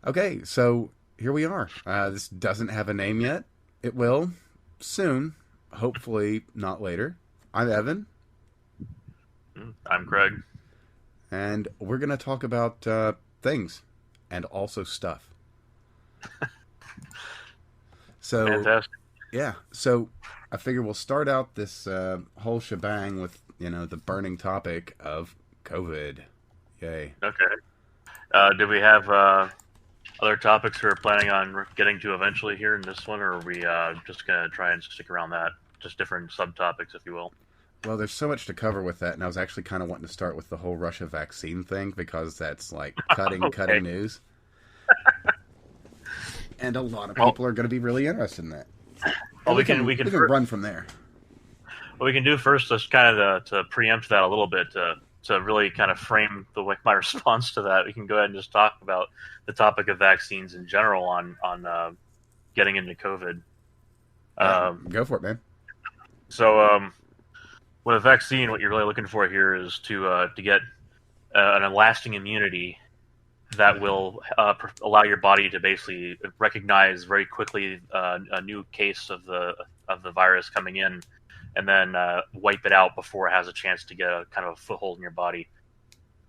Okay, so here we are. This doesn't have a name yet. It will soon. Hopefully, not later. I'm Evan, I'm Craig. and we're going to talk about things and also stuff. So, Fantastic. yeah. So, I figure we'll start out this whole shebang with, the burning topic of COVID. Yay. Okay. Do we have other topics we're planning on getting to eventually here in this one, or are we just going to try and stick around that? Just different subtopics, if you will. Well, there's so much to cover with that, and I was actually kind of wanting to start with the whole Russia vaccine thing because that's like cutting Okay. news. And a lot of Well, people are going to be really interested in that. well, And we can we we can can run from there. what we can do first is kind of to preempt that a little bit to really kind of frame my response to that. We can go ahead and just talk about the topic of vaccines in general on getting into COVID. Yeah, Um, go for it, man. so with a vaccine, what you're really looking for here is to get an lasting immunity that will allow your body to basically recognize very quickly a new case of the virus coming in, and then wipe it out before it has a chance to get a kind of a foothold in your body.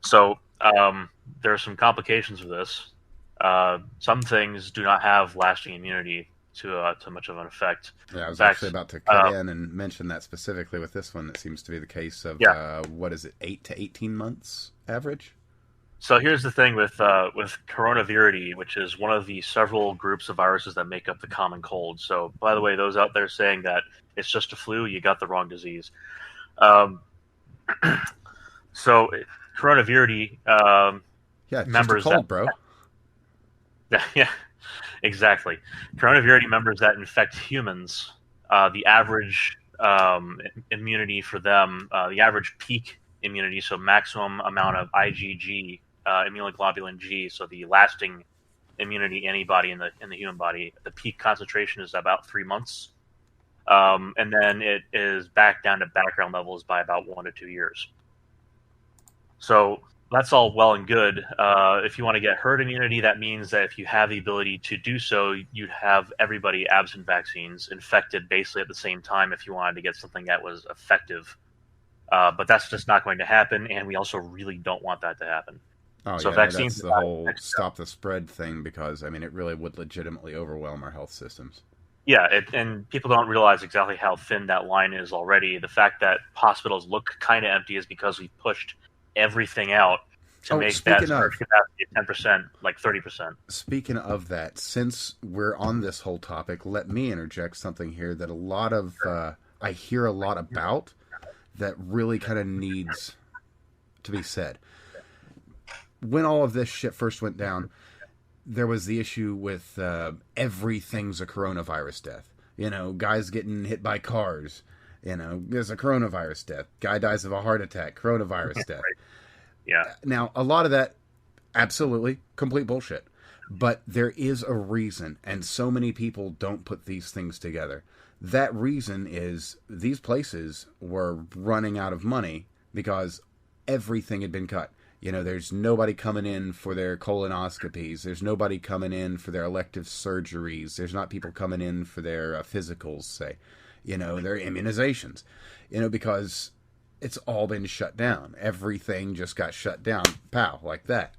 So there are some complications with this. Some things do not have lasting immunity to much of an effect. Yeah, I In was actually fact, about to cut uh, in and mention that specifically with this one. It seems to be the case of, yeah. what is it, 8 to 18 months average? So here's the thing with coronavirus, which is one of the several groups of viruses that make up the common cold. So, by the way, those out there saying that it's just a flu, you got the wrong disease. Um, so, coronavirus Yeah, it's just a members that cold, bro. yeah, exactly. Coronavirus members that infect humans, the average immunity for them, the average peak immunity, so maximum amount of IgG, immunoglobulin G, so the lasting immunity antibody in the human body, the peak concentration is about 3 months, and then it is back down to background levels by about 1 to 2 years. So that's all well and good. If you want to get herd immunity, that means that if you have the ability to do so, you'd have everybody absent vaccines infected basically at the same time if you wanted to get something that was effective. But that's just not going to happen, and we also really don't want that to happen. Oh, So yeah, no, vaccines that's are the not whole next step. stop the spread thing because, I mean, it really would legitimately overwhelm our health systems. Yeah, and people don't realize exactly how thin that line is already. The fact that hospitals look kind of empty is because we pushed everything out to Oh, make that surge capacity at 10%, like 30%. speaking of that, since we're on this whole topic, let me interject something here that a lot of I hear a lot about that really kind of needs to be said. When all of this shit first went down, there was the issue with everything's a coronavirus death. Guys getting hit by cars. There's a coronavirus death. Guy dies of a heart attack. Coronavirus death. Yeah. Now, a lot of that, absolutely, complete bullshit. But there is a reason, and so many people don't put these things together. That reason is these places were running out of money because everything had been cut. There's nobody coming in for their colonoscopies. There's nobody coming in for their elective surgeries. There's not people coming in for their physicals, say, their immunizations, because it's all been shut down. Everything just got shut down, pow, like that.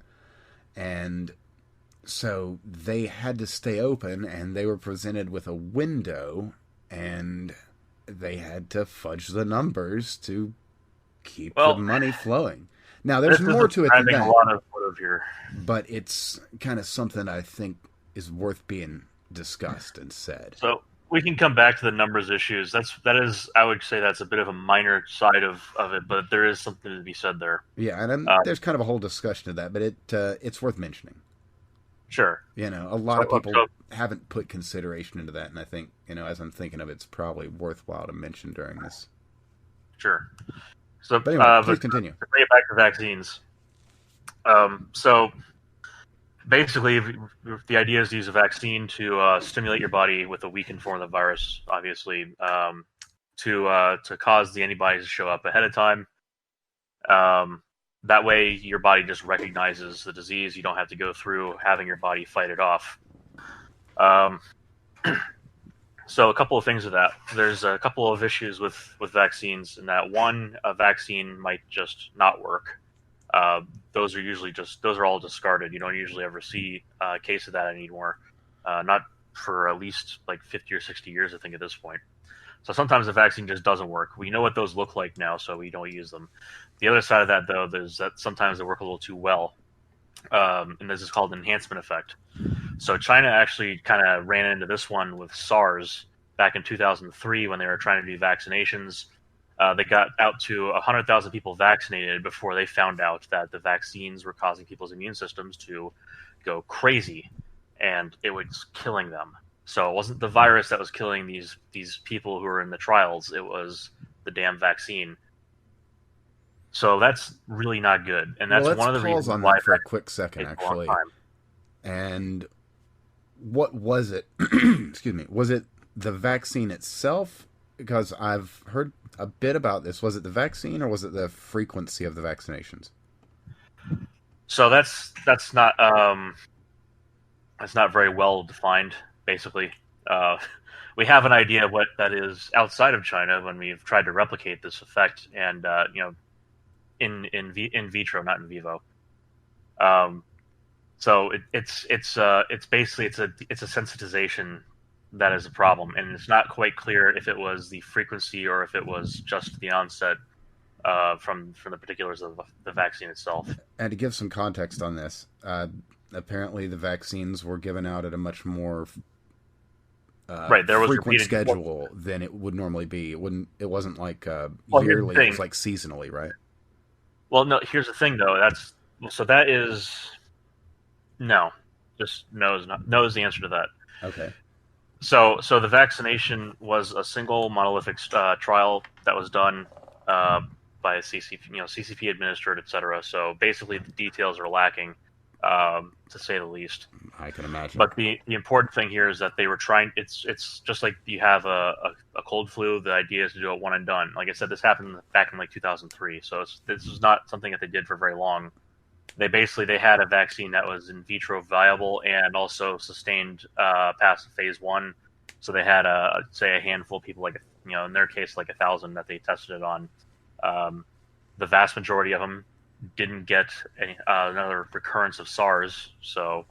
And so they had to stay open, and they were presented with a window, and they had to fudge the numbers to keep the Well, money flowing. Now, there's this more is to it than driving a that, lot of motive here. but it's kind of something I think is worth being discussed and said. So we can come back to the numbers issues. That is, I would say that's a bit of a minor side of it, but there is something to be said there. Yeah, and Um, there's kind of a whole discussion of that, but it's worth mentioning. sure. A lot So, of people so haven't put consideration into that, and I think as I'm thinking of it, it's probably worthwhile to mention during this. sure. So, But anyway, but please continue. to bring it back to vaccines. So basically, the idea is to use a vaccine to stimulate your body with a weakened form of the virus, obviously, to cause the antibodies to show up ahead of time. Um, That way, your body just recognizes the disease. You don't have to go through having your body fight it off. Um, so a couple of things with that. There's a couple of issues with vaccines in that one, a vaccine might just not work. Those are usually those are all discarded. You don't usually ever see a case of that anymore. Not for at least like 50 or 60 years, I think, at this point. So sometimes the vaccine just doesn't work. We know what those look like now, so we don't use them. The other side of that, though, is that sometimes they work a little too well, and this is called an enhancement effect. So China actually kind of ran into this one with SARS back in 2003 when they were trying to do vaccinations. They got out to 100,000 people vaccinated before they found out that the vaccines were causing people's immune systems to go crazy, and it was killing them. So it wasn't the virus that was killing these people who were in the trials; it was the damn vaccine. So that's really not good, and Well, that's let's one of the pause reasons on why that for a vaccines quick second, take a long actually. time. And what was it? Excuse me. Was it the vaccine itself? Because I've heard a bit about this. Was it the vaccine or was it the frequency of the vaccinations? So that's not very well defined. Basically, uh, we have an idea of what that is outside of China when we've tried to replicate this effect, and in vitro, not in vivo. Um, so it's basically it's a sensitization that is a problem, and it's not quite clear if it was the frequency or if it was just the onset from the particulars of the vaccine itself. And to give some context on this, apparently the vaccines were given out at a much more Right, there was frequent repeated. Well, schedule than it would normally be. It wouldn't. It wasn't like here's the yearly. It was thing. like seasonally, right? Well, no, here's the thing though. That is no, just no is the answer to that. Okay. So the vaccination was a single monolithic trial that was done uh, by CCP, CCP administered, etc. So basically, the details are lacking, to say the least. I can imagine. But the important thing here is that they were trying. It's just like you have a cold flu. The idea is to do it one and done. Like I said, this happened back in like 2003. So this is not something that they did for very long. They had a vaccine that was in vitro viable and also sustained past phase one. So they had a handful of people, like in their case, like 1,000 that they tested it on. The vast majority of them didn't get another recurrence of SARS. So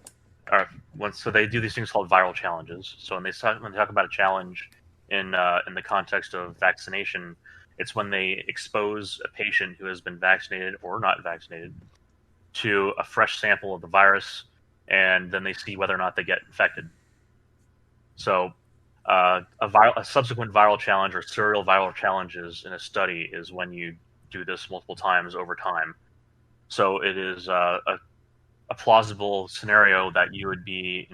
so they do these things called viral challenges. So when they talk about a challenge in the context of vaccination, it's when they expose a patient who has been vaccinated or not vaccinated to a fresh sample of the virus, and then they see whether or not they get infected. So, a subsequent viral challenge or serial viral challenges in a study is when you do this multiple times over time. So it is a plausible scenario that you would be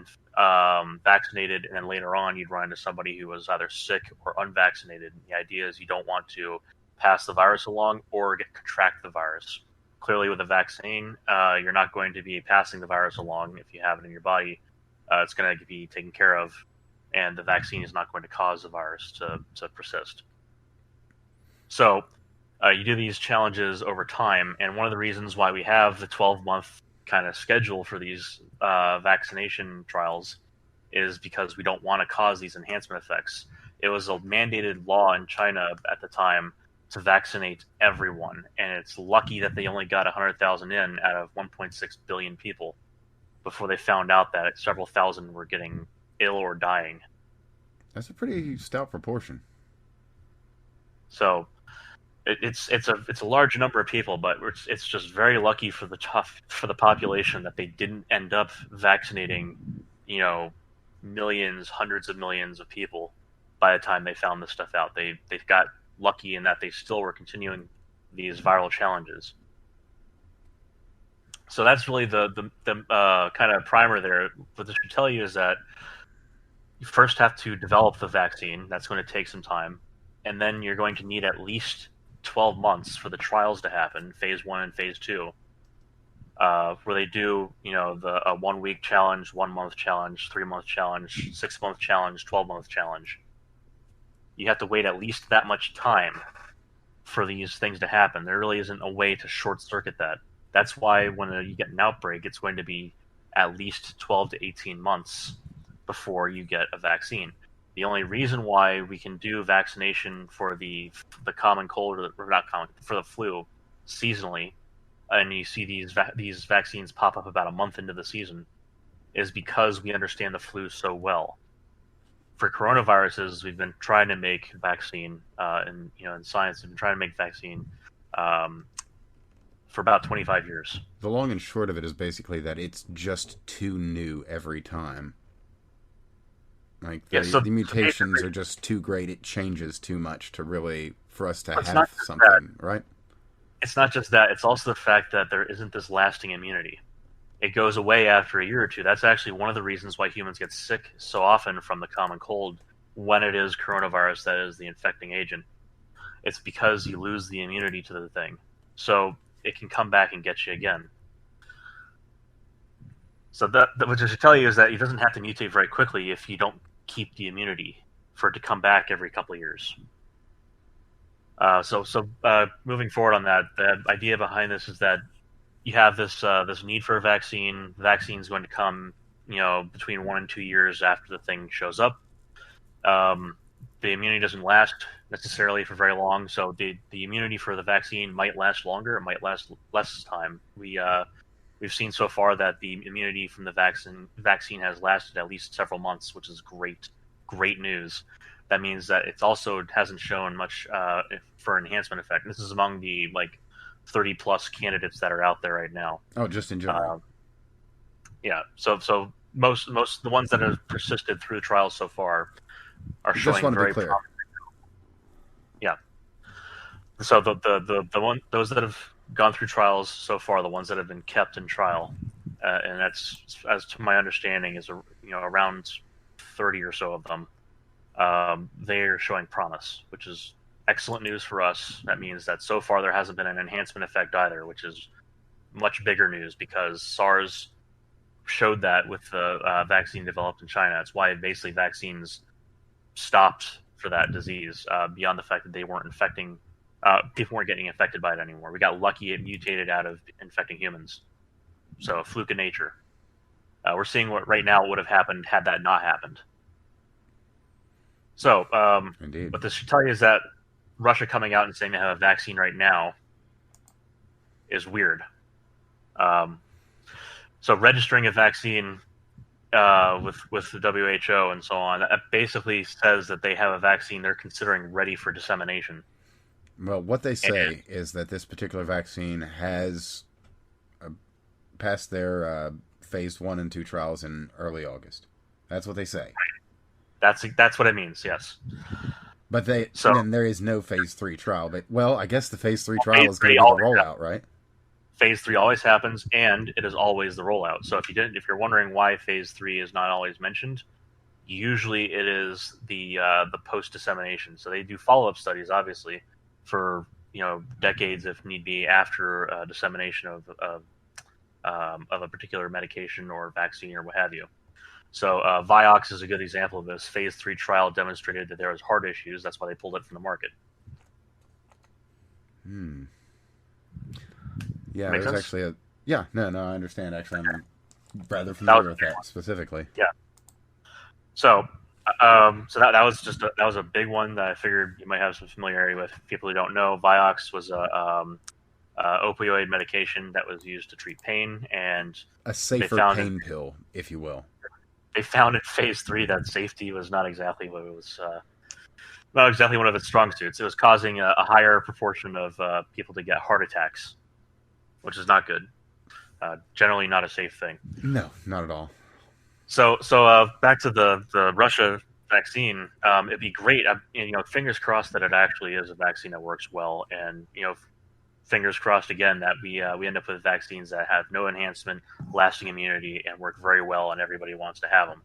vaccinated, and then later on you'd run into somebody who was either sick or unvaccinated. The idea is you don't want to pass the virus along or contract the virus. Clearly, with a vaccine, you're not going to be passing the virus along if you have it in your body. It's going to be taken care of, and the vaccine is not going to cause the virus to persist. So you do these challenges over time, and one of the reasons why we have the 12-month kind of schedule for these vaccination trials is because we don't want to cause these enhancement effects. It was a mandated law in China at the time to vaccinate everyone, and it's lucky that they only got 100,000 in out of 1.6 billion people before they found out that several thousand were getting ill or dying. That's a pretty stout proportion. So it's a large number of people, but it's just very lucky for the population that they didn't end up vaccinating, millions, hundreds of millions of people by the time they found this stuff out. They got lucky in that they still were continuing these viral challenges. So that's really the kind of primer there. What this should tell you is that you first have to develop the vaccine. That's going to take some time, and then you're going to need at least 12 months for the trials to happen, phase one and phase two, where they do, the 1 week challenge, 1 month challenge, 3 month challenge, 6 month challenge, 12-month challenge. You have to wait at least that much time for these things to happen. There really isn't a way to short circuit that. That's why when you get an outbreak, it's going to be at least 12 to 18 months before you get a vaccine. The only reason why we can do vaccination for the common cold, or not common, for the flu seasonally, and you see these vaccines pop up about a month into the season, is because we understand the flu so well. For coronaviruses, we've been trying to make vaccine, and in science, we've been trying to make vaccine for about 25 years. The long and short of it is basically that it's just too new every time. Like the mutations are just too great. It changes too much to really for us to have something, right? It's not just that. It's also the fact that there isn't this lasting immunity. It goes away after a year or two. That's actually one of the reasons why humans get sick so often from the common cold when it is coronavirus that is the infecting agent. It's because you lose the immunity to the thing. So it can come back and get you again. So that what I should tell you is that it doesn't have to mutate very quickly if you don't keep the immunity for it to come back every couple of years. So moving forward on that, the idea behind this is that you have this need for a vaccine. The vaccine is going to come, between 1 and 2 years after the thing shows up. The immunity doesn't last necessarily for very long, so the immunity for the vaccine might last longer. It might last less time. We've seen so far that the immunity from the vaccine has lasted at least several months, which is great news. That means that it also hasn't shown much for enhancement effect. And this is among the 30 plus candidates that are out there right now. Oh, just in general. Yeah. So most the ones that have persisted through trials so far are showing just want to very be clear. Yeah. So those that have gone through trials so far, the ones that have been kept in trial, and that's, as to my understanding, is around 30 or so of them. They are showing promise, which is excellent news for us. That means that so far there hasn't been an enhancement effect either, which is much bigger news because SARS showed that with the vaccine developed in China. That's why basically vaccines stopped for that disease, beyond the fact that they weren't infecting, people weren't getting infected by it anymore. We got lucky it mutated out of infecting humans. So a fluke of nature. We're seeing what right now would have happened had that not happened. So Indeed. what this should tell you is that Russia coming out and saying they have a vaccine right now is weird. So registering a vaccine with the WHO and so on, that basically says that they have a vaccine they're considering ready for dissemination. Well, what they say is that this particular vaccine has passed their phase 1 and 2 trials in early August. That's what they say. That's what it means, yes. But then there is no phase 3 trial. But, well, I guess the phase 3 trial is going to be the rollout, right? Phase 3 always happens, and it is always the rollout. So if you're wondering why phase 3 is not always mentioned, usually it is the post dissemination. So they do follow-up studies, obviously, for decades if need be after dissemination of a particular medication or vaccine or what have you. So Vioxx is a good example of this. Phase 3 trial demonstrated that there was heart issues. That's why they pulled it from the market. Yeah, Make there's sense? actually no, I understand. Actually, I'm rather familiar with that specifically. Yeah. So that was a big one that I figured you might have some familiarity with. People who don't know, Vioxx was a opioid medication that was used to treat pain, and a safer pain pill, if you will. They found in phase 3 that safety was not exactly what it was. Not exactly one of its strong suits. It was causing a higher proportion of people to get heart attacks, which is not good. Generally, not a safe thing. No, not at all. So back to the Russia vaccine. It'd be great. Fingers crossed that it actually is a vaccine that works well, and fingers crossed again that we end up with vaccines that have no enhancement, lasting immunity, and work very well, and everybody wants to have them.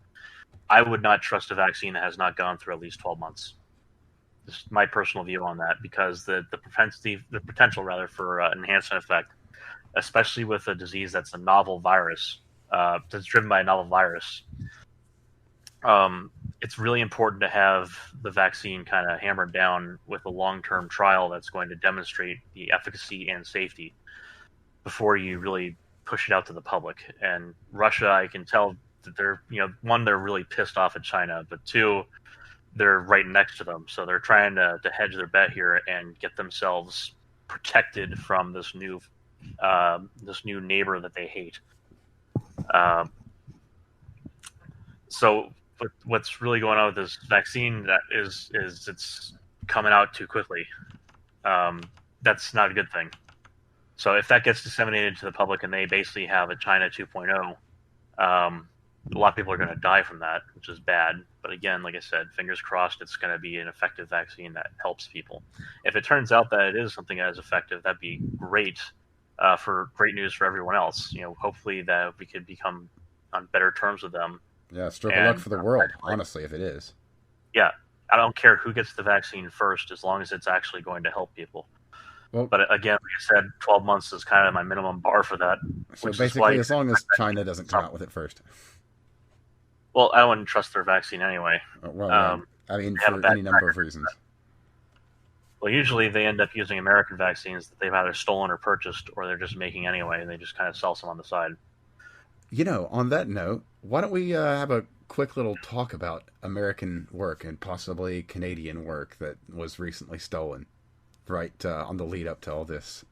I would not trust a vaccine that has not gone through at least 12 months. This is my personal view on that, because the potential for enhancement effect, especially with a disease that's a novel virus, that's driven by a novel virus, it's really important to have the vaccine kind of hammered down with a long-term trial that's going to demonstrate the efficacy and safety before you really push it out to the public. And Russia, I can tell that they're, one, they're really pissed off at China, but two, they're right next to them, so they're trying to hedge their bet here and get themselves protected from this new neighbor that they hate. So what's really going on with this vaccine that is it's coming out too quickly. That's not a good thing. So if that gets disseminated to the public and they basically have a China 2.0, a lot of people are going to die from that, which is bad. But again, like I said, fingers crossed it's going to be an effective vaccine that helps people. If it turns out that it is something that is effective, that'd be great, for great news for everyone else. Hopefully that we could become on better terms with them. Yeah, stroke of luck for the world, honestly, if it is. Yeah, I don't care who gets the vaccine first, as long as it's actually going to help people. Well, but again, like I said, 12 months is kind of my minimum bar for that. So basically, as long as China doesn't come out with it first. Well, I wouldn't trust their vaccine anyway. Well, I mean, for any number of reasons. Well, usually they end up using American vaccines that they've either stolen or purchased, or they're just making anyway, and they just kind of sell some on the side. On that note, why don't we have a quick little talk about American work and possibly Canadian work that was recently stolen, right on the lead up to all this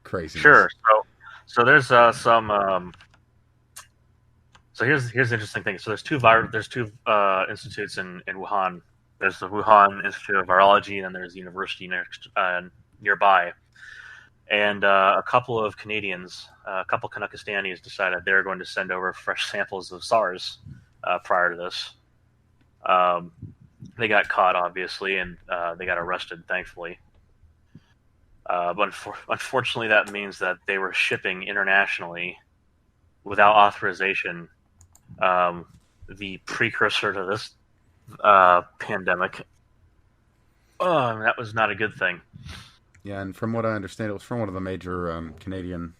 craziness. Sure. So there's some. So here's the interesting thing. So there's two institutes in Wuhan. There's the Wuhan Institute of Virology, and then there's the university nearby. And a couple of Canadians, a couple Kazakhstanis, decided they're going to send over fresh samples of SARS prior to this. They got caught, obviously, and they got arrested, thankfully. But unfortunately, that means that they were shipping internationally without authorization the precursor to this pandemic. That was not a good thing. Yeah, and from what I understand, it was from one of the major Canadian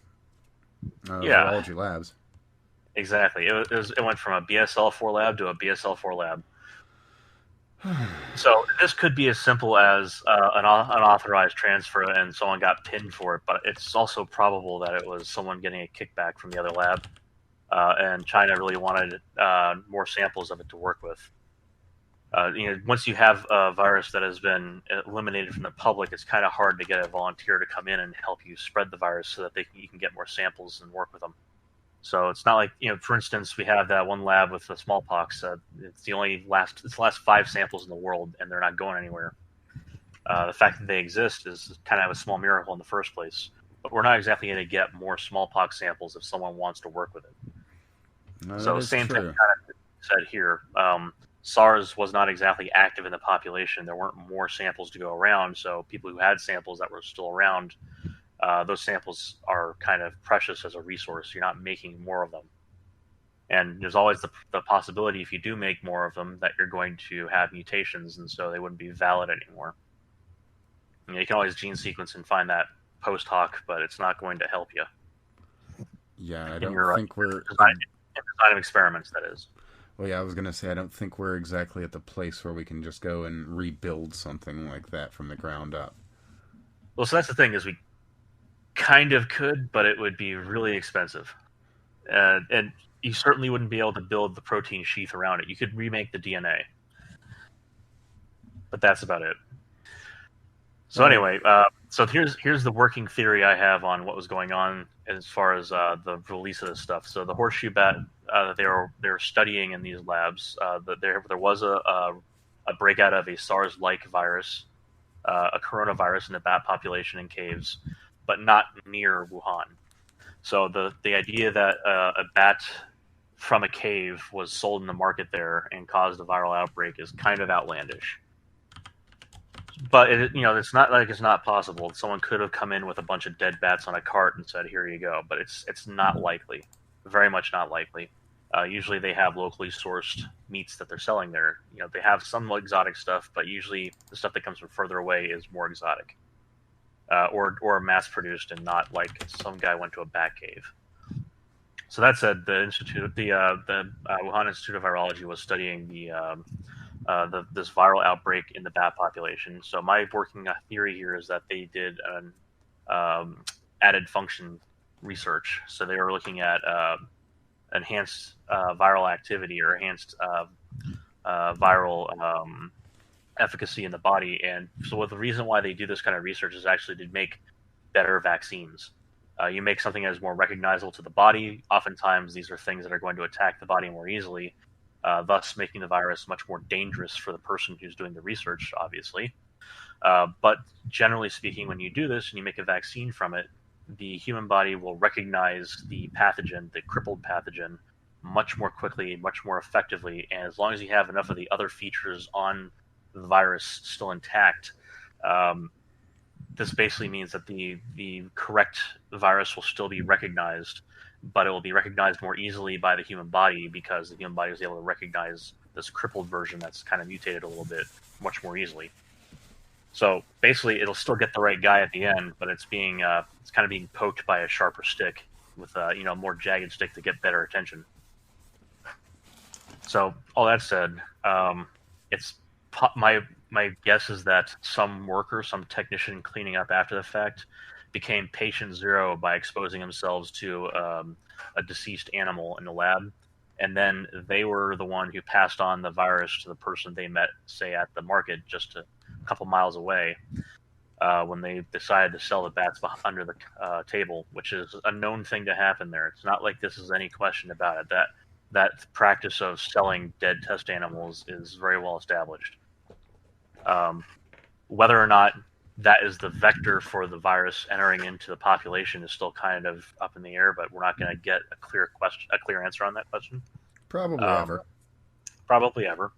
virology labs. Exactly. It went from a BSL-4 lab to a BSL-4 lab. So this could be as simple as an unauthorized transfer and someone got pinned for it, but it's also probable that it was someone getting a kickback from the other lab, and China really wanted more samples of it to work with. Once you have a virus that has been eliminated from the public, it's kind of hard to get a volunteer to come in and help you spread the virus so that you can get more samples and work with them. So it's not like, for instance, we have that one lab with the smallpox. It's the last 5 samples in the world, and they're not going anywhere. The fact that they exist is kind of a small miracle in the first place. But we're not exactly going to get more smallpox samples if someone wants to work with it. No, so same thing kind of said here. SARS was not exactly active in the population. There weren't more samples to go around, so people who had samples that were still around, those samples are kind of precious as a resource. You're not making more of them. And there's always the possibility, if you do make more of them, that you're going to have mutations, and so they wouldn't be valid anymore. You can always gene sequence and find that post hoc, but it's not going to help you. Yeah, I don't think we're... design of experiments, that is. Well, yeah, I was going to say, I don't think we're exactly at the place where we can just go and rebuild something like that from the ground up. Well, so that's the thing, is we kind of could, but it would be really expensive. And you certainly wouldn't be able to build the protein sheath around it. You could remake the DNA. But that's about it. So anyway, so here's the working theory I have on what was going on as far as the release of this stuff. So the horseshoe bat that they were studying in these labs, that there was a breakout of a SARS-like virus, a coronavirus in the bat population in caves, but not near Wuhan. So the idea that a bat from a cave was sold in the market there and caused a viral outbreak is kind of outlandish. But it's not like it's not possible. Someone could have come in with a bunch of dead bats on a cart and said, "Here you go." But it's not likely. Very much not likely. Usually they have locally sourced meats that they're selling there. They have some exotic stuff, but usually the stuff that comes from further away is more exotic, or mass produced, and not like some guy went to a bat cave. So that said, the Wuhan Institute of Virology was studying the this viral outbreak in the bat population. So my working theory here is that they did an added function research. So they were looking at enhanced viral activity or enhanced viral efficacy in the body. And so the reason why they do this kind of research is actually to make better vaccines. You make something that is more recognizable to the body. Oftentimes, these are things that are going to attack the body more easily, thus making the virus much more dangerous for the person who's doing the research, obviously. But generally speaking, when you do this and you make a vaccine from it, the human body will recognize the pathogen, the crippled pathogen, much more quickly, much more effectively. And as long as you have enough of the other features on the virus still intact, this basically means that the correct virus will still be recognized, but it will be recognized more easily by the human body because the human body is able to recognize this crippled version that's kind of mutated a little bit much more easily. So basically, it'll still get the right guy at the end, but it's kind of being poked by a sharper stick with a more jagged stick to get better attention. So all that said, it's my guess is that some worker, some technician cleaning up after the fact, became patient zero by exposing themselves to a deceased animal in the lab, and then they were the one who passed on the virus to the person they met, say at the market just a couple miles away, when they decided to sell the bats under the table, which is a known thing to happen there. It's not like this is any question about it. That practice of selling dead test animals is very well established. Whether or not that is the vector for the virus entering into the population is still kind of up in the air, but we're not going to get a clear answer on that question. Probably ever. Probably ever.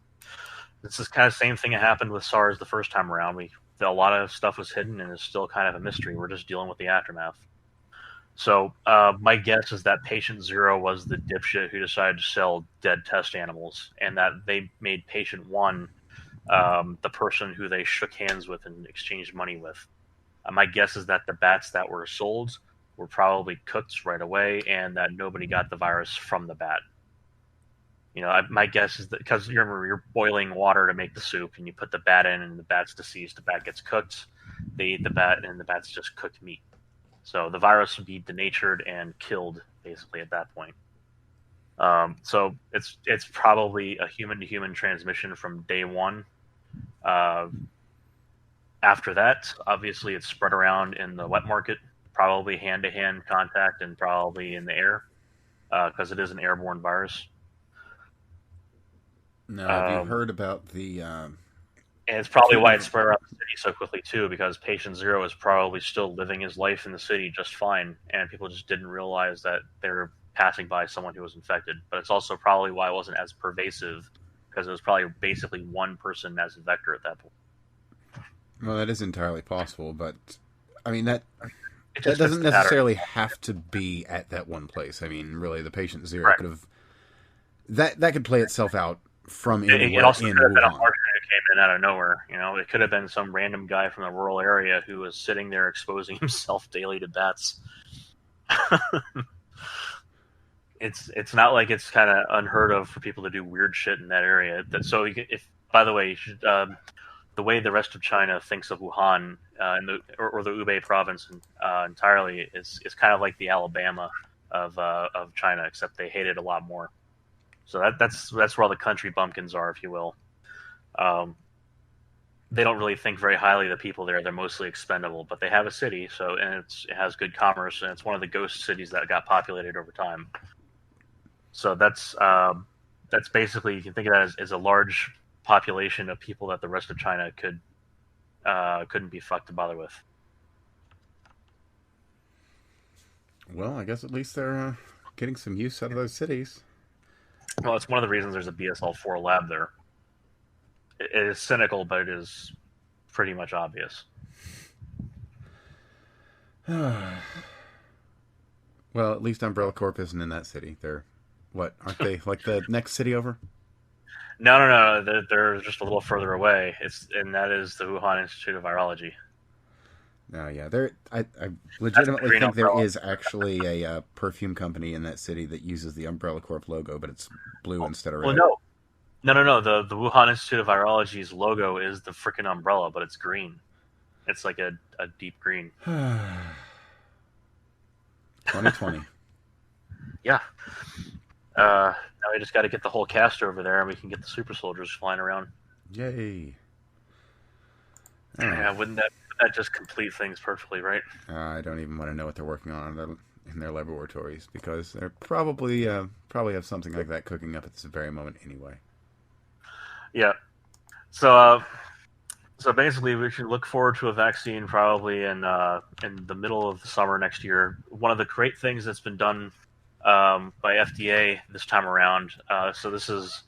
This is kind of the same thing that happened with SARS the first time around. A lot of stuff was hidden and is still kind of a mystery. We're just dealing with the aftermath. So my guess is that patient zero was the dipshit who decided to sell dead test animals, and that they made patient one the person who they shook hands with and exchanged money with. My guess is that the bats that were sold were probably cooked right away, and that nobody got the virus from the bat. My guess is that because you're boiling water to make the soup, and you put the bat in, and the bat's deceased, the bat gets cooked, they eat the bat, and the bat's just cooked meat. So the virus would be denatured and killed basically at that point. So it's probably a human-to-human transmission from day one. After that, obviously, it's spread around in the wet market, probably hand-to-hand contact, and probably in the air, because it is an airborne virus. Now, have you heard about the... and it's probably why it spread around the city so quickly, too, because patient zero is probably still living his life in the city just fine, and people just didn't realize that they were passing by someone who was infected. But it's also probably why it wasn't as pervasive, because it was probably basically one person as a vector at that point. Well, that is entirely possible, but I mean that doesn't necessarily have to be at that one place. I mean, really, the patient zero could have that could play itself out from anywhere. It also could have been a marker who came in out of nowhere. It could have been some random guy from the rural area who was sitting there exposing himself daily to bats. It's not like it's kind of unheard of for people to do weird shit in that area. So by the way, you should, the way the rest of China thinks of Wuhan or the Hubei province entirely is kind of like the Alabama of China, except they hate it a lot more. So that's where all the country bumpkins are, if you will. They don't really think very highly of the people there. They're mostly expendable, but they have a city, and it has good commerce, and it's one of the ghost cities that got populated over time. So that's basically, you can think of that as a large population of people that the rest of China couldn't be fucked to bother with. Well, I guess at least they're getting some use out of those cities. Well, it's one of the reasons there's a BSL-4 lab there. It is cynical, but it is pretty much obvious. Well, at least Umbrella Corp isn't in that city. They're, aren't they like the next city over? No. They're just a little further away. And that is the Wuhan Institute of Virology. No, yeah, I legitimately think there is actually a perfume company in that city that uses the Umbrella Corp logo, but it's blue instead of red. Well, No. The Wuhan Institute of Virology's logo is the freaking umbrella, but it's green. It's like a deep green. 2020. Yeah. Now we just got to get the whole cast over there, and we can get the super soldiers flying around. Yay. Yeah, wouldn't that just complete things perfectly, right? I don't even want to know what they're working on in their laboratories because they're probably have something like that cooking up at this very moment anyway. Yeah. So basically, we should look forward to a vaccine probably in the middle of the summer next year. One of the great things that's been done by FDA this time around. So this is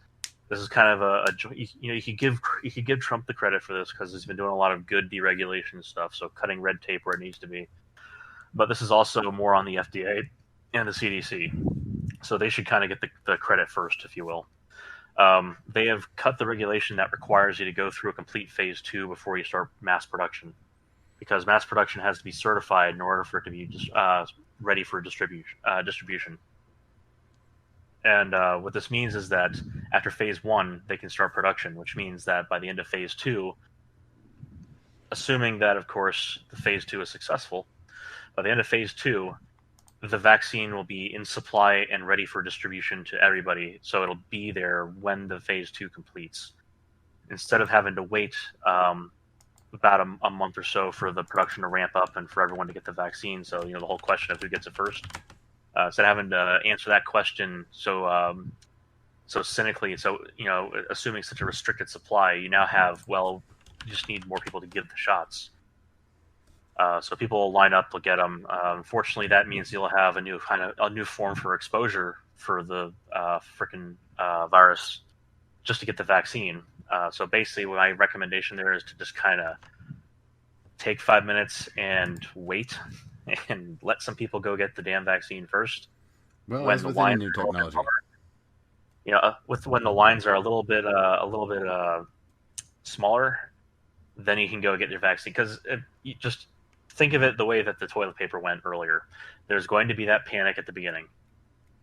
kind of you could give Trump the credit for this because he's been doing a lot of good deregulation stuff. So cutting red tape where it needs to be. But this is also more on the FDA and the CDC. So they should kind of get the credit first, if you will. They have cut the regulation that requires you to go through a complete phase 2 before you start mass production, because mass production has to be certified in order for it to be ready for distribution. And what this means is that after phase 1, they can start production, which means that by the end of phase 2, assuming that, of course, the phase 2 is successful, by the end of phase 2, the vaccine will be in supply and ready for distribution to everybody. So it'll be there when the phase 2 completes, instead of having to wait about a month or so for the production to ramp up and for everyone to get the vaccine. So, the whole question of who gets it first, instead of having to answer that question so cynically, assuming such a restricted supply, you now have, well, you just need more people to give the shots. So people will line up, will get them. Unfortunately, that means you'll have a new form for exposure for the freaking virus just to get the vaccine. So basically, my recommendation there is to just kind of take 5 minutes and wait, and let some people go get the damn vaccine first. Well, When as the with any lines new are a little bit technology. when the lines are a little bit smaller, then you can go get your vaccine. Because you just think of it the way that the toilet paper went earlier. There's going to be that panic at the beginning,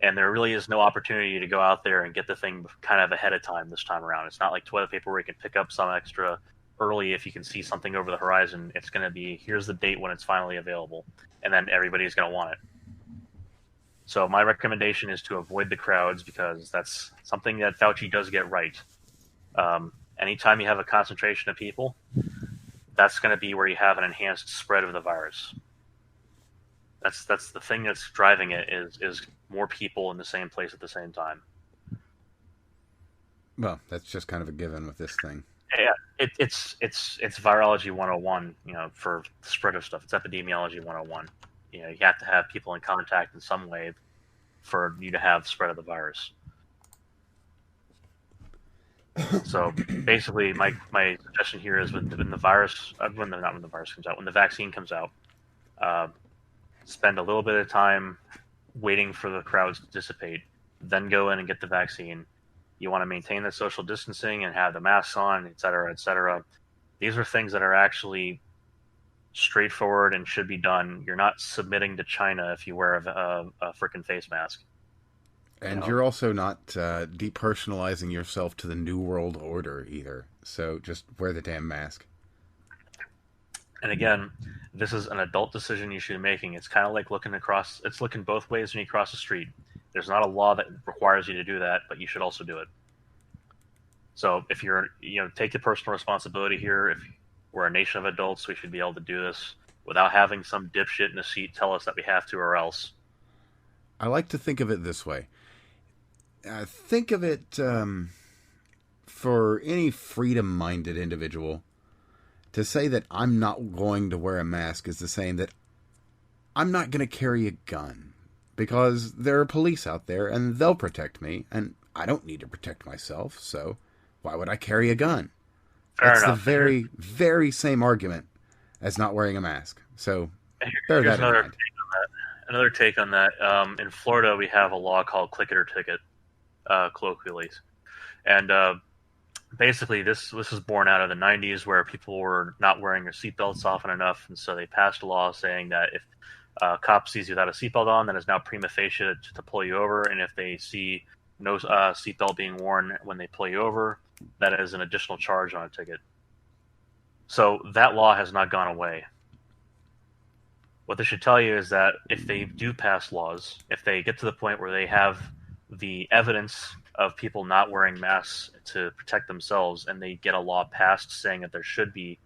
and there really is no opportunity to go out there and get the thing kind of ahead of time this time around. It's not like toilet paper where you can pick up some extra early if you can see something over the horizon. It's going to be, here's the date when it's finally available, and then everybody's going to want it. So my recommendation is to avoid the crowds, because that's something that Fauci does get right. Anytime you have a concentration of people, that's going to be where you have an enhanced spread of the virus. That's the thing that's driving it, is more people in the same place at the same time. Well, that's just kind of a given with this thing. Yeah, it's virology 101, for the spread of stuff. It's epidemiology 101. You have to have people in contact in some way for you to have spread of the virus. So basically, my suggestion here is when the virus, when the vaccine comes out, spend a little bit of time waiting for the crowds to dissipate, then go in and get the vaccine. You want to maintain the social distancing and have the masks on, et cetera, et cetera. These are things that are actually straightforward and should be done. You're not submitting to China if you wear a freaking face mask. And you're also not depersonalizing yourself to the New World Order either. So just wear the damn mask. And again, this is an adult decision you should be making. It's kind of like it's looking both ways when you cross the street. There's not a law that requires you to do that, but you should also do it. So if take the personal responsibility here. If we're a nation of adults, we should be able to do this without having some dipshit in a seat tell us that we have to, or else. I like to think of it this way. Think of it for any freedom-minded individual. To say that I'm not going to wear a mask is the same that I'm not going to carry a gun, because there are police out there and they'll protect me, and I don't need to protect myself, so why would I carry a gun? It's the very, very same argument as not wearing a mask. So bear that in mind. Another take on that. In Florida, we have a law called click it or ticket, colloquially. And basically, this was born out of the 90s, where people were not wearing their seatbelts often enough. And so they passed a law saying that if a cop sees you without a seatbelt on, then it's now prima facie to pull you over. And if they see no seatbelt being worn when they pull you over. That is an additional charge on a ticket. So that law has not gone away. What this should tell you is that if they do pass laws, if they get to the point where they have the evidence of people not wearing masks to protect themselves, and they get a law passed saying that there should be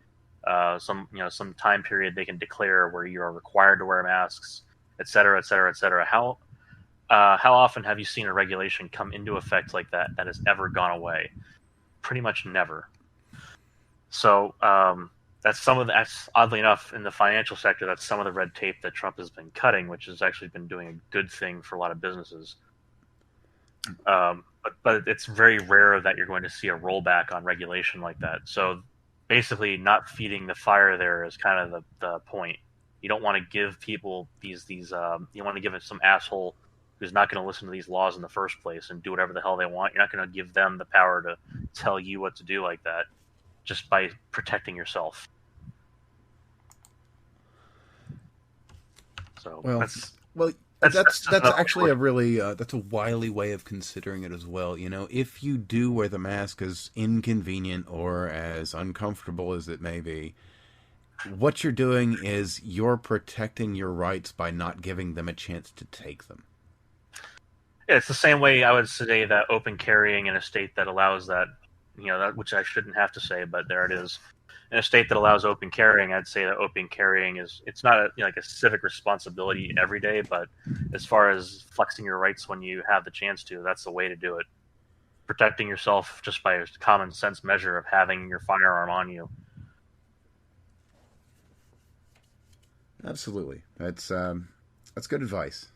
some time period they can declare where you are required to wear masks, et cetera, et cetera, et cetera. How often have you seen a regulation come into effect like that that has ever gone away? Pretty much never. So that's oddly enough in the financial sector. That's some of the red tape that Trump has been cutting, which has actually been doing a good thing for a lot of businesses. But it's very rare that you're going to see a rollback on regulation like that. So basically, not feeding the fire there is kind of the point. You don't want to give people these you want to give it some asshole who's not going to listen to these laws in the first place and do whatever the hell they want. You're not going to give them the power to tell you what to do like that, just by protecting yourself. So that's actually a really that's a wily way of considering it as well. You know, if you do wear the mask, as inconvenient or as uncomfortable as it may be, what you're doing is you're protecting your rights by not giving them a chance to take them. Yeah, it's the same way I would say that open carrying in a state that allows that, that, which I shouldn't have to say, but there it is. In a state that allows open carrying, I'd say that open carrying it's not like a civic responsibility every day, but as far as flexing your rights when you have the chance to, that's the way to do it. Protecting yourself just by a common sense measure of having your firearm on you. Absolutely. That's good advice.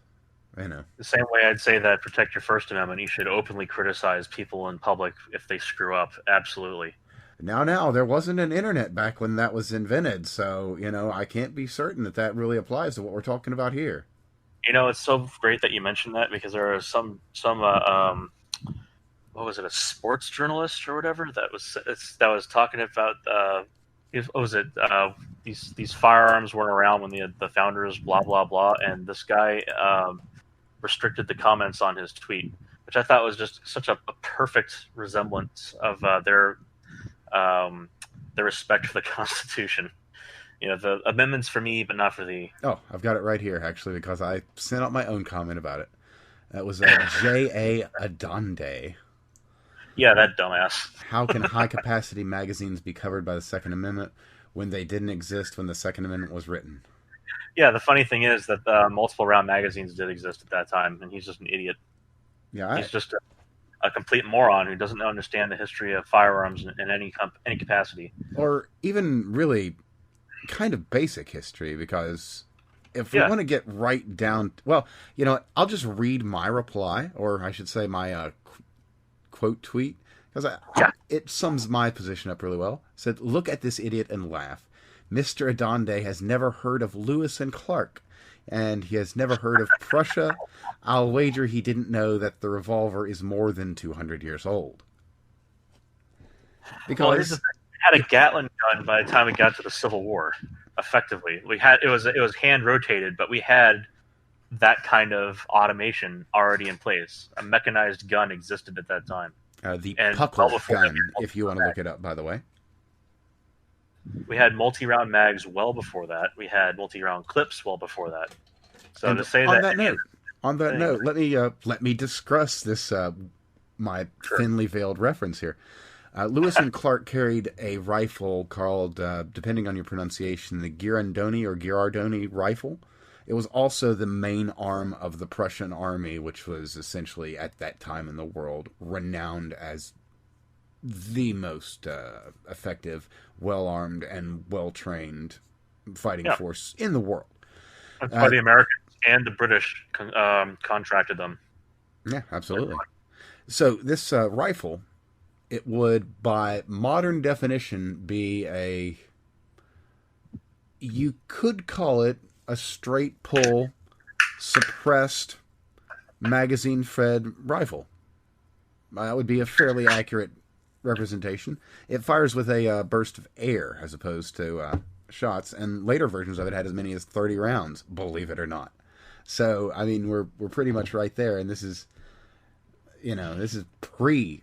I know. The same way I'd say that protect your First Amendment, you should openly criticize people in public if they screw up. Absolutely. Now, there wasn't an internet back when that was invented, so, I can't be certain that really applies to what we're talking about here. It's so great that you mentioned that, because there are some what was it, a sports journalist or whatever that was talking about what was it, these firearms weren't around when the founders blah blah blah, and this guy restricted the comments on his tweet, which I thought was just such a perfect resemblance of their respect for the Constitution. The amendments for me, but not for thee. Oh, I've got it right here, actually, because I sent out my own comment about it. That was J.A. Adonde. Yeah, that dumbass. How can high-capacity magazines be covered by the Second Amendment when they didn't exist when the Second Amendment was written? Yeah, the funny thing is that multiple-round magazines did exist at that time, and he's just an idiot. Yeah, he's just a complete moron who doesn't understand the history of firearms in any capacity. Or even really kind of basic history, because if we want to get right down... Well, I'll just read my reply, or I should say my quote tweet, because it sums my position up really well. It said, "Look at this idiot and laugh. Mr. Adonde has never heard of Lewis and Clark, and he has never heard of Prussia. I'll wager he didn't know that the revolver is more than 200 years old." Because we had a Gatling gun by the time we got to the Civil War. Effectively, it was hand rotated, but we had that kind of automation already in place. A mechanized gun existed at that time. The Puckle gun, if you want to look it up, by the way. We had multi-round mags well before that. We had multi-round clips well before that. So and to say on that note, let me discuss this my thinly veiled reference here. Lewis and Clark carried a rifle called, depending on your pronunciation, the Girardoni rifle. It was also the main arm of the Prussian army, which was essentially, at that time in the world, renowned as the most effective, well-armed, and well-trained fighting force in the world. That's why the Americans and the British contracted them. Yeah, absolutely. So this rifle, it would, by modern definition, be you could call it a straight pull, suppressed, magazine-fed rifle. That would be a fairly accurate representation. It fires with a burst of air as opposed to shots, and later versions of it had as many as 30 rounds, believe it or not. So, I mean, we're pretty much right there, and this is, This is pre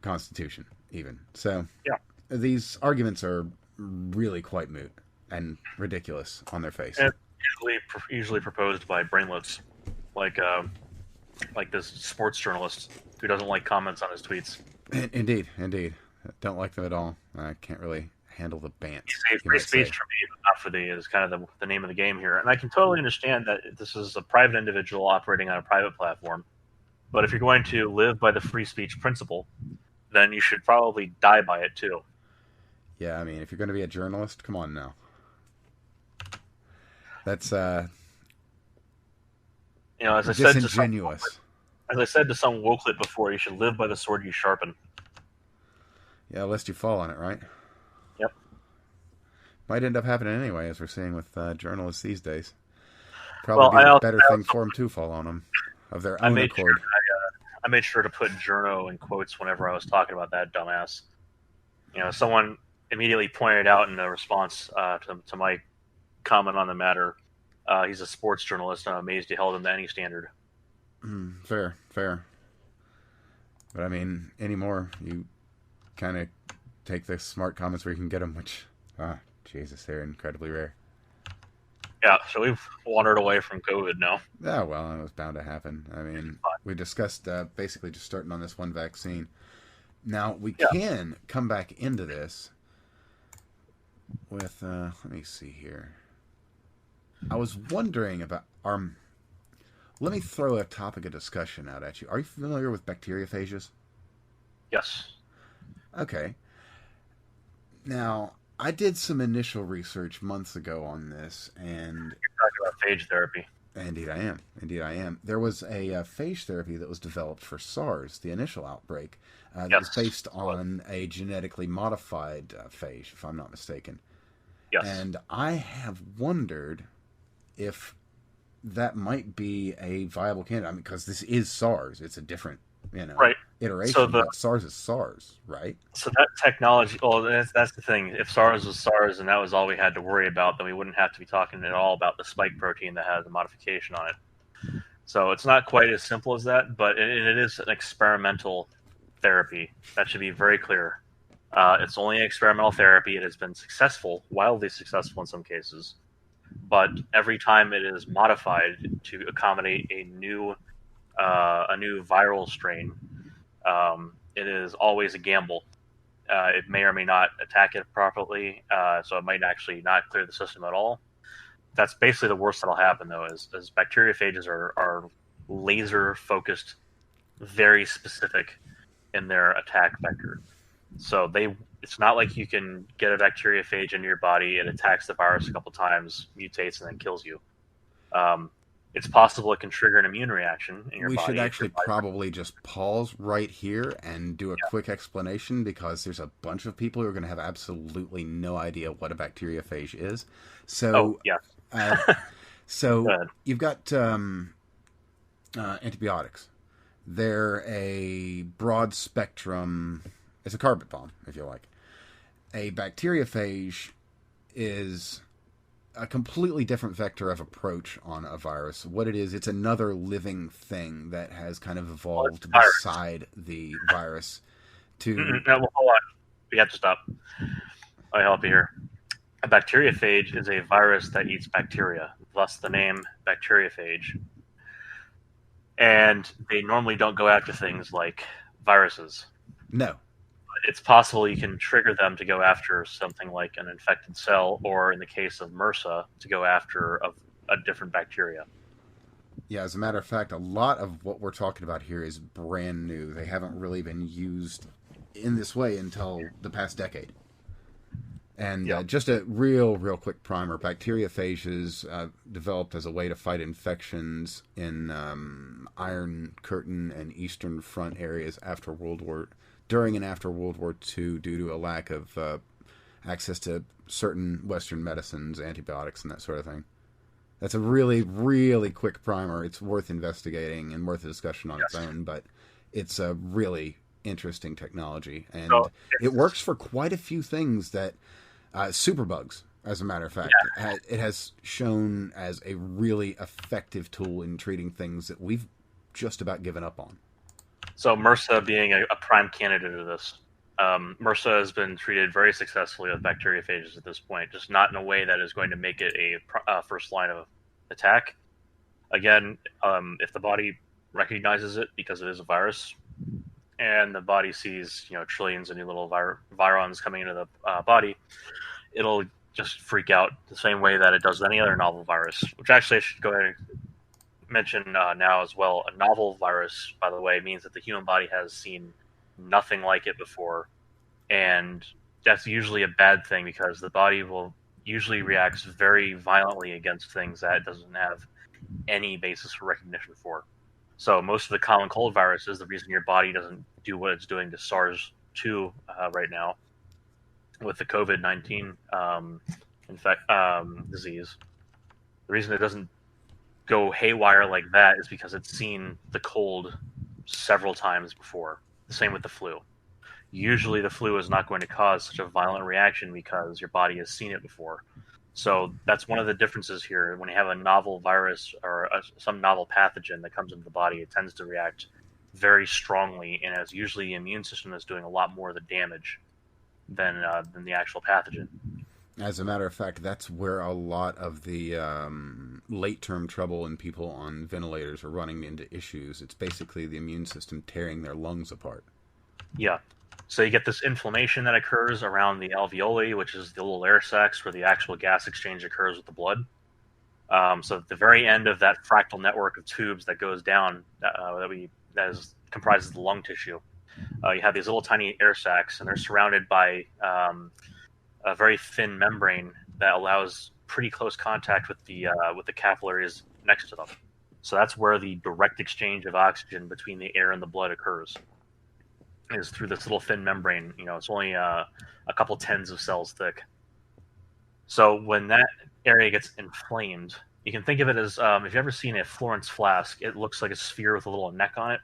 Constitution even. So Yeah. these arguments are really quite moot and ridiculous on their face. And usually proposed by brainlets, like this sports journalist who doesn't like comments on his tweets. Indeed. Don't like them at all. I can't really handle the bants. Free speech for me, not for thee, is kind of the name of the game here. And I can totally understand that this is a private individual operating on a private platform. But if you're going to live by the free speech principle, then you should probably die by it too. Yeah, I mean, if you're going to be a journalist, come on now. That's as I disingenuous. As I said to some wokelet before, you should live by the sword you sharpen. Yeah, lest you fall on it, right? Yep. Might end up happening anyway, as we're seeing with journalists these days. Probably be a better thing for them to fall on them of their own accord. I made sure to put journo in quotes whenever I was talking about that dumbass. Someone immediately pointed out in a response to my comment on the matter, he's a sports journalist, and I'm amazed he held him to any standard. Fair. But I mean, anymore, you kind of take the smart comments where you can get them, which, Jesus, they're incredibly rare. Yeah, so we've wandered away from COVID now. Yeah, well, it was bound to happen. I mean, we discussed basically just starting on this one vaccine. Now, we can come back into this with, let me see here. I was wondering about let me throw a topic of discussion out at you. Are you familiar with bacteriophages? Yes. Okay. Now, I did some initial research months ago on this, and you're talking about phage therapy. Indeed, I am. There was a phage therapy that was developed for SARS, the initial outbreak, that was based on a genetically modified phage, if I'm not mistaken. Yes. And I have wondered if that might be a viable candidate. I mean, because this is SARS, it's a different, iteration. So but SARS is SARS, right? So that technology, that's the thing. If SARS was SARS and that was all we had to worry about, then we wouldn't have to be talking at all about the spike protein that has a modification on it. So it's not quite as simple as that, but it is an experimental therapy. That should be very clear. It's only an experimental therapy. It has been successful, wildly successful in some cases. But every time it is modified to accommodate a new viral strain, it is always a gamble. It may or may not attack it properly, so it might actually not clear the system at all. That's basically the worst that'll happen, though, is bacteriophages are laser-focused, very specific in their attack vector. So it's not like you can get a bacteriophage into your body, it attacks the virus a couple times, mutates, and then kills you. It's possible it can trigger an immune reaction in your body. We should actually probably just pause right here and do a quick explanation, because there's a bunch of people who are going to have absolutely no idea what a bacteriophage is. So, you've got antibiotics. They're a broad spectrum. It's a carpet bomb, if you like. A bacteriophage is a completely different vector of approach on a virus. What it is, it's another living thing that has kind of evolved beside the virus. Hold on. We have to stop. I'll help you here. A bacteriophage is a virus that eats bacteria, thus the name bacteriophage. And they normally don't go after things like viruses. No. It's possible you can trigger them to go after something like an infected cell, or in the case of MRSA, to go after a different bacteria. Yeah, as a matter of fact, a lot of what we're talking about here is brand new. They haven't really been used in this way until the past decade. And just a real quick primer, bacteriophages developed as a way to fight infections in Iron Curtain and Eastern Front areas during and after World War II, due to a lack of access to certain Western medicines, antibiotics, and that sort of thing. That's a really quick primer. It's worth investigating and worth a discussion on its own, but it's a really interesting technology. And it works for quite a few things that... superbugs, as a matter of fact. It has shown as a really effective tool in treating things that we've just about given up on. So MRSA being a prime candidate of this. MRSA has been treated very successfully with bacteriophages at this point, just not in a way that is going to make it a first line of attack. Again, if the body recognizes it because it is a virus, and the body sees trillions of new little virons coming into the body, it'll just freak out the same way that it does with any other novel virus. Which actually I should go ahead and mention now as well. A novel virus, by the way, means that the human body has seen nothing like it before, and that's usually a bad thing because the body will usually reacts very violently against things that it doesn't have any basis for recognition for. So most of the common cold viruses, the reason your body doesn't do what it's doing to SARS-2 right now with the COVID-19 disease, the reason it doesn't go haywire like that is because it's seen the cold several times before. The same with the flu. Usually the flu is not going to cause such a violent reaction because your body has seen it before. So that's one of the differences here. When you have a novel virus or some novel pathogen that comes into the body, it tends to react very strongly, and as usually the immune system is doing a lot more of the damage than the actual pathogen. As a matter of fact, that's where a lot of the late-term trouble in people on ventilators are running into issues. It's basically the immune system tearing their lungs apart. Yeah. So you get this inflammation that occurs around the alveoli, which is the little air sacs where the actual gas exchange occurs with the blood. So at the very end of that fractal network of tubes that goes down, that comprises the lung tissue, you have these little tiny air sacs, and they're surrounded by a very thin membrane that allows pretty close contact with the capillaries next to them. So that's where the direct exchange of oxygen between the air and the blood occurs, is through this little thin membrane. It's only a couple tens of cells thick. So when that area gets inflamed, you can think of it as if you've ever seen a Florence flask, it looks like a sphere with a little neck on it.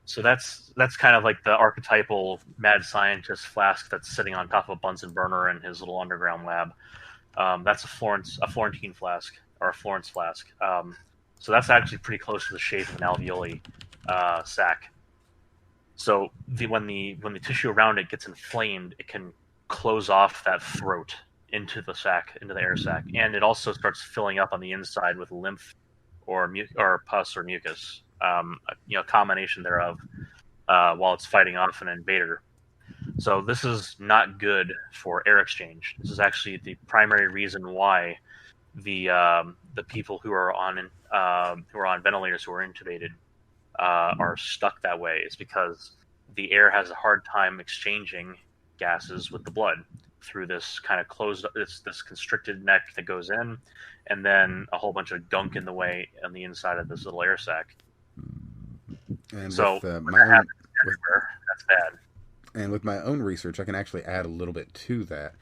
So that's kind of like the archetypal mad scientist flask that's sitting on top of a Bunsen burner in his little underground lab. That's a Florentine flask, or a Florence flask. So that's actually pretty close to the shape of an alveoli sac. So when the tissue around it gets inflamed, it can close off that throat into the air sac, and it also starts filling up on the inside with lymph or pus or mucus, a combination thereof, while it's fighting off an invader. So this is not good for air exchange. This is actually the primary reason why the people who are on ventilators, who are intubated, are stuck that way, is because the air has a hard time exchanging gases with the blood through this kind of closed, this constricted neck that goes in, and then a whole bunch of gunk in the way on the inside of this little air sac. And so with that's bad. And with my own research, I can actually add a little bit to that.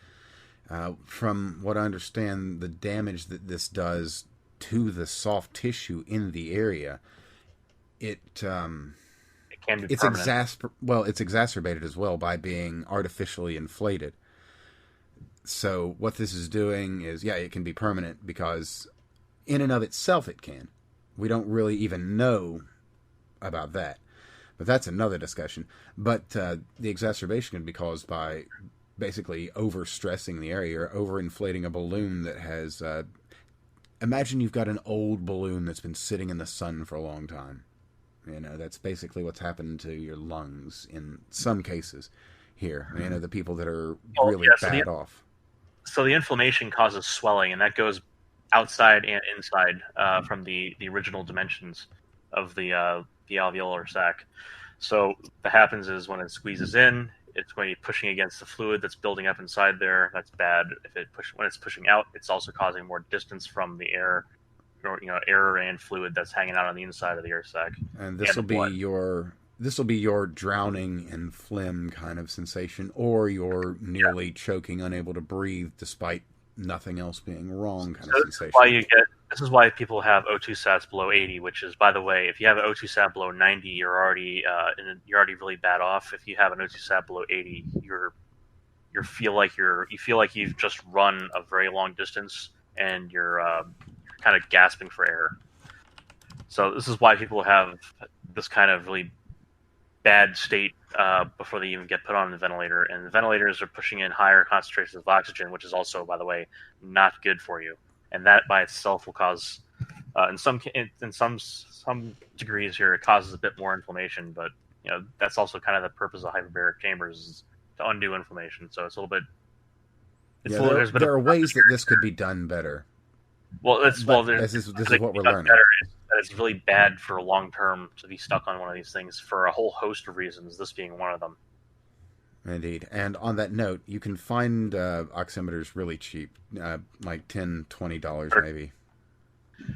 From what I understand, the damage that this does to the soft tissue in the area, it can be it's exacerbated as well by being artificially inflated. So what this is doing is, it can be permanent, because in and of itself it can. We don't really even know about that, but that's another discussion. But the exacerbation can be caused by basically overstressing the area or overinflating a balloon that has... imagine you've got an old balloon that's been sitting in the sun for a long time. That's basically what's happened to your lungs in some cases here. The people that are really bad off. So the inflammation causes swelling, and that goes outside and inside from the original dimensions of the alveolar sac. So what happens is when it squeezes in, it's going to be pushing against the fluid that's building up inside there. That's bad. When it's pushing out, it's also causing more distance from the air, or air and fluid that's hanging out on the inside of the air sac. And this will be your drowning and phlegm kind of sensation, or your nearly choking, unable to breathe despite nothing else being wrong kind of sensation. This is why people have O2 sats below 80, which is, by the way, if you have an O2 sat below 90, you're already really bad off. If you have an O2 sat below 80, you feel like you've just run a very long distance, and you're kind of gasping for air. So this is why people have this kind of really bad state before they even get put on the ventilator. And the ventilators are pushing in higher concentrations of oxygen, which is also, by the way, not good for you. And that by itself will cause, in some degrees here, it causes a bit more inflammation. But that's also kind of the purpose of hyperbaric chambers, is to undo inflammation. So it's a little bit. There are ways that this could be done better. Well, this is what we're learning. That it's really bad for long term to be stuck on one of these things for a whole host of reasons, this being one of them. Indeed. And on that note, you can find oximeters really cheap, like $10, $20 maybe,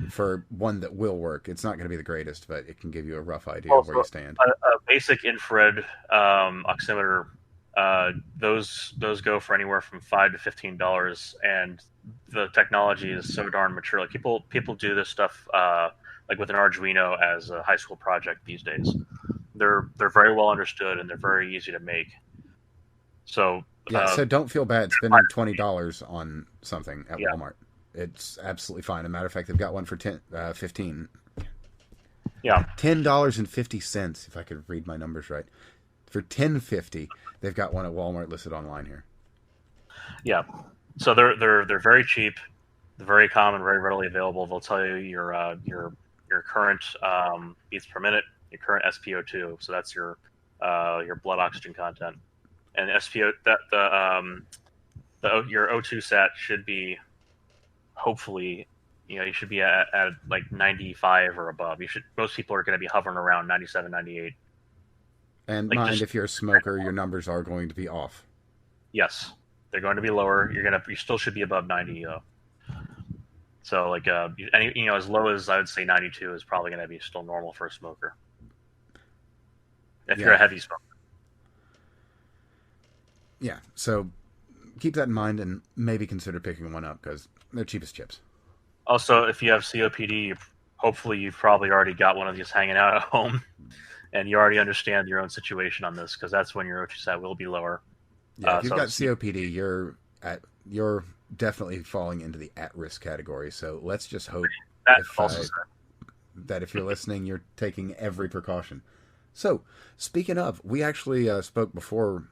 for one that will work. It's not going to be the greatest, but it can give you a rough idea of where you stand. A basic infrared oximeter, those go for anywhere from $5 to $15, and the technology is so darn mature. Like people do this stuff like with an Arduino as a high school project these days. They're very well understood and they're very easy to make. So so don't feel bad spending $20 on something at Walmart. It's absolutely fine. As a matter of fact, they've got one for $15. Yeah, $10.50, if I could read my numbers right. For $10.50, they've got one at Walmart listed online here. Yeah, so they're very cheap, they're very common, very readily available. They'll tell you your current beats per minute, your current SpO2. So that's your blood oxygen content, and SpO your O2 sat should be, hopefully, you should be at like 95 or above. Most people are going to be hovering around 97, 98. And mind, if you're a smoker, your numbers are going to be off. Yes, they're going to be lower. You still should be above 90 though. So like as low as I would say 92 is probably going to be still normal for a smoker. If you're a heavy smoker. Yeah, so keep that in mind and maybe consider picking one up because they're cheap as chips. Also, if you have COPD, hopefully you've probably already got one of these hanging out at home, and you already understand your own situation on this, because that's when your O2 sat will be lower. Yeah, if you've got COPD, you're definitely falling into the at-risk category. So let's just hope that if you're listening, you're taking every precaution. So, speaking of, we actually spoke before,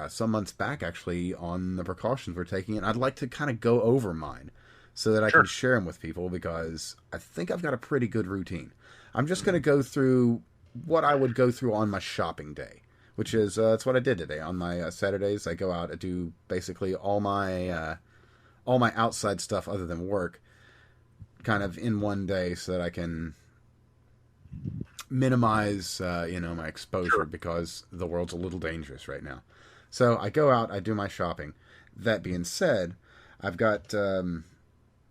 some months back, actually, on the precautions we're taking, and I'd like to kind of go over mine so that I can share them with people, because I think I've got a pretty good routine. I'm just going to go through what I would go through on my shopping day, which is that's what I did today. On my Saturdays, I go out and do basically all my outside stuff other than work, kind of in one day, so that I can minimize my exposure, because the world's a little dangerous right now. So I go out, I do my shopping. That being said, I've got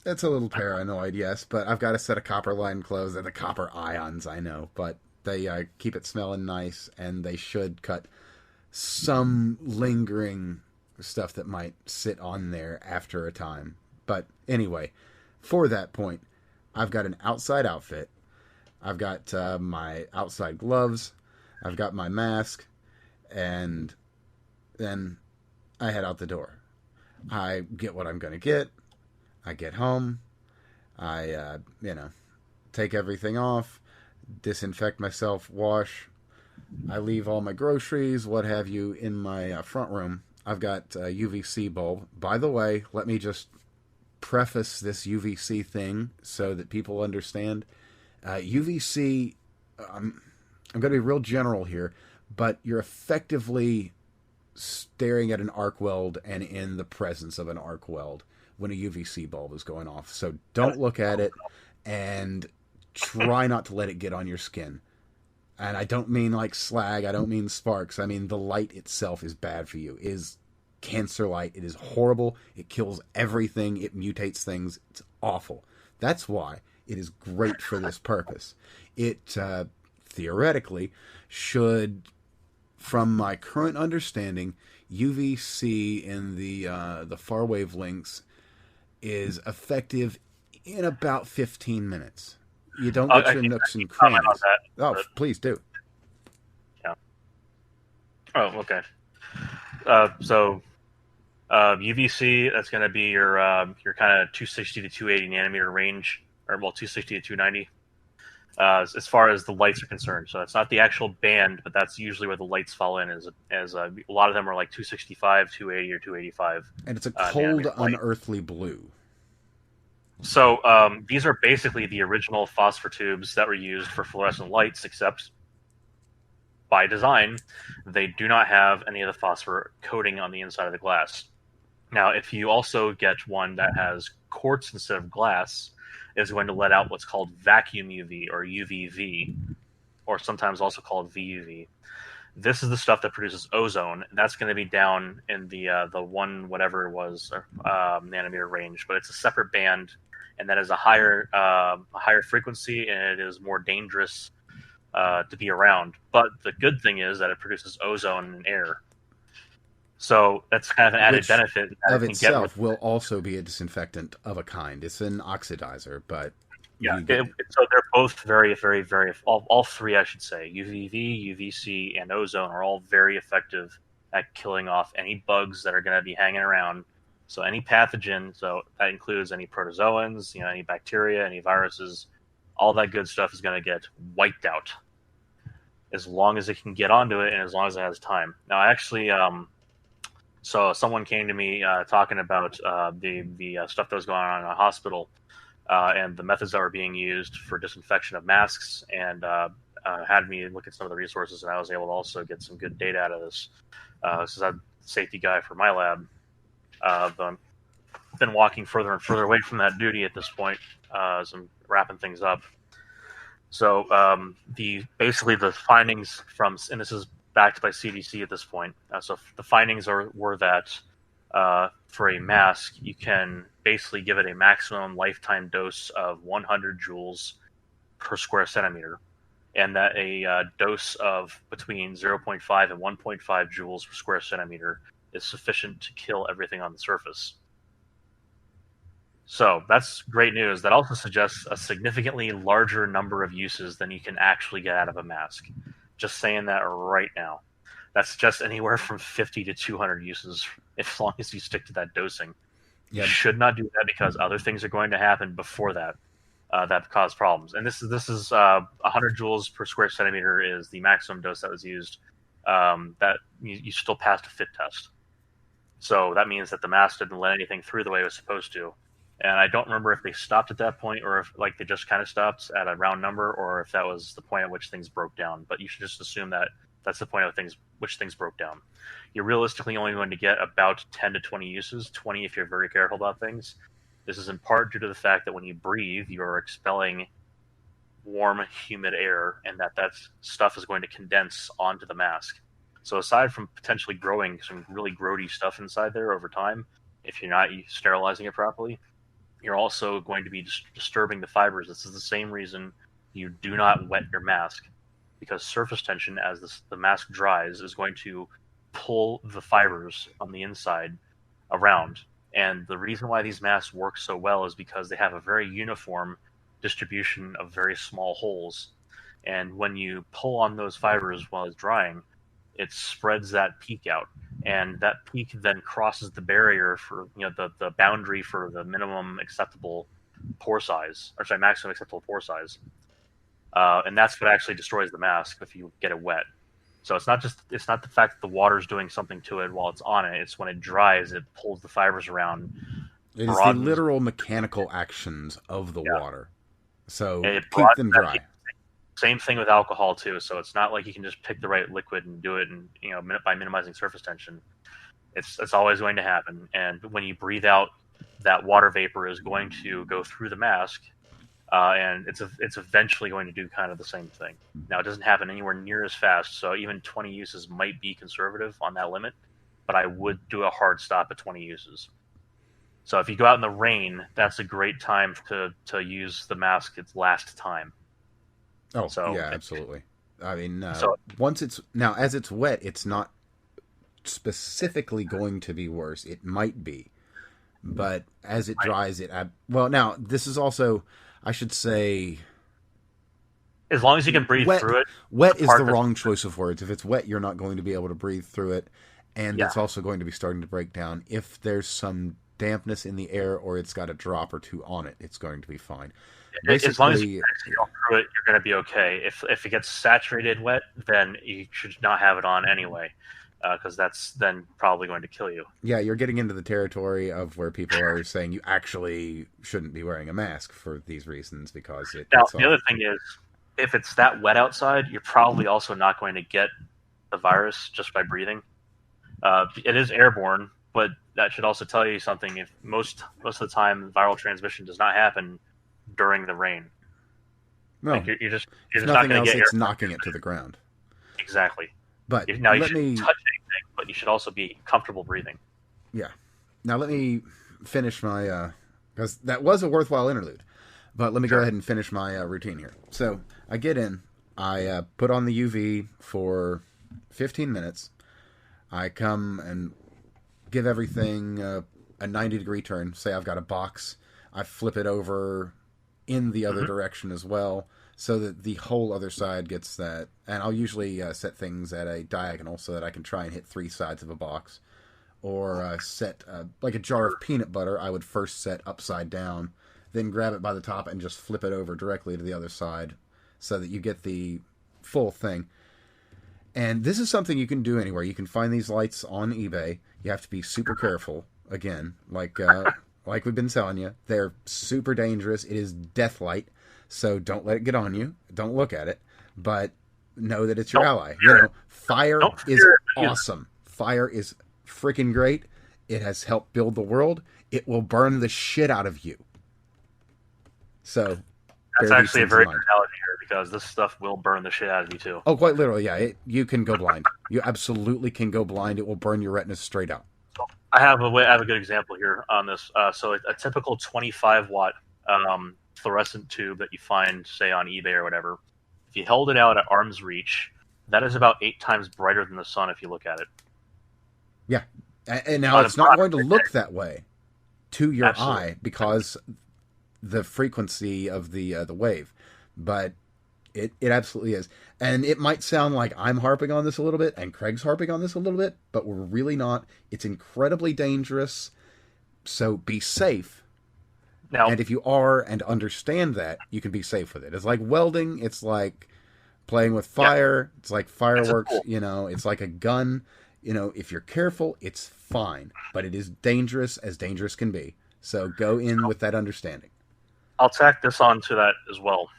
it's a little paranoid, yes, but I've got a set of copper line clothes. They're the copper ions, I know, but they keep it smelling nice, and they should cut some lingering stuff that might sit on there after a time. But anyway, for that point, I've got an outside outfit. I've got my outside gloves. I've got my mask. And then I head out the door. I get what I'm going to get. I get home. I, take everything off, disinfect myself, wash. I leave all my groceries, what have you, in my front room. I've got a UVC bulb. By the way, let me just preface this UVC thing so that people understand. UVC, I'm going to be real general here, but you're effectively staring at an arc weld and in the presence of an arc weld when a UVC bulb is going off. So don't look at it and try not to let it get on your skin. And I don't mean like slag, I don't mean sparks. I mean the light itself is bad for you. It is cancer light. It is horrible. It kills everything. It mutates things. It's awful. That's why it is great for this purpose. It theoretically should, from my current understanding, UVC in the far wavelengths is effective in about 15 minutes. You don't get your nooks and crannies. Oh, please do. Yeah. Oh, okay. So UVC, that's going to be your kind of 260 to 280 nanometer range, or 260 to 290. as far as the lights are concerned. So it's not the actual band, but that's usually where the lights fall in. As a lot of them are like 265, 280, or 285, And it's a cold, nanometer light. unearthly blue. So these are basically the original phosphor tubes that were used for fluorescent lights, except by design, they do not have any of the phosphor coating on the inside of the glass. Now, if you also get one that has quartz instead of glass, it's going to let out what's called vacuum UV or UVV, or sometimes also called VUV. This is the stuff that produces ozone, and that's going to be down in the one whatever it was nanometer range, but it's a separate band, and that is a higher frequency, and it is more dangerous to be around. But the good thing is that it produces ozone and air. So that's kind of an added benefit. That of itself will also be a disinfectant of a kind. It's an oxidizer, but yeah. So they're both very, very, very. All three, I should say, UVV, UVC, and ozone are all very effective at killing off any bugs that are going to be hanging around. So any pathogen, so that includes any protozoans, any bacteria, any viruses, all that good stuff is going to get wiped out as long as it can get onto it and as long as it has time. Now, actually. So someone came to me talking about the stuff that was going on in a hospital and the methods that were being used for disinfection of masks, and had me look at some of the resources, and I was able to also get some good data out of this. Since I'm the safety guy for my lab, but I've been walking further and further away from that duty at this point, as I'm wrapping things up. So basically the findings from, and this is backed by CDC at this point. So the findings were that for a mask, you can basically give it a maximum lifetime dose of 100 joules per square centimeter, and that a dose of between 0.5 and 1.5 joules per square centimeter is sufficient to kill everything on the surface. So that's great news. That also suggests a significantly larger number of uses than you can actually get out of a mask. Just saying that right now. That's just anywhere from 50 to 200 uses, as long as you stick to that dosing. Yep. You should not do that because other things are going to happen before that that cause problems. And this is 100 joules per square centimeter is the maximum dose that was used. That you still passed a fit test. So that means that the mask didn't let anything through the way it was supposed to. And I don't remember if they stopped at that point or if they just kind of stopped at a round number, or if that was the point at which things broke down. But you should just assume that that's the point of which things broke down. You're realistically only going to get about 10 to 20 uses, 20 if you're very careful about things. This is in part due to the fact that when you breathe, you're expelling warm, humid air, and that stuff is going to condense onto the mask. So aside from potentially growing some really grody stuff inside there over time, if you're not sterilizing it properly, you're also going to be disturbing the fibers. This is the same reason you do not wet your mask, because surface tension, as the mask dries, is going to pull the fibers on the inside around. And the reason why these masks work so well is because they have a very uniform distribution of very small holes. And when you pull on those fibers while it's drying, it spreads that peak out. And that peak then crosses the barrier for the boundary for the maximum acceptable pore size. And that's what actually destroys the mask if you get it wet. So it's not the fact that the water's doing something to it while it's on it. It's when it dries, it pulls the fibers around. It is the literal mechanical actions of the water. So keep them dry. Same thing with alcohol too. So it's not like you can just pick the right liquid and do it, and by minimizing surface tension. It's always going to happen. And when you breathe out, that water vapor is going to go through the mask, and it's eventually going to do kind of the same thing. Now, it doesn't happen anywhere near as fast, so even 20 uses might be conservative on that limit, but I would do a hard stop at 20 uses. So if you go out in the rain, that's a great time to use the mask its last time. Oh, so, yeah, absolutely. I mean, as it's wet, it's not specifically going to be worse. It might be, but as it dries, now this is also, I should say, as long as you can breathe through it. Wet is the wrong choice of words. If it's wet, you're not going to be able to breathe through it, and it's also going to be starting to break down. If there's some dampness in the air or it's got a drop or two on it, it's going to be fine. As long as you exhale through it, you're going to be okay. If it gets saturated wet, then you should not have it on anyway, because that's then probably going to kill you. Yeah, you're getting into the territory of where people are saying you actually shouldn't be wearing a mask for these reasons because it. Now, the other thing is, if it's that wet outside, you're probably also not going to get the virus just by breathing. It is airborne, but that should also tell you something. If most of the time, viral transmission does not happen during the rain. No, like you're just not going to get it's knocking it to the ground. Exactly. But now you shouldn't touch anything, but you should also be comfortable breathing. Yeah. Now let me finish my because that was a worthwhile interlude. But let me go ahead and finish my routine here. So I get in, I put on the UV for 15 minutes. I come and give everything a 90-degree turn. Say I've got a box. I flip it over in the other direction as well, so that the whole other side gets that. And I'll usually set things at a diagonal so that I can try and hit 3 sides of a box. Or set, like a jar of peanut butter, I would first set upside down, then grab it by the top and just flip it over directly to the other side so that you get the full thing. And this is something you can do anywhere. You can find these lights on eBay. You have to be super careful. Again, like we've been telling you, they're super dangerous. It is death light, so don't let it get on you. Don't look at it, but know that it's your ally. Fire is awesome. Fire is freaking great. It has helped build the world. It will burn the shit out of you. So that's actually a very good analogy here, because this stuff will burn the shit out of you too. Oh, quite literally, yeah. You can go blind. You absolutely can go blind. It will burn your retinas straight out. I have a good example here on this. So a typical 25-watt fluorescent tube that you find, say, on eBay or whatever, if you held it out at arm's reach, that is about 8 times brighter than the sun if you look at it. Yeah. And now it's not going to look that way to your eye because the frequency of the wave. But it absolutely is. And it might sound like I'm harping on this a little bit and Craig's harping on this a little bit, but we're really not. It's incredibly dangerous. So be safe. Now, and if you are and understand that, you can be safe with it. It's like welding. It's like playing with fire. Yeah. It's like fireworks. It's like a gun. If you're careful, it's fine. But it is dangerous as dangerous can be. So go in with that understanding. I'll tack this on to that as well.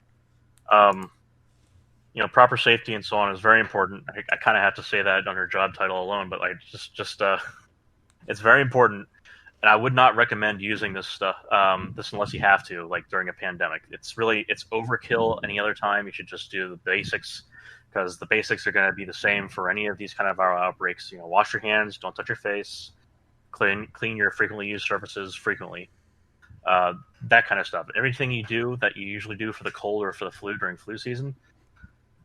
Proper safety and so on is very important. I kind of have to say that under job title alone, but it's very important. And I would not recommend using this stuff, this unless you have to, like during a pandemic. It's overkill any other time. You should just do the basics, because the basics are going to be the same for any of these kind of viral outbreaks. Wash your hands, don't touch your face, clean your frequently used surfaces frequently. That kind of stuff. Everything you do that you usually do for the cold or for the flu during flu season,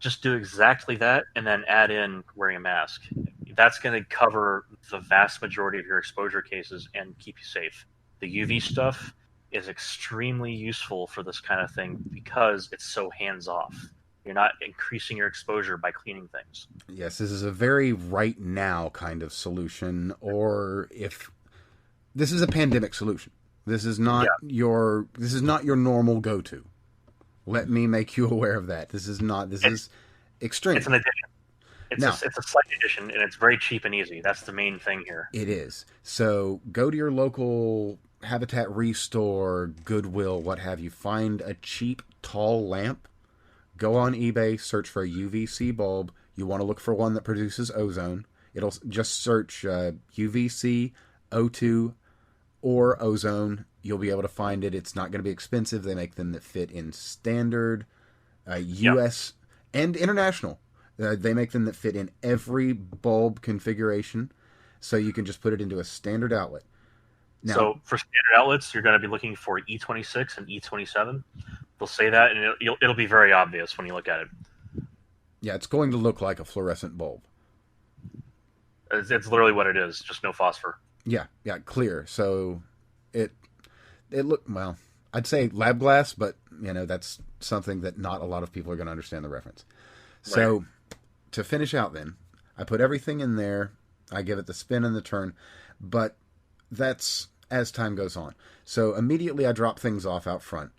just do exactly that, and then add in wearing a mask. That's going to cover the vast majority of your exposure cases and keep you safe. The UV stuff is extremely useful for this kind of thing because it's so hands-off. You're not increasing your exposure by cleaning things. Yes, this is a very right now kind of solution, or if this is a pandemic solution. This is not your normal go-to. Let me make you aware of that. This is extreme. It's an addition. It's a slight addition, and it's very cheap and easy. That's the main thing here. It is. So go to your local Habitat Restore, Goodwill, what have you. Find a cheap, tall lamp. Go on eBay, search for a UVC bulb. You want to look for one that produces ozone. It'll just search UVC, O2, or ozone. You'll be able to find it. It's not going to be expensive. They make them that fit in standard, U.S. and international. They make them that fit in every bulb configuration, so you can just put it into a standard outlet. Now, so for standard outlets, you're going to be looking for E26 and E27. They'll say that, and it'll be very obvious when you look at it. Yeah, it's going to look like a fluorescent bulb. It's literally what it is, just no phosphor. Yeah, clear. So it looked, well, I'd say lab glass, but that's something that not a lot of people are going to understand the reference. Right. So to finish out then, I put everything in there. I give it the spin and the turn, but that's as time goes on. So immediately I drop things off out front.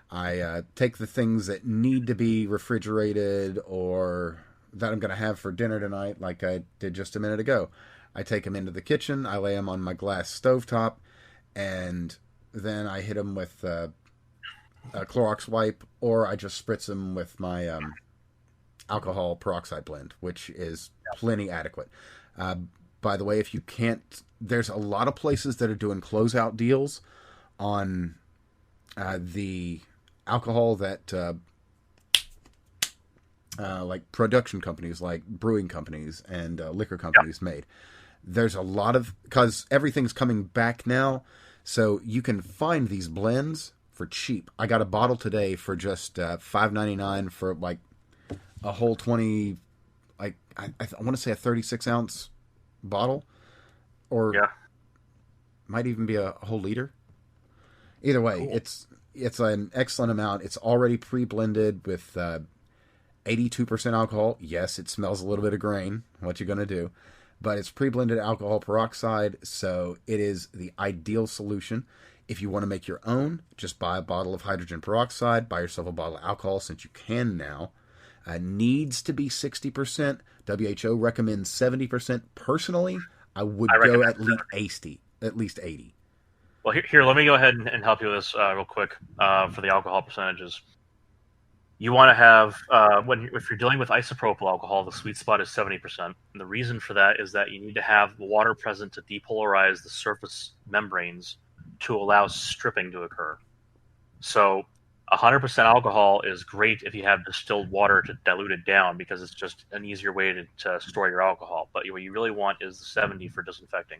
I take the things that need to be refrigerated or that I'm going to have for dinner tonight, like I did just a minute ago. I take them into the kitchen, I lay them on my glass stovetop, and then I hit them with a Clorox wipe, or I just spritz them with my alcohol peroxide blend, which is plenty adequate. Uh, by the way, if you can't, there's a lot of places that are doing closeout deals on the alcohol that like production companies, like brewing companies and liquor companies made. There's a lot of, because everything's coming back now, so you can find these blends for cheap. I got a bottle today for just $5.99 for like a whole 20, like I want to say a 36-ounce bottle, or might even be a whole liter. Either way, cool. It's an excellent amount. It's already pre-blended with 82% alcohol. Yes, it smells a little bit of grain. What you gonna do? But it's pre-blended alcohol peroxide, so it is the ideal solution. If you want to make your own, just buy a bottle of hydrogen peroxide. Buy yourself a bottle of alcohol, since you can now. Needs to be 60%. WHO recommends 70%. Personally, I would go at least 80. At least 80. Well, here, let me go ahead and help you with this real quick for the alcohol percentages. You want to have, if you're dealing with isopropyl alcohol, the sweet spot is 70%. And the reason for that is that you need to have water present to depolarize the surface membranes to allow stripping to occur. So 100% alcohol is great if you have distilled water to dilute it down, because it's just an easier way to store your alcohol. But what you really want is the 70 for disinfecting,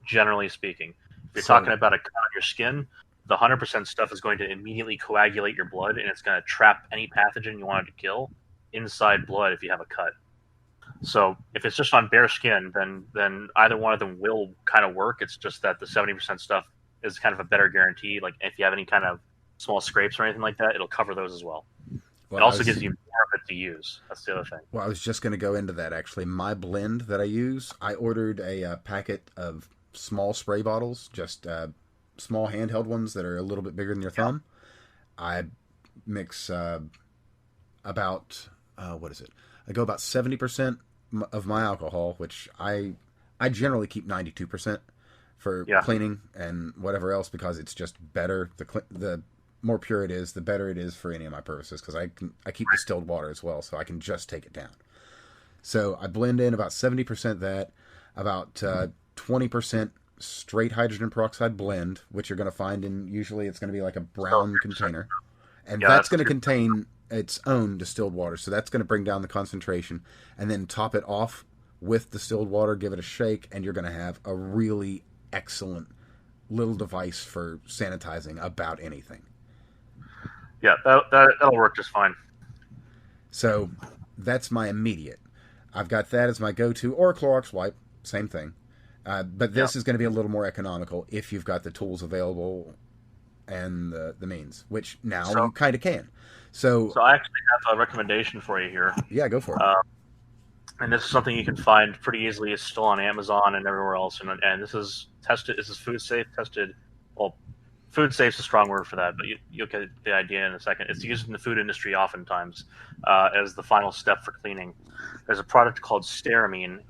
generally speaking. If you're talking about a cut on your skin, the 100% stuff is going to immediately coagulate your blood, and it's going to trap any pathogen you wanted to kill inside blood if you have a cut. So if it's just on bare skin, then either one of them will kind of work. It's just that the 70% stuff is kind of a better guarantee. Like if you have any kind of small scrapes or anything like that, it'll cover those as well. It also gives you more of it to use. That's the other thing. Well, I was just going to go into that, actually. My blend that I use, I ordered a packet of small spray bottles, just small handheld ones that are a little bit bigger than your thumb. I mix about, what is it? I go about 70% of my alcohol, which I generally keep 92% for cleaning and whatever else, because it's just better. The more pure it is, the better it is for any of my purposes, because I keep distilled water as well, so I can just take it down. So I blend in about 70% that, about 20% straight hydrogen peroxide blend, which you're going to find in, usually it's going to be like a brown container, and that's going to contain its own distilled water, so that's going to bring down the concentration, and then top it off with distilled water, give it a shake, and you're going to have a really excellent little device for sanitizing about anything. Yeah, that'll work just fine. So that's my immediate. I've got that as my go-to, or a Clorox wipe, same thing. But this is going to be a little more economical if you've got the tools available and the means, which now you kind of can. So I actually have a recommendation for you here. Yeah, go for it. And this is something you can find pretty easily. It's still on Amazon and everywhere else. And this is tested. This is food safe tested. Well, food safe is a strong word for that, but you'll get the idea in a second. It's used in the food industry oftentimes as the final step for cleaning. There's a product called Stearamine.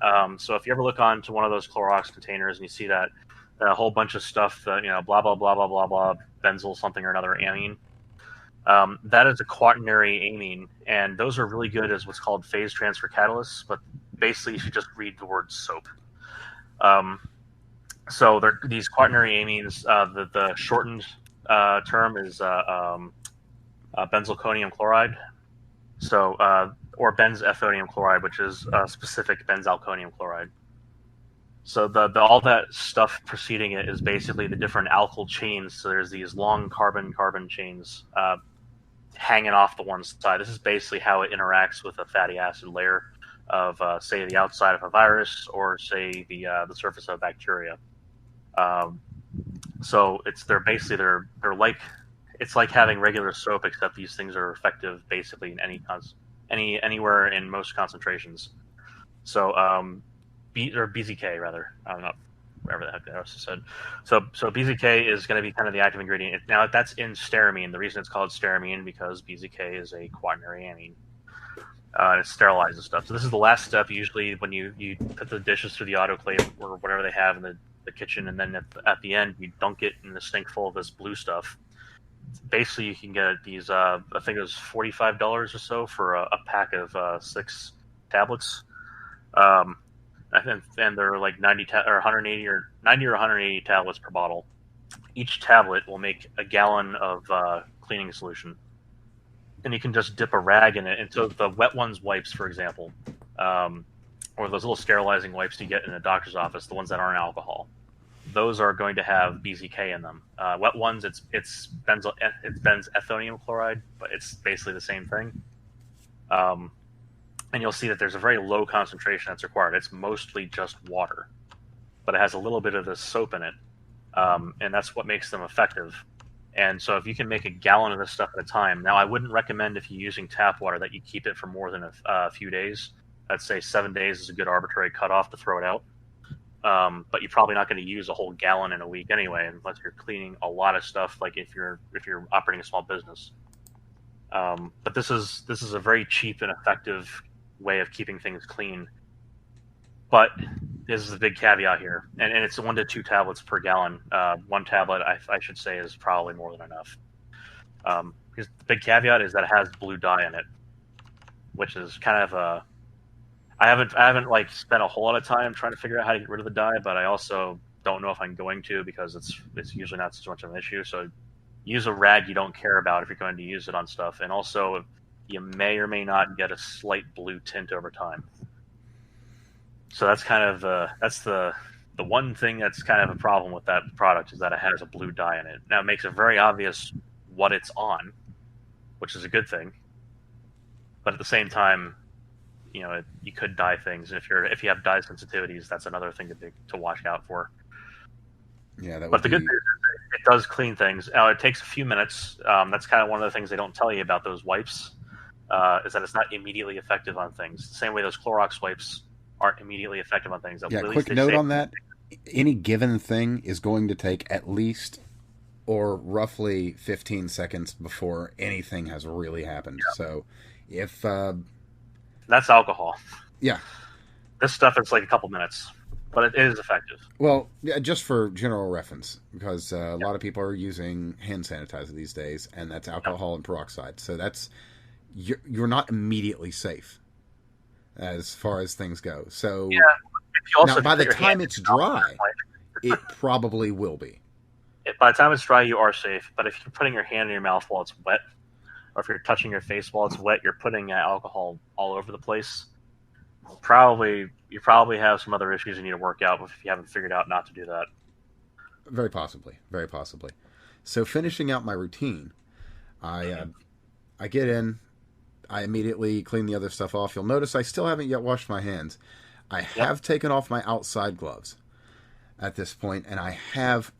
So if you ever look onto one of those Clorox containers and you see that a whole bunch of stuff, blah, blah, blah, blah, blah, blah, benzyl something or another, amine, that is a quaternary amine. And those are really good as what's called phase transfer catalysts, but basically you should just read the word soap. So these quaternary amines, the shortened term is benzalkonium chloride. So, or benzethonium chloride, which is specific benzalkonium chloride. So all that stuff preceding it is basically the different alkyl chains. So there's these long carbon chains hanging off the one side. This is basically how it interacts with a fatty acid layer of, say, the outside of a virus, or say the surface of a bacteria. So they're like, it's like having regular soap, except these things are effective basically in anywhere in most concentrations. So or BZK rather, I don't know. whatever the heck I also said. So BZK is going to be kind of the active ingredient. Now that's in stearamine. The reason it's called stearamine because BZK is a quaternary amine. And it sterilizes stuff. So this is the last step usually when you put the dishes through the autoclave or whatever they have in the kitchen, and then at the end you dunk it in the sink full of this blue stuff. Basically, you can get these. I think it was $45 or so for a pack of 6 tablets. And they're like 180 or 90 or 180 tablets per bottle. Each tablet will make a gallon of cleaning solution, and you can just dip a rag in it. And so the wet ones wipes, for example, or those little sterilizing wipes you get in a doctor's office, the ones that aren't alcohol, those are going to have BZK in them. Wet ones, it's benzethonium chloride, but it's basically the same thing. And you'll see that there's a very low concentration that's required. It's mostly just water, but it has a little bit of this soap in it, and that's what makes them effective. And so if you can make a gallon of this stuff at a time, now I wouldn't recommend if you're using tap water that you keep it for more than a few days. I'd say 7 days is a good arbitrary cutoff to throw it out. But you're probably not going to use a whole gallon in a week anyway, unless you're cleaning a lot of stuff, like if you're operating a small business. But this is a very cheap and effective way of keeping things clean. But this is the big caveat here, and it's 1 to 2 tablets per gallon. 1 tablet, I should say, is probably more than enough. Because the big caveat is that it has blue dye in it, which is kind of a. I haven't like spent a whole lot of time trying to figure out how to get rid of the dye, but I also don't know if I'm going to, because it's usually not so much of an issue. So use a rag you don't care about if you're going to use it on stuff, and also you may or may not get a slight blue tint over time. So that's kind of the one thing that's kind of a problem with that product, is that it has a blue dye in it. Now it makes it very obvious what it's on, which is a good thing. But at the same time, you could dye things. If you have dye sensitivities, that's another thing to watch out for. Yeah, that would but the good news is it does clean things. Now it takes a few minutes. That's kind of one of the things they don't tell you about those wipes, is that it's not immediately effective on things. The same way those Clorox wipes aren't immediately effective on things. Yeah, quick note on that. Any given thing is going to take at least or roughly 15 seconds before anything has really happened. Yeah. So if... that's alcohol. Yeah. This stuff is like a couple minutes, but it is effective. Well, yeah, just for general reference, because a lot of people are using hand sanitizer these days, and that's alcohol and peroxide. So that's... You're not immediately safe as far as things go. So now, by the time it's dry, it probably will be. By the time it's dry, you are safe. But if you're putting your hand in your mouth while it's wet, or if you're touching your face while it's wet, you're putting alcohol all over the place. You probably have some other issues you need to work out if you haven't figured out not to do that. Very possibly. Very possibly. So finishing out my routine, I get in. I immediately clean the other stuff off. You'll notice I still haven't yet washed my hands. I have taken off my outside gloves at this point, and I have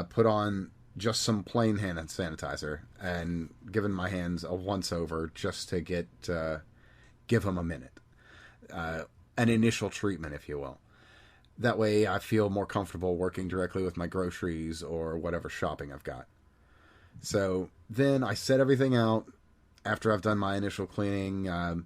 put on just some plain hand sanitizer and given my hands a once-over just to give them a minute. An initial treatment, if you will. That way I feel more comfortable working directly with my groceries or whatever shopping I've got. So then I set everything out. After I've done my initial cleaning, I'm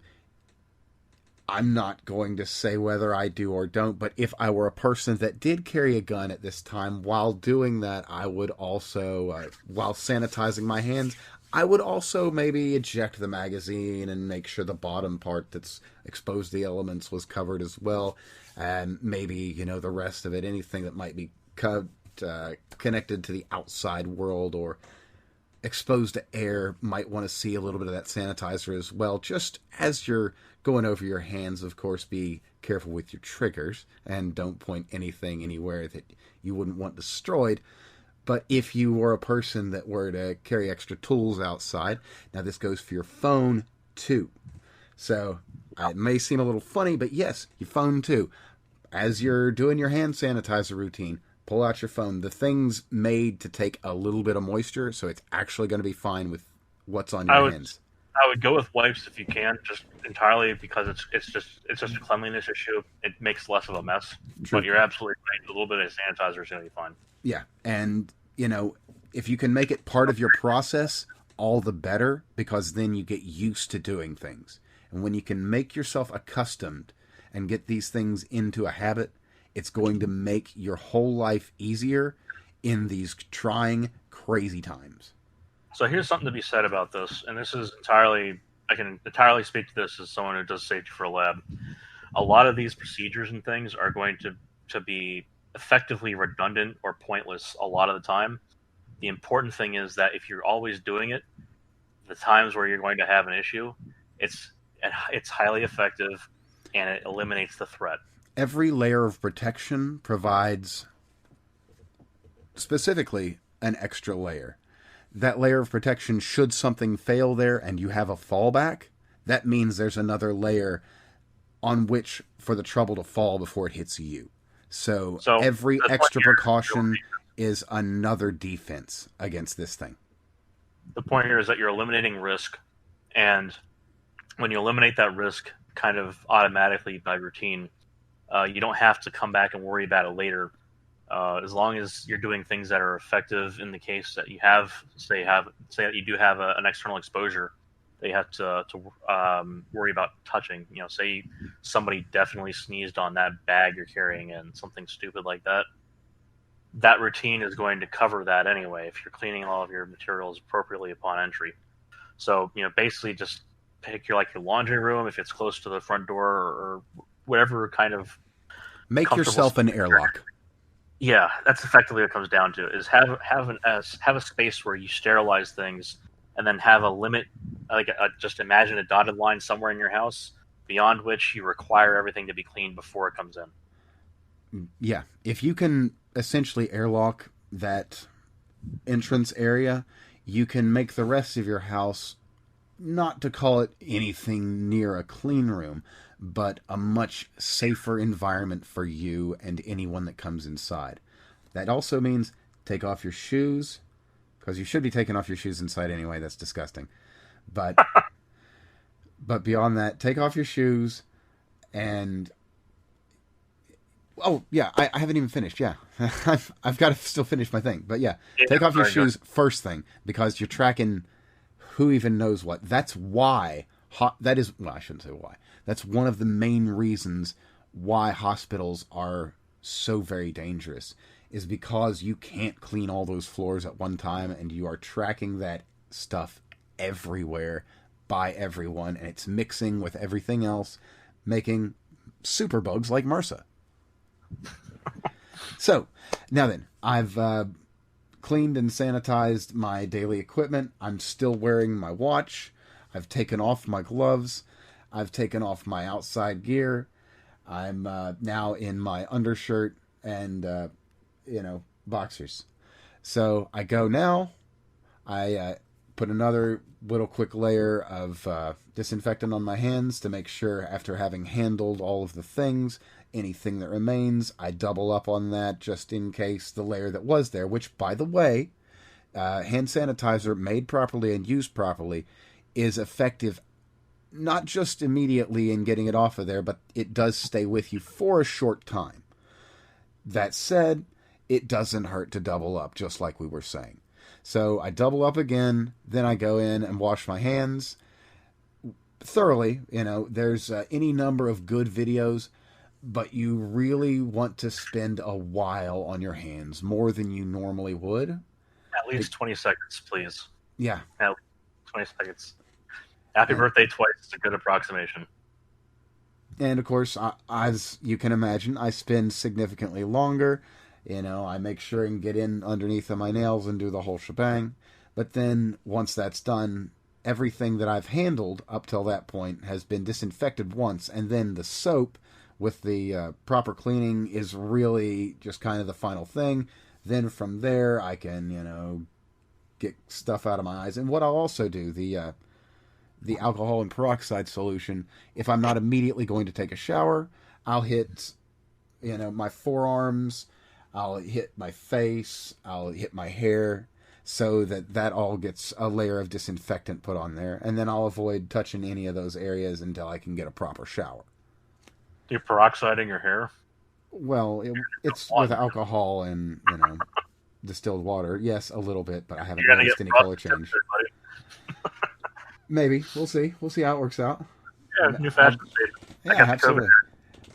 not going to say whether I do or don't, but if I were a person that did carry a gun at this time, while doing that, I would also, while sanitizing my hands, I would also maybe eject the magazine and make sure the bottom part that's exposed to the elements was covered as well, and maybe, the rest of it, anything that might be connected to the outside world or exposed to air, might want to see a little bit of that sanitizer as well. Just as you're going over your hands, of course, be careful with your triggers and don't point anything anywhere that you wouldn't want destroyed. But if you were a person that were to carry extra tools outside, now this goes for your phone too. So it may seem a little funny, but yes, your phone too. As you're doing your hand sanitizer routine, pull out your phone. The thing's made to take a little bit of moisture, so it's actually going to be fine with what's on your hands. I would go with wipes if you can, just entirely because it's just a cleanliness issue. It makes less of a mess. True. But you're absolutely right. A little bit of sanitizer is going to be fine. Yeah, and if you can make it part of your process, all the better, because then you get used to doing things. And when you can make yourself accustomed and get these things into a habit, it's going to make your whole life easier in these trying, crazy times. So here's something to be said about this, and this is entirely I can entirely speak to this as someone who does safety for a lab. A lot of these procedures and things are going to be effectively redundant or pointless a lot of the time. The important thing is that if you're always doing it, the times where you're going to have an issue, it's it's highly effective and it eliminates the threat. Every layer of protection provides specifically an extra layer. That layer of protection, should something fail there and you have a fallback, that means there's another layer on which for the trouble to fall before it hits you. So every extra precaution is another defense against this thing. The point here is that you're eliminating risk, and when you eliminate that risk kind of automatically by routine, you don't have to come back and worry about it later. As long as you're doing things that are effective in the case that you have, say that you do have an external exposure that you have to worry about touching. Say somebody definitely sneezed on that bag you're carrying and something stupid like that. That routine is going to cover that anyway if you're cleaning all of your materials appropriately upon entry. So, basically just pick your laundry room if it's close to the front door or whatever kind of make yourself an airlock. Yeah, that's effectively what it comes down to, is have a space where you sterilize things, and then have a limit, just imagine a dotted line somewhere in your house beyond which you require everything to be cleaned before it comes in. Yeah, if you can essentially airlock that entrance area, you can make the rest of your house, not to call it anything near a clean room, but a much safer environment for you and anyone that comes inside. That also means take off your shoes, because you should be taking off your shoes inside anyway. That's disgusting. But beyond that, take off your shoes and... Oh, yeah, I haven't even finished, yeah. I've got to still finish my thing. But yeah, take off your shoes first thing, because you're tracking who even knows what. That's why... I shouldn't say why. That's one of the main reasons why hospitals are so very dangerous, is because you can't clean all those floors at one time, and you are tracking that stuff everywhere by everyone, and it's mixing with everything else, making superbugs like MRSA. So, now then, I've cleaned and sanitized my daily equipment. I'm still wearing my watch. I've taken off my gloves. I've taken off my outside gear. I'm now in my undershirt and, boxers. So I go now. I put another little quick layer of disinfectant on my hands to make sure, after having handled all of the things, anything that remains, I double up on that just in case the layer that was there, which, by the way, hand sanitizer made properly and used properly is effective not just immediately in getting it off of there, but it does stay with you for a short time. That said, it doesn't hurt to double up, just like we were saying. So I double up again, then I go in and wash my hands thoroughly. There's any number of good videos, but you really want to spend a while on your hands, more than you normally would. At least 20 seconds, please. Yeah. At least 20 seconds. Happy birthday twice is a good approximation. And of course, as you can imagine, I spend significantly longer. I make sure and get in underneath of my nails and do the whole shebang. But then, once that's done, everything that I've handled up till that point has been disinfected once. And then the soap with the proper cleaning is really just kind of the final thing. Then from there, I can, get stuff out of my eyes. And what I'll also do, the alcohol and peroxide solution, if I'm not immediately going to take a shower, I'll hit, my forearms, I'll hit my face, I'll hit my hair, so that all gets a layer of disinfectant put on there, and then I'll avoid touching any of those areas until I can get a proper shower. You're peroxiding your hair? Well, it's with One. alcohol and distilled water. Yes, a little bit, but I haven't You're gonna noticed get any color frosted tips change. there, buddy. Maybe we'll see. We'll see how it works out. Yeah, new fashion statement. I Yeah, got the COVID.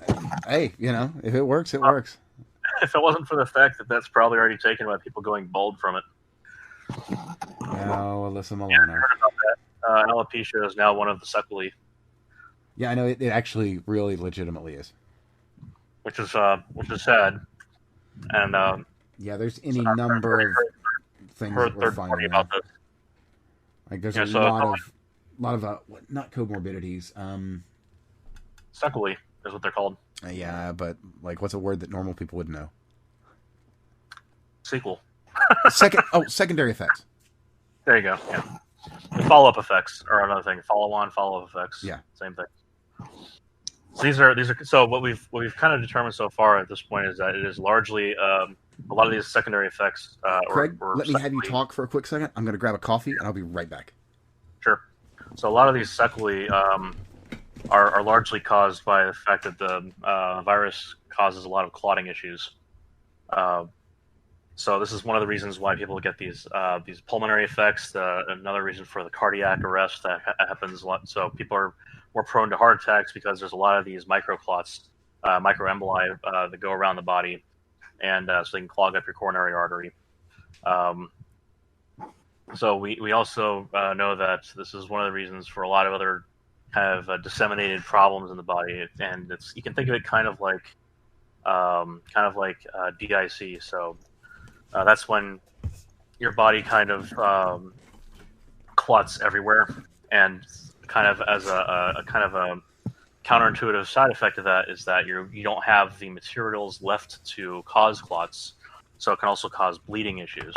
absolutely. Hey, if it works, it works. If it wasn't for the fact that that's probably already taken by people going bald from it. No, Alyssa Yeah, I Milano. heard about that. Alopecia is now one of the sequelae, Yeah, I know it actually really legitimately is. which is sad. And Yeah, there's so any I've number already of things heard that we're third party finding about now. this. Like there's Yeah, a so lot of not comorbidities. sequelae is what they're called. Yeah, but like, what's a word that normal people would know? Sequel. Secondary effects. There you go. Yeah. The follow-up effects are another thing. Follow-on, follow-up effects. Yeah. Same thing. So these are so what we've kind of determined so far at this point is that it is largely a lot of these secondary effects. Craig, or let me have you talk for a quick second. I'm going to grab a coffee and I'll be right back. Sure. So a lot of these sequelae are largely caused by the fact that the virus causes a lot of clotting issues. So this is one of the reasons why people get these pulmonary effects. Another reason for the cardiac arrest that happens a lot. So people are more prone to heart attacks because there's a lot of these microclots, microemboli that go around the body, and so they can clog up your coronary artery. So we also know that this is one of the reasons for a lot of other kind of disseminated problems in the body, and you can think of it kind of like DIC. So that's when your body kind of clots everywhere, and kind of as a kind of a counterintuitive side effect of that is that you don't have the materials left to cause clots, so it can also cause bleeding issues,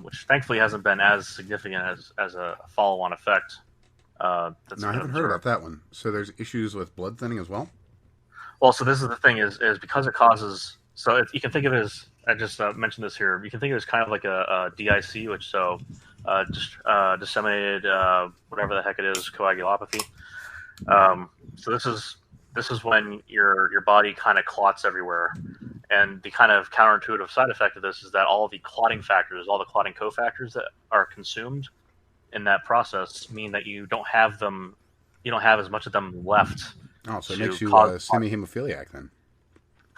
which thankfully hasn't been as significant as a follow-on effect. No, I haven't heard about that one. So there's issues with blood thinning as well? Well, so this is the thing is because it causes. So you can think of it as, I just mentioned this here. You can think of it as kind of like a DIC, which disseminated whatever the heck it is, coagulopathy. So this is when your body kind of clots everywhere, and the kind of counterintuitive side effect of this is that all the clotting factors, all the clotting cofactors that are consumed in that process, mean that you don't have as much of them left. Oh, so it makes you semi-hemophiliac then.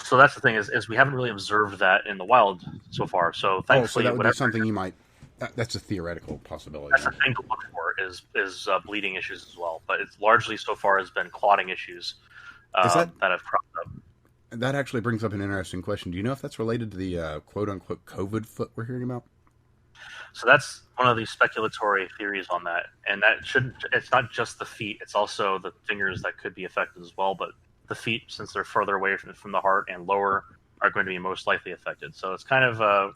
So that's the thing is we haven't really observed that in the wild so far. So thankfully, so that would be something you might. That's a theoretical possibility. That's the thing to look for is bleeding issues as well. But it's largely so far has been clotting issues that have cropped up. That actually brings up an interesting question. Do you know if that's related to the quote-unquote COVID foot we're hearing about? So that's one of the speculatory theories on that, and it's not just the feet; it's also the fingers that could be affected as well. But the feet, since they're further away from the heart and lower, are going to be most likely affected. So it's kind of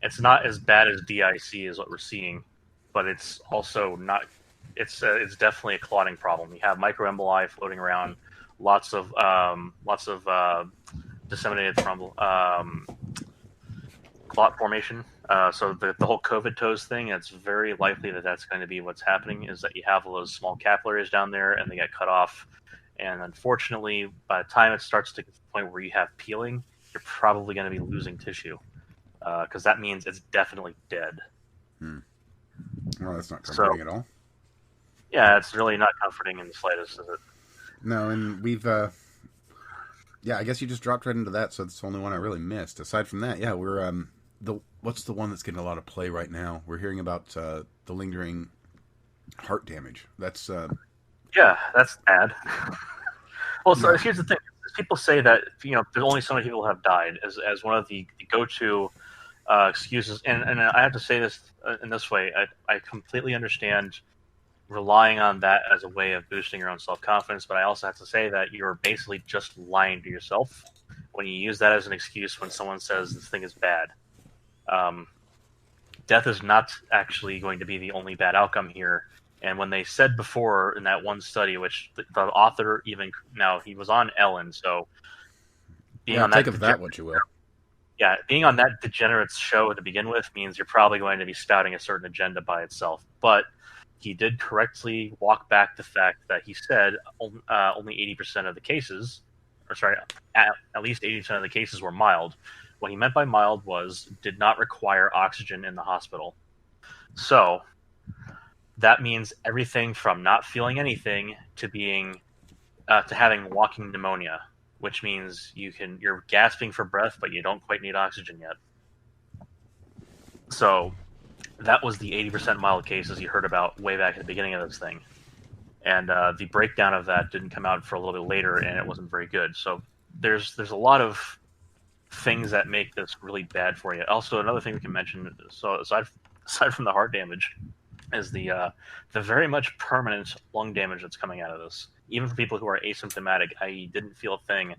it's not as bad as DIC is what we're seeing, but it's also not. It's definitely a clotting problem. You have microemboli floating around, lots of disseminated clot formation. So the whole COVID toes thing, it's very likely that that's going to be what's happening, is that you have all those small capillaries down there and they get cut off. And unfortunately, by the time it starts to get to the point where you have peeling, you're probably going to be losing tissue, because that means it's definitely dead. Well, that's not comforting at all. Yeah, it's really not comforting in the slightest, is it? No, and we've... I guess you just dropped right into that, so it's the only one I really missed. Aside from that, yeah, we're... what's the one that's getting a lot of play right now? We're hearing about the lingering heart damage. That's... Yeah, that's bad. Well, so here's the thing. People say that, there's only so many people have died as one of the go-to excuses. And I have to say this in this way. I completely understand relying on that as a way of boosting your own self-confidence, but I also have to say that you're basically just lying to yourself when you use that as an excuse when someone says this thing is bad. Death is not actually going to be the only bad outcome here. And when they said before in that one study, which the author even, now he was on Ellen, so being on that, take of that what you will. Yeah, being on that degenerate show to begin with means you're probably going to be spouting a certain agenda by itself. But he did correctly walk back the fact that he said only 80% of the cases, or sorry, at least 80% of the cases were mild. What he meant by mild was did not require oxygen in the hospital. So that means everything from not feeling anything to being to having walking pneumonia, which means you're gasping for breath, but you don't quite need oxygen yet. So that was the 80% mild cases you heard about way back at the beginning of this thing. And the breakdown of that didn't come out for a little bit later, and it wasn't very good. So there's a lot of things that make this really bad for you. Also, another thing we can mention, so aside from the heart damage, is the very much permanent lung damage that's coming out of this. Even for people who are asymptomatic, i.e., didn't feel a thing,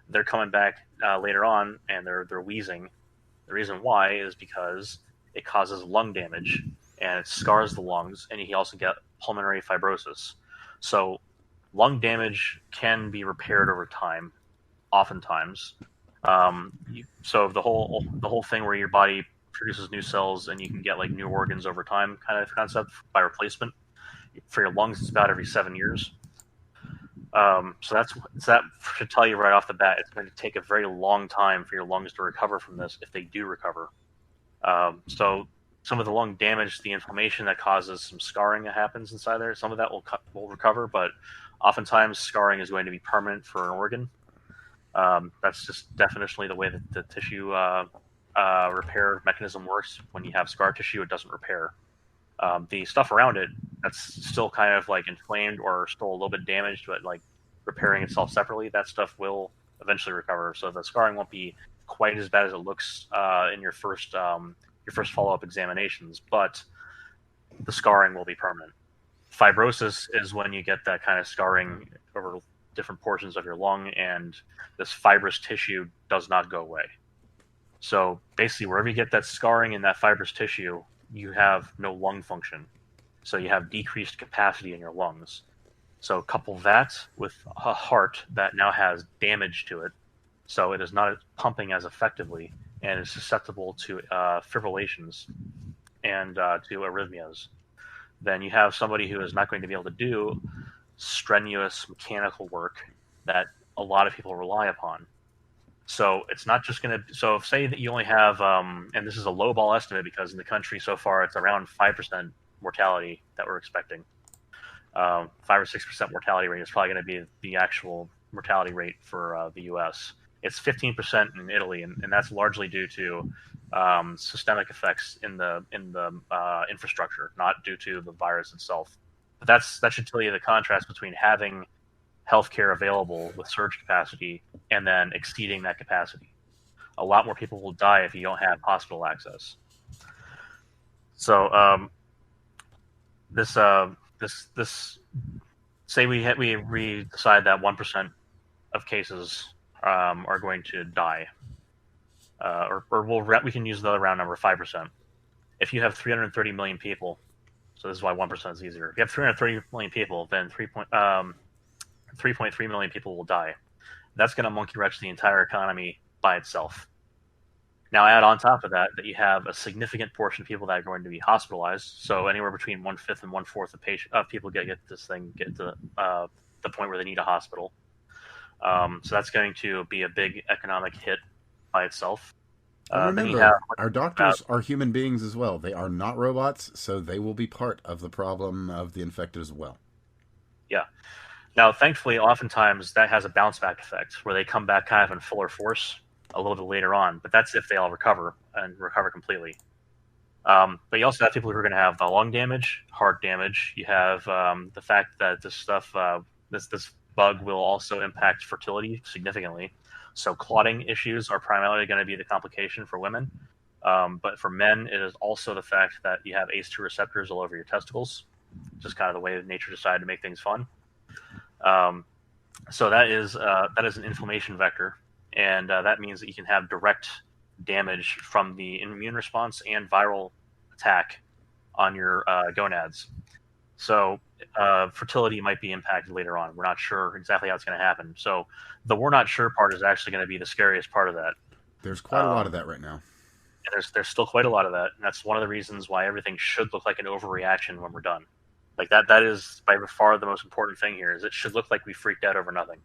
they're coming back later on and they're wheezing. The reason why is because it causes lung damage and it scars the lungs, and you also get pulmonary fibrosis. So, lung damage can be repaired over time, oftentimes. So the whole thing where your body produces new cells and you can get like new organs over time kind of concept by replacement for your lungs, it's about every 7 years. So that should tell you right off the bat it's going to take a very long time for your lungs to recover from this, if they do recover. So some of the lung damage, the inflammation that causes some scarring that happens inside there, some of that will recover, but oftentimes scarring is going to be permanent for an organ. That's just definitionally the way that the tissue repair mechanism works. When you have scar tissue, it doesn't repair. The stuff around it that's still kind of like inflamed or still a little bit damaged, but like repairing itself separately, that stuff will eventually recover. So the scarring won't be quite as bad as it looks in your first follow-up examinations, but the scarring will be permanent. Fibrosis is when you get that kind of scarring over different portions of your lung, and this fibrous tissue does not go away. So basically, wherever you get that scarring in that fibrous tissue, you have no lung function. So you have decreased capacity in your lungs. So couple that with a heart that now has damage to it, so it is not pumping as effectively and is susceptible to fibrillations and to arrhythmias. Then you have somebody who is not going to be able to do strenuous mechanical work that a lot of people rely upon. So it's not just going to. So say that you only have, and this is a lowball estimate because in the country so far it's around 5% mortality that we're expecting. 5 or 6% mortality rate is probably going to be the actual mortality rate for the U.S. It's 15% in Italy, and that's largely due to systemic effects in the infrastructure, not due to the virus itself. But that should tell you the contrast between having healthcare available with surge capacity and then exceeding that capacity. A lot more people will die if you don't have hospital access. So this say we decide that 1% of cases are going to die, or we can use the other round number, 5%. If you have 330 million people, so this is why 1% is easier. If you have 330 million people, then 3.3 million people will die. That's going to monkey wrench the entire economy by itself. Now add on top of that you have a significant portion of people that are going to be hospitalized. So anywhere between 1/5 and 1/4 of people get to the point where they need a hospital. So that's going to be a big economic hit by itself. Remember, our doctors are human beings as well. They are not robots, so they will be part of the problem of the infected as well. Yeah. Now, thankfully, oftentimes that has a bounce back effect where they come back kind of in fuller force a little bit later on, but that's if they all recover and recover completely. But you also have people who are going to have lung damage, heart damage. You have the fact that this stuff, this bug will also impact fertility significantly. So clotting issues are primarily going to be the complication for women. But for men, it is also the fact that you have ACE2 receptors all over your testicles, just kind of the way that nature decided to make things fun. So that is an inflammation vector, and that means that you can have direct damage from the immune response and viral attack on your gonads. So fertility might be impacted later on. We're not sure exactly how it's going to happen. So the we're not sure part is actually going to be the scariest part of that. There's quite a lot of that right now. And there's still quite a lot of that, and that's one of the reasons why everything should look like an overreaction when we're done. Like that is by far the most important thing here. Is it should look like we freaked out over nothing.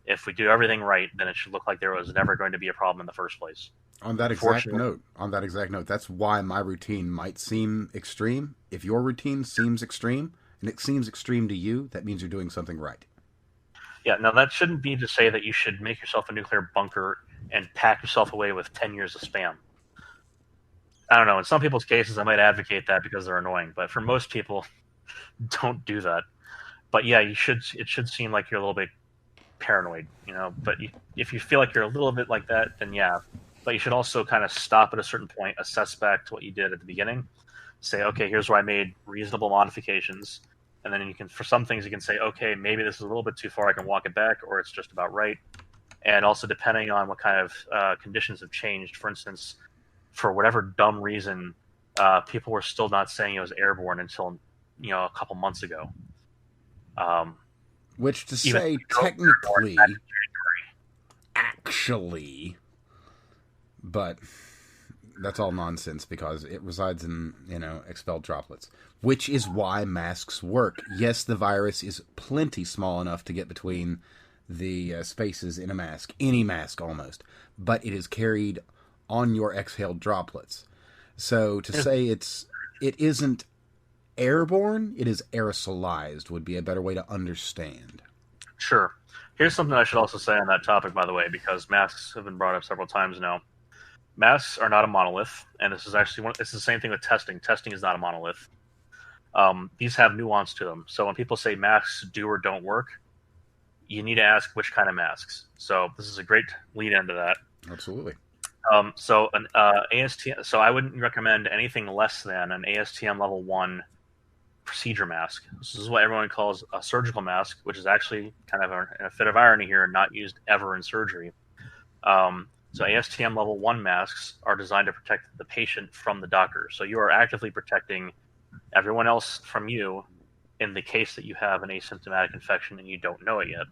If we do everything right, then it should look like there was never going to be a problem in the first place. On that exact note, that's why my routine might seem extreme. If your routine seems extreme, and it seems extreme to you, that means you're doing something right. Yeah, now that shouldn't be to say that you should make yourself a nuclear bunker and pack yourself away with 10 years of spam. I don't know. In some people's cases, I might advocate that because they're annoying, but for most people, don't do that. But yeah, it should seem like you're a little bit paranoid, But if you feel like you're a little bit like that, then yeah. But you should also kind of stop at a certain point, assess back to what you did at the beginning, say, okay, here's where I made reasonable modifications, and then you can, for some things, you can say, okay, maybe this is a little bit too far, I can walk it back, or it's just about right. And also depending on what kind of conditions have changed. For instance, for whatever dumb reason, people were still not saying it was airborne until a couple months ago. Which to say technically, actually, but that's all nonsense because it resides in, expelled droplets, which is why masks work. Yes, the virus is plenty small enough to get between the spaces in a mask, any mask almost, but it is carried on your exhaled droplets. So to say it isn't airborne, it is aerosolized would be a better way to understand. Sure. Here's something I should also say on that topic, by the way, because masks have been brought up several times now. Masks are not a monolith, and this is actually it's the same thing with testing. Testing is not a monolith. These have nuance to them. So when people say masks do or don't work, you need to ask which kind of masks. So this is a great lead into that. Absolutely. So an ASTM. So I wouldn't recommend anything less than an ASTM level 1 procedure mask. This is what everyone calls a surgical mask, which is actually kind of a fit of irony here, not used ever in surgery. So ASTM level 1 masks are designed to protect the patient from the doctor. So you are actively protecting everyone else from you in the case that you have an asymptomatic infection and you don't know it yet.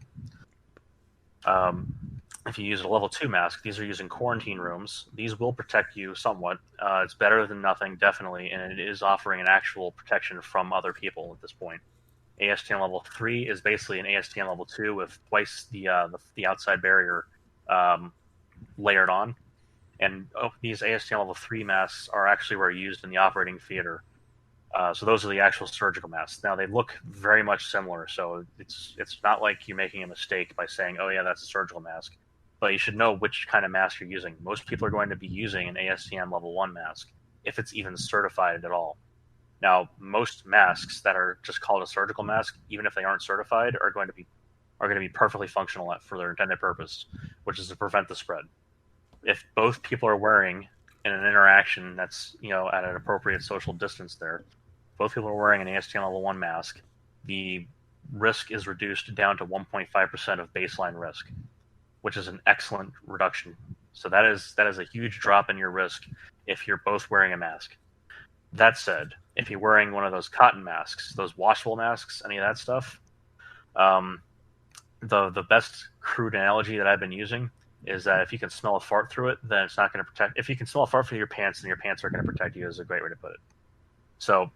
If you use a level 2 mask, these are used in quarantine rooms. These will protect you somewhat. It's better than nothing, definitely, and it is offering an actual protection from other people at this point. ASTM level 3 is basically an ASTM level 2 with twice the outside barrier layered on. And these ASTM level 3 masks are actually were used in the operating theater. So those are the actual surgical masks. Now, they look very much similar, so it's not like you're making a mistake by saying, oh, yeah, that's a surgical mask. But you should know which kind of mask you're using. Most people are going to be using an ASTM level 1 mask, if it's even certified at all. Now, most masks that are just called a surgical mask, even if they aren't certified, are going to be perfectly functional for their intended purpose, which is to prevent the spread. If both people are wearing in an interaction that's at an appropriate social distance there, both people are wearing an ASTM level 1 mask, the risk is reduced down to 1.5% of baseline risk, which is an excellent reduction. So that is a huge drop in your risk if you're both wearing a mask. That said, if you're wearing one of those cotton masks, those washable masks, any of that stuff, the best crude analogy that I've been using is that if you can smell a fart through it, then it's not going to protect. If you can smell a fart through your pants, then your pants are going to protect you, is a great way to put it. So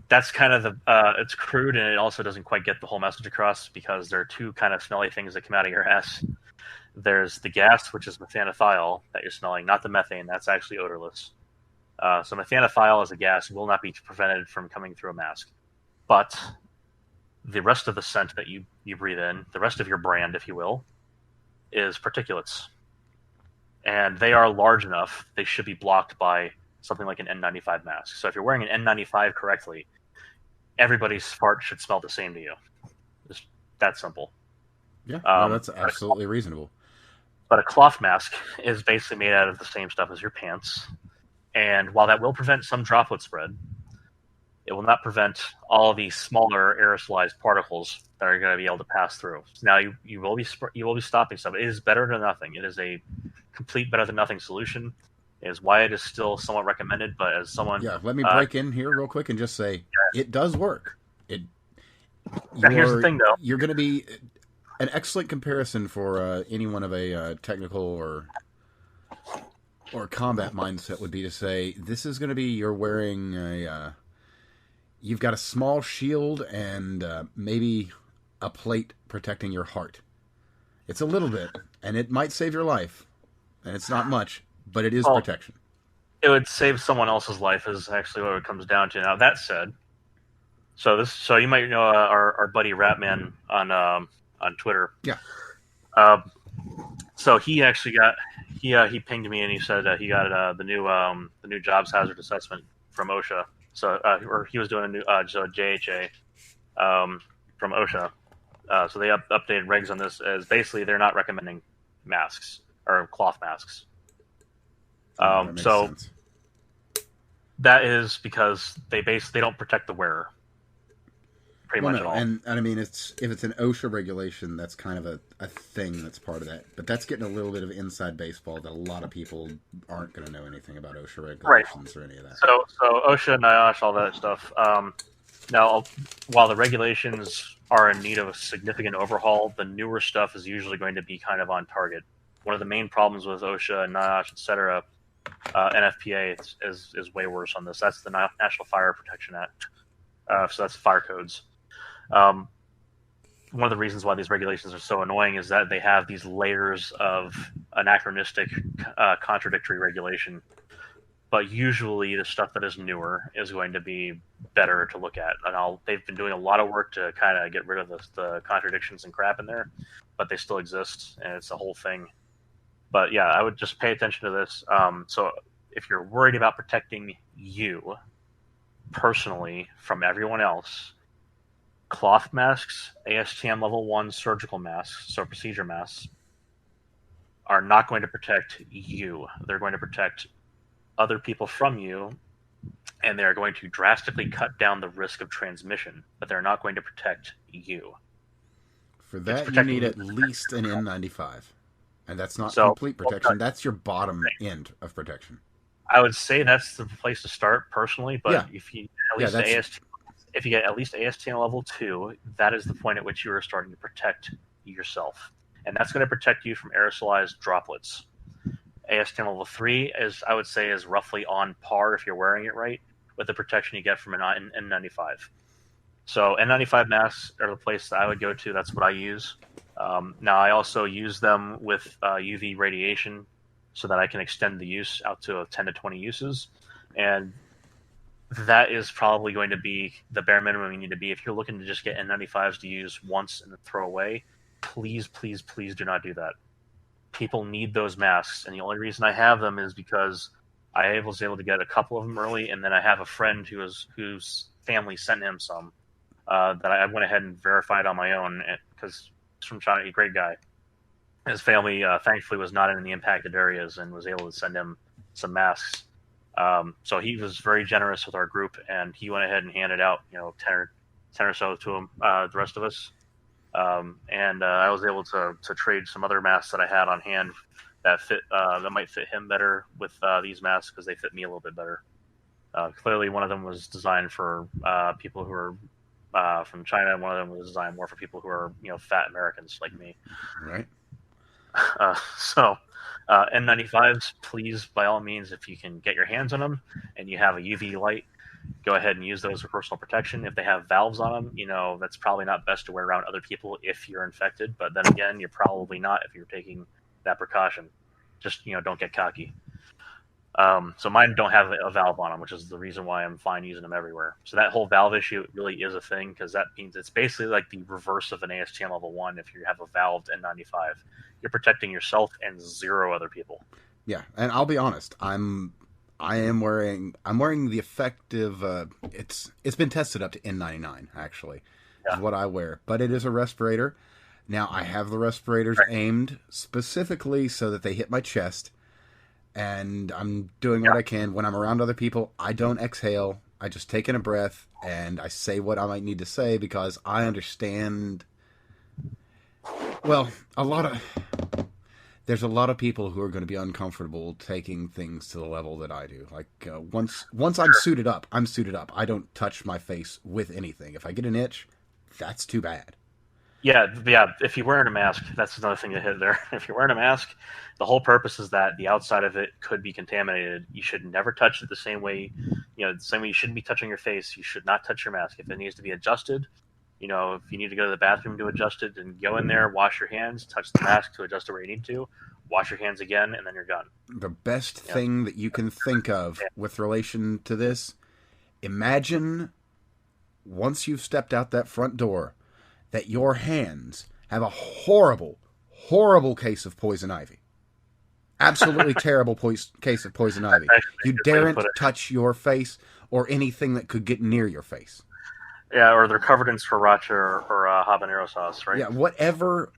that's kind of it's crude, and it also doesn't quite get the whole message across because there are two kind of smelly things that come out of your ass. There's the gas, which is methanethiol that you're smelling, not the methane. That's actually odorless. So methanethiol as a gas will not be prevented from coming through a mask. But the rest of the scent that you breathe in, the rest of your brand, if you will, is particulates. And they are large enough, they should be blocked by something like an N95 mask. So if you're wearing an N95 correctly, everybody's fart should smell the same to you. Just that simple. Yeah, no, that's absolutely reasonable. But a cloth mask is basically made out of the same stuff as your pants. And while that will prevent some droplet spread, it will not prevent all the smaller aerosolized particles that are going to be able to pass through. So now you will be stopping some. It is better than nothing. It is a complete better than nothing solution. It is why it is still somewhat recommended. But as someone, let me break in here real quick and just say it does work. Here's the thing, though. You're going to be an excellent comparison for anyone of a technical or combat mindset would be to say this is going to be you're wearing a you've got a small shield and maybe a plate protecting your heart. It's a little bit, and it might save your life, and it's not much, but it is protection. It would save someone else's life is actually what it comes down to. Now that said, so you might know our buddy Ratman on Twitter. Yeah. So he actually got he pinged me and he said he got the new jobs hazard assessment from OSHA. So or he was doing a new JHA from OSHA. So they updated regs on this as basically they're not recommending masks or cloth masks. That makes sense. That is because they don't protect the wearer. Pretty much at all. And I mean, if it's an OSHA regulation, that's kind of a thing that's part of that. But that's getting a little bit of inside baseball that a lot of people aren't going to know anything about OSHA regulations or any of that. So OSHA, NIOSH, all that stuff. Now, while the regulations are in need of a significant overhaul, the newer stuff is usually going to be kind of on target. One of the main problems with OSHA and NIOSH, etc., NFPA is way worse on this. That's the National Fire Protection Act. So that's fire codes. One of the reasons why these regulations are so annoying is that they have these layers of anachronistic, contradictory regulation. But usually the stuff that is newer is going to be better to look at. And they've been doing a lot of work to kind of get rid of the contradictions and crap in there, but they still exist, and it's a whole thing. But yeah, I would just pay attention to this. So if you're worried about protecting you personally from everyone else, cloth masks, ASTM level 1 surgical masks, so procedure masks, are not going to protect you. They're going to protect other people from you, and they're going to drastically cut down the risk of transmission, but they're not going to protect you. For that, you need at least an N95. And that's not complete protection. That's your bottom end of protection. I would say that's the place to start personally, but if you if you get at least ASTM level 2, that is the point at which you are starting to protect yourself. And that's going to protect you from aerosolized droplets. ASTM level 3 I would say is roughly on par if you're wearing it right with the protection you get from an N95. So N95 masks are the place that I would go to. That's what I use. Now I also use them with UV radiation so that I can extend the use out to 10 to 20 uses. And that is probably going to be the bare minimum you need to be. If you're looking to just get N95s to use once and then throw away, please, please, please do not do that. People need those masks, and the only reason I have them is because I was able to get a couple of them early, and then I have a friend whose family sent him some that I went ahead and verified on my own because he's from China, a great guy. His family, thankfully, was not in the impacted areas and was able to send him some masks. So he was very generous with our group, and he went ahead and handed out, 10 or so to him, the rest of us. And I was able to trade some other masks that I had on hand that might fit him better with these masks because they fit me a little bit better. Clearly, one of them was designed for people who are from China, and one of them was designed more for people who are fat Americans like me. Right. So N95s, please, by all means, if you can get your hands on them and you have a UV light, go ahead and use those for personal protection. If they have valves on them, that's probably not best to wear around other people if you're infected. But then again, you're probably not if you're taking that precaution. Just, don't get cocky. So mine don't have a valve on them, which is the reason why I'm fine using them everywhere. So that whole valve issue really is a thing because that means it's basically like the reverse of an ASTM level 1 if you have a valved N95. You're protecting yourself and 0 other people. Yeah, and I'll be honest, I'm wearing the effective. It's been tested up to N99 actually, is what I wear, but it is a respirator. Now I have the respirators aimed specifically so that they hit my chest, and I'm doing what I can when I'm around other people. I don't exhale. I just take in a breath and I say what I might need to say because I understand. Well, there's a lot of people who are going to be uncomfortable taking things to the level that I do. Like once I'm suited up, I don't touch my face with anything. If I get an itch, that's too bad. Yeah. If you're wearing a mask, that's another thing to hit there. If you're wearing a mask, the whole purpose is that the outside of it could be contaminated. You should never touch it the same way. The same way you shouldn't be touching your face. You should not touch your mask. If it needs to be adjusted, if you need to go to the bathroom to adjust it, then go in there, wash your hands, touch the mask to adjust it where you need to, wash your hands again, and then you're done. The best You know, thing that you can think of with relation to this, imagine once you've stepped out that front door that your hands have a horrible, horrible case of poison ivy. Absolutely terrible case of poison ivy. that's actually You a good way to daren't put it. touch your face or anything that could get near your face. Yeah, or they're covered in sriracha or habanero sauce, right? Yeah, whatever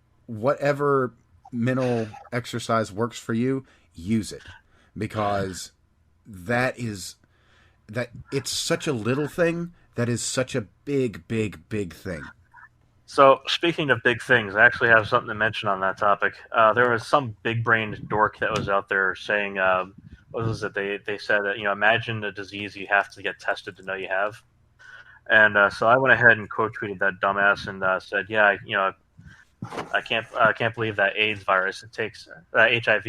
mental exercise works for you, use it, because that is that it's such a little thing that is such a big, big, big thing. So, speaking of big things, I actually have something to mention on that topic. There was some big-brained dork that was out there saying, what was it? They said that imagine a disease you have to get tested to know you have. And so I went ahead and quote tweeted that dumbass and said, yeah, I can't believe that AIDS virus. It takes HIV.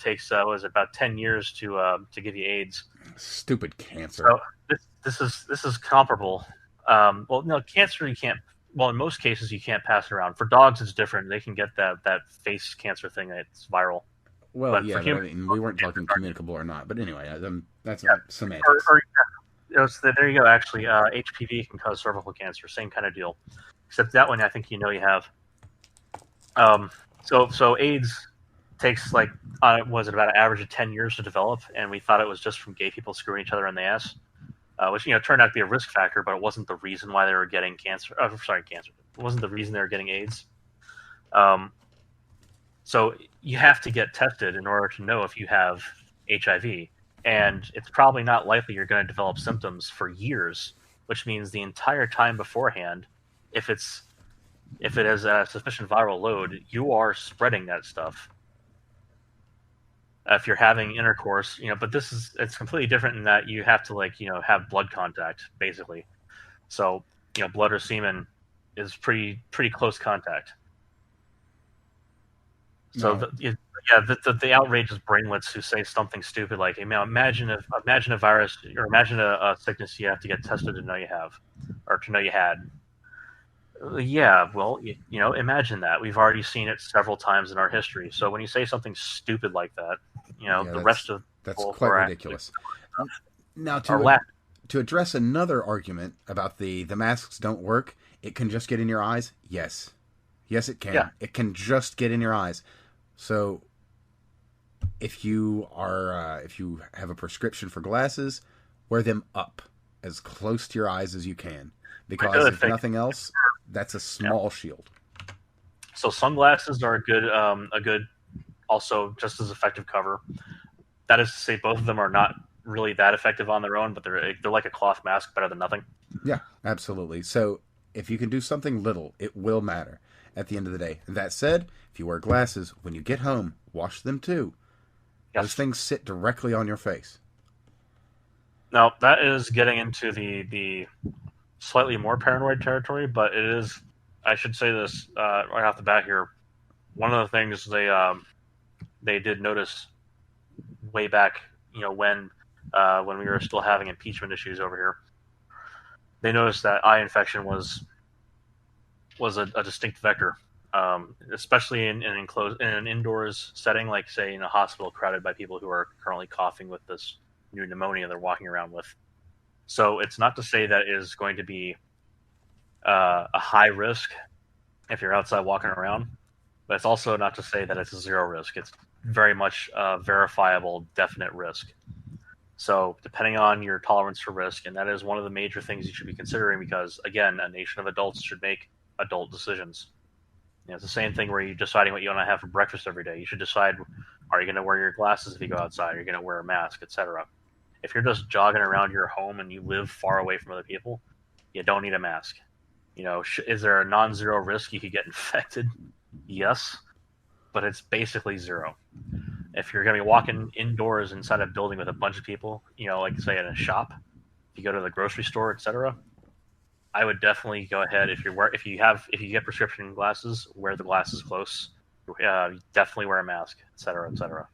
Takes was it, about 10 years to give you AIDS. Stupid cancer. So this is comparable. Well, no, cancer you can't. Well, in most cases you can't pass it around. For dogs, it's different. They can get that face cancer thing that's viral. Well, But yeah, for but I humans, mean, we weren't talking communicable or not. But anyway, that's yeah. not semantics. There you go. Actually, HPV can cause cervical cancer. Same kind of deal. Except that one, I think you have. So AIDS takes like was it about an average of 10 years to develop, and we thought it was just from gay people screwing each other in the ass, which turned out to be a risk factor, but it wasn't the reason why they were getting cancer. Cancer. It wasn't the reason they were getting AIDS. Um, so you have to get tested in order to know if you have HIV, and it's probably not likely you're going to develop symptoms for years, which means the entire time beforehand, if it has a sufficient viral load, you are spreading that stuff. If you're having intercourse, but it's completely different in that you have to have blood contact basically. So blood or semen is pretty close contact. So No, the outrageous brainlets who say something stupid like, hey, man, imagine a virus or imagine a sickness you have to get tested to know you have or to know you had. Yeah, well, imagine that. We've already seen it several times in our history. So when you say something stupid like that, yeah, the rest of that's people who quite are actually ridiculous. Now, are laughing. to address another argument about the masks don't work, it can just get in your eyes. Yes, yes, it can. Yeah, It can just get in your eyes. So if you have a prescription for glasses, wear them up as close to your eyes as you can, I because do if think. nothing else, that's a Yeah. small shield. So sunglasses are a good, also just as effective cover. That is to say, both of them are not really that effective on their own, but they're like a cloth mask, better than nothing. Yeah, absolutely. So if you can do something little, it will matter at the end of the day. That said, if you wear glasses, when you get home, wash them too. Those Yes. things sit directly on your face. Now that is getting into the slightly more paranoid territory, but it is. I should say this right off the bat here. One of the things they did notice way back, when we were still having impeachment issues over here, they noticed that eye infection was a distinct vector, especially in enclosed in an indoors setting, like say in a hospital crowded by people who are currently coughing with this new pneumonia they're walking around with. So it's not to say that it is going to be a high risk if you're outside walking around, but it's also not to say that it's a zero risk. It's very much a verifiable, definite risk. So, depending on your tolerance for risk, and that is one of the major things you should be considering because, again, a nation of adults should make adult decisions. It's the same thing where you're deciding what you want to have for breakfast every day. You should decide: are you going to wear your glasses if you go outside? Are you going to wear a mask, etc. If you're just jogging around your home and you live far away from other people, you don't need a mask. Is there a non-zero risk you could get infected? Yes, but it's basically zero. If you're going to be walking indoors inside a building with a bunch of people, like say in a shop, if you go to the grocery store, etc., I would definitely go ahead if if you get prescription glasses, wear the glasses close. Definitely wear a mask, etc., etc.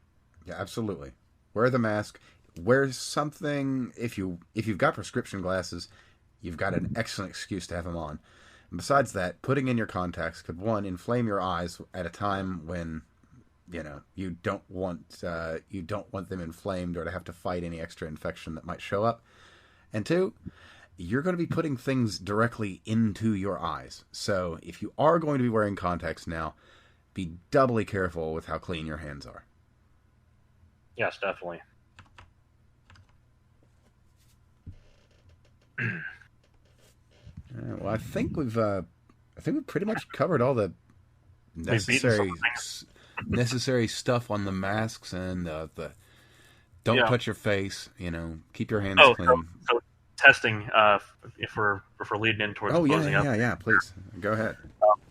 Yeah, absolutely. Wear the mask. Wear something if you've got prescription glasses, you've got an excellent excuse to have them on. And besides that, putting in your contacts could one inflame your eyes at a time when you don't want them inflamed or to have to fight any extra infection that might show up. And two, you're going to be putting things directly into your eyes. So if you are going to be wearing contacts now, be doubly careful with how clean your hands are. Yes, definitely. Well, I think we've pretty much covered all the We've beaten some necessary things. necessary stuff on the masks and the don't Yeah. touch your face. Keep your hands Oh, so, clean. so testing. If we're leading in towards Oh yeah, closing up. yeah, yeah. Please go ahead.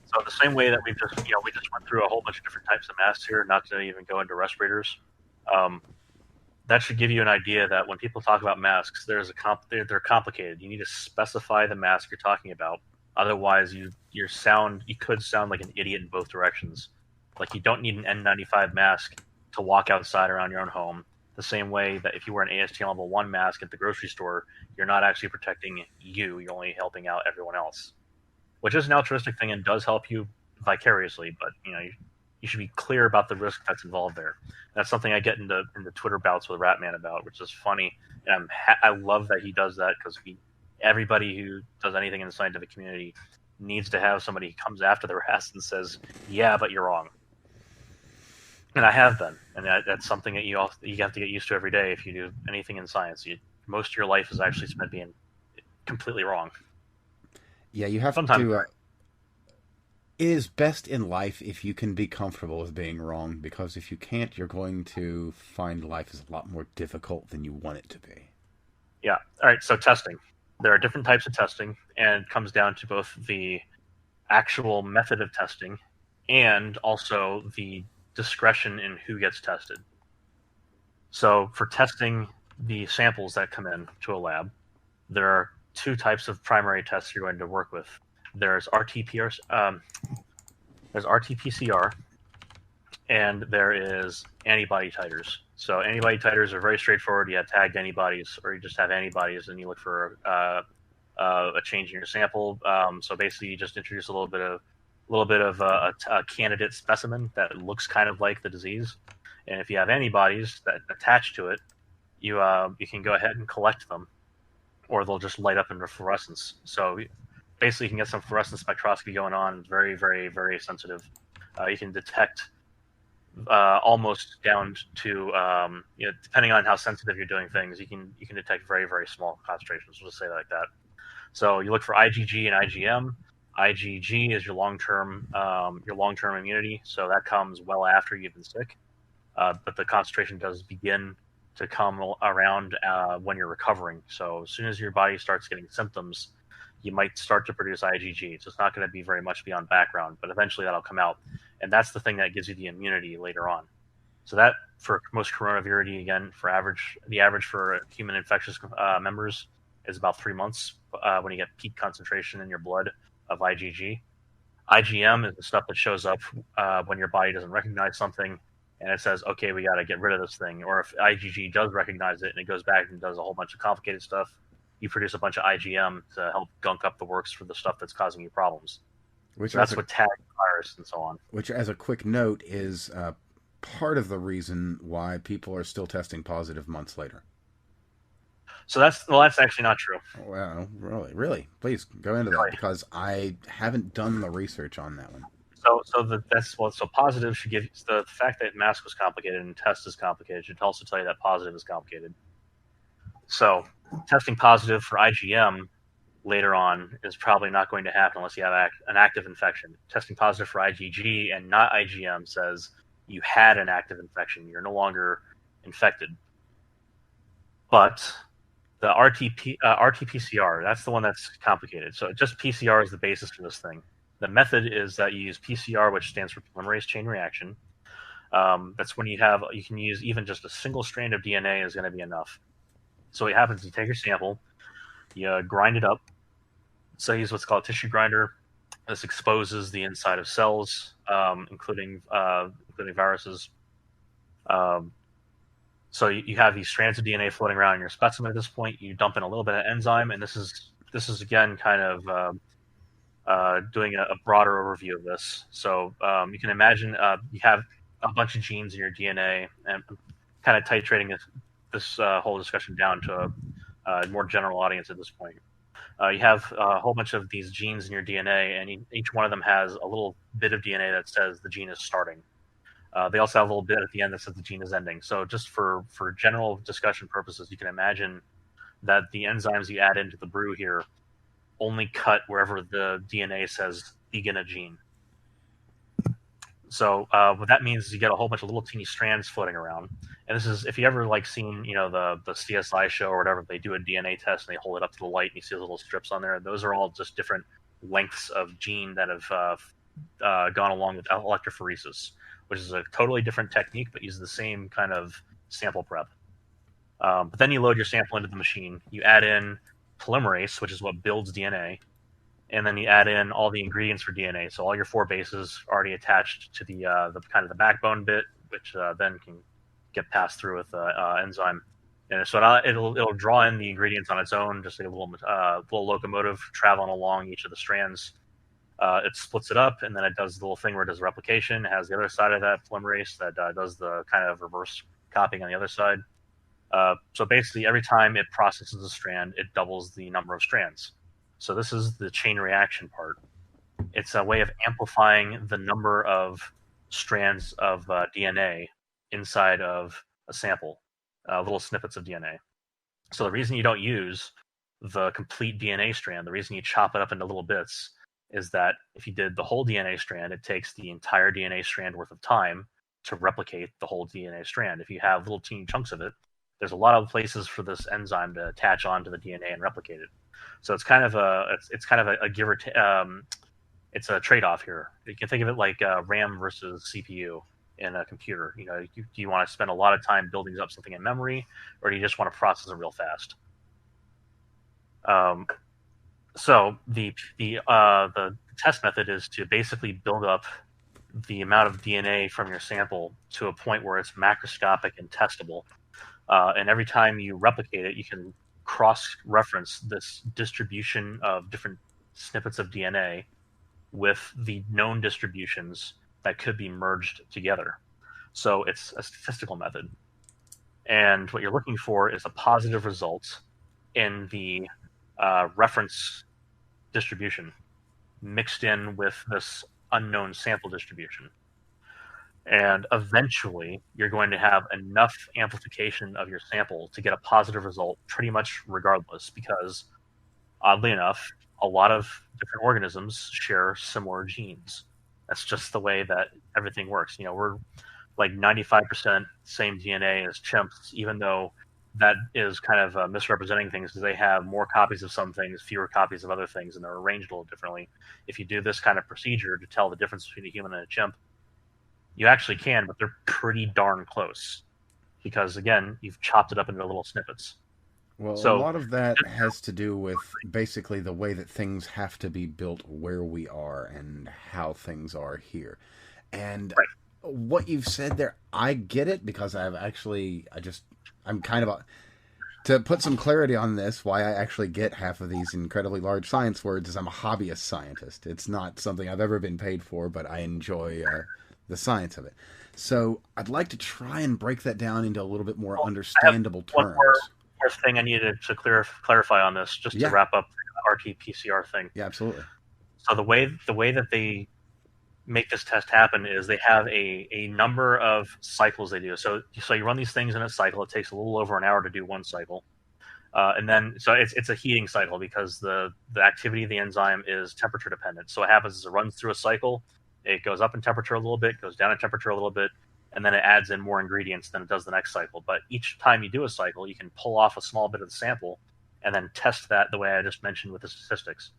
So the same way that we just went through a whole bunch of different types of masks here, not to even go into respirators. Um, that should give you an idea that when people talk about masks, they're complicated. You need to specify the mask you're talking about. Otherwise, you could sound like an idiot in both directions. Like you don't need an N95 mask to walk outside around your own home. The same way that if you wear an ASTM level 1 mask at the grocery store, you're not actually protecting you. You're only helping out everyone else, which is an altruistic thing and does help you vicariously. But you should be clear about the risk that's involved there. That's something I get into Twitter bouts with Ratman about, which is funny, and I love that he does that because everybody who does anything in the scientific community needs to have somebody who comes after their ass and says, "Yeah, but you're wrong." And I have been, and that's something that you have to get used to every day if you do anything in science. Most of your life is actually spent being completely wrong. Yeah, you have Sometimes, to. It is best in life if you can be comfortable with being wrong, because if you can't, you're going to find life is a lot more difficult than you want it to be. yeah. All right. So testing. There are different types of testing, and it comes down to both the actual method of testing and also the discretion in who gets tested. So for testing the samples that come in to a lab, there are two types of primary tests you're going to work with. There's there's RT-PCR, and there is antibody titers. So antibody titers are very straightforward. You have tagged antibodies, or you just have antibodies, and you look for a change in your sample. So basically, you just introduce a candidate specimen that looks kind of like the disease, and if you have antibodies that attach to it, you can go ahead and collect them, or they'll just light up in fluorescence. So basically, you can get some fluorescence spectroscopy going on. It's very, very, very sensitive. You can detect almost down to depending on how sensitive you're doing things, you can detect very, very small concentrations. We'll just say it like that. So you look for IgG and IgM. IgG is your long-term immunity, so that comes well after you've been sick, but the concentration does begin to come around when you're recovering. So as soon as your body starts getting symptoms, you might start to produce IgG. So it's not going to be very much beyond background, but eventually that'll come out, and that's the thing that gives you the immunity later on. So that for most coronavirus, again, the average for human infectious members is about 3 months when you get peak concentration in your blood of IgG. IgM is the stuff that shows up when your body doesn't recognize something and it says, okay, we got to get rid of this thing. Or if IgG does recognize it and it goes back and does a whole bunch of complicated stuff, you produce a bunch of IgM to help gunk up the works for the stuff that's causing you problems. Which So that's what tags the virus and so on. which, as a quick note, is part of the reason why people are still testing positive months later. So that's actually not true. Well, really, please go into that, because I haven't done the research on that one. So positive should give the fact that mask was complicated and test is complicated should also tell you that positive is complicated. So testing positive for IgM later on is probably not going to happen unless you have an active infection. Testing positive for IgG and not IgM says you had an active infection. You're no longer infected. But the RT-PCR, that's the one that's complicated. So just PCR is the basis for this thing. The method is that you use PCR, which stands for polymerase chain reaction. That's when you can use even just a single strand of DNA is going to be enough. So what happens is you take your sample, you grind it up, So I use what's called a tissue grinder. This exposes the inside of cells, including viruses. Um, so you have these strands of DNA floating around in your specimen at this point. You dump in a little bit of enzyme, and this is again kind of doing a broader overview of this. So you can imagine you have a bunch of genes in your DNA, and I'm kind of titrating this whole discussion down to a more general audience at this point. You have a whole bunch of these genes in your DNA, and each one of them has a little bit of DNA that says the gene is starting. They also have a little bit at the end that says the gene is ending. So just for general discussion purposes, you can imagine that the enzymes you add into the brew here only cut wherever the DNA says begin a gene. So what that means is you get a whole bunch of little teeny strands floating around. And this is, if you ever seen the CSI show or whatever, they do a DNA test and they hold it up to the light and you see those little strips on there. Those are all just different lengths of gene that have gone along with electrophoresis, which is a totally different technique, but uses the same kind of sample prep. But then you load your sample into the machine. You add in polymerase, which is what builds DNA, and then you add in all the ingredients for DNA. So all your 4 bases are already attached to the kind of the backbone bit, which then can get passed through with enzyme. And so it'll draw in the ingredients on its own, just like a little locomotive traveling along each of the strands. It splits it up, and then it does the little thing where it does replication. It has the other side of that polymerase that does the kind of reverse copying on the other side. So basically, every time it processes a strand, it doubles the number of strands. So this is the chain reaction part. It's a way of amplifying the number of strands of DNA inside of a sample, little snippets of DNA. So the reason you don't use the complete DNA strand, the reason you chop it up into little bits, is that if you did the whole DNA strand, it takes the entire DNA strand worth of time to replicate the whole DNA strand. If you have little teeny chunks of it, there's a lot of places for this enzyme to attach onto the DNA and replicate it. So it's kind of a give or take. It's a trade-off here. You can think of it like RAM versus CPU in a computer. Do you want to spend a lot of time building up something in memory, or do you just want to process it real fast? So the test method is to basically build up the amount of DNA from your sample to a point where it's macroscopic and testable. And every time you replicate it, you can cross-reference this distribution of different snippets of DNA with the known distributions that could be merged together. So it's a statistical method. And what you're looking for is a positive result in the reference distribution mixed in with this unknown sample distribution. And eventually, you're going to have enough amplification of your sample to get a positive result pretty much regardless, because oddly enough, a lot of different organisms share similar genes. That's just the way that everything works. We're like 95% same DNA as chimps, even though that is kind of misrepresenting things because they have more copies of some things, fewer copies of other things, and they're arranged a little differently. If you do this kind of procedure to tell the difference between a human and a chimp, you actually can, but they're pretty darn close because, again, you've chopped it up into little snippets. Well, a lot of that has to do with basically the way that things have to be built where we are and how things are here. And what you've said there, I get it because I'm kind of to put some clarity on this, why I actually get half of these incredibly large science words is I'm a hobbyist scientist. It's not something I've ever been paid for, but I enjoy the science of it. So I'd like to try and break that down into a little bit more understandable terms. One more thing I needed to clarify on this, just to wrap up the RT-PCR thing. Yeah, absolutely. So the way that they make this test happen is they have a number of cycles they do. So you run these things in a cycle. It takes a little over an hour to do one cycle. And then, so it's a heating cycle because the activity of the enzyme is temperature dependent. So what happens is it runs through a cycle. It goes up in temperature a little bit, goes down in temperature a little bit, and then it adds in more ingredients than it does the next cycle. But each time you do a cycle, you can pull off a small bit of the sample and then test that the way I just mentioned with the statistics.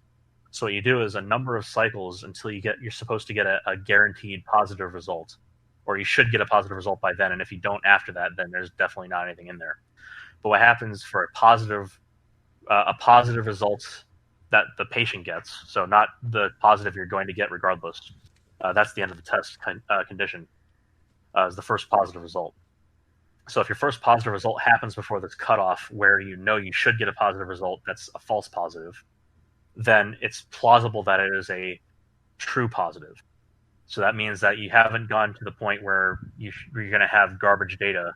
So what you do is a number of cycles until you're supposed to get a guaranteed positive result, or you should get a positive result by then. And if you don't after that, then there's definitely not anything in there. But what happens for a positive result that the patient gets, so not the positive you're going to get regardless. That's the end of the test condition, is the first positive result. So if your first positive result happens before this cutoff where you know you should get a positive result that's a false positive, then it's plausible that it is a true positive. So that means that you haven't gone to the point where you're going to have garbage data.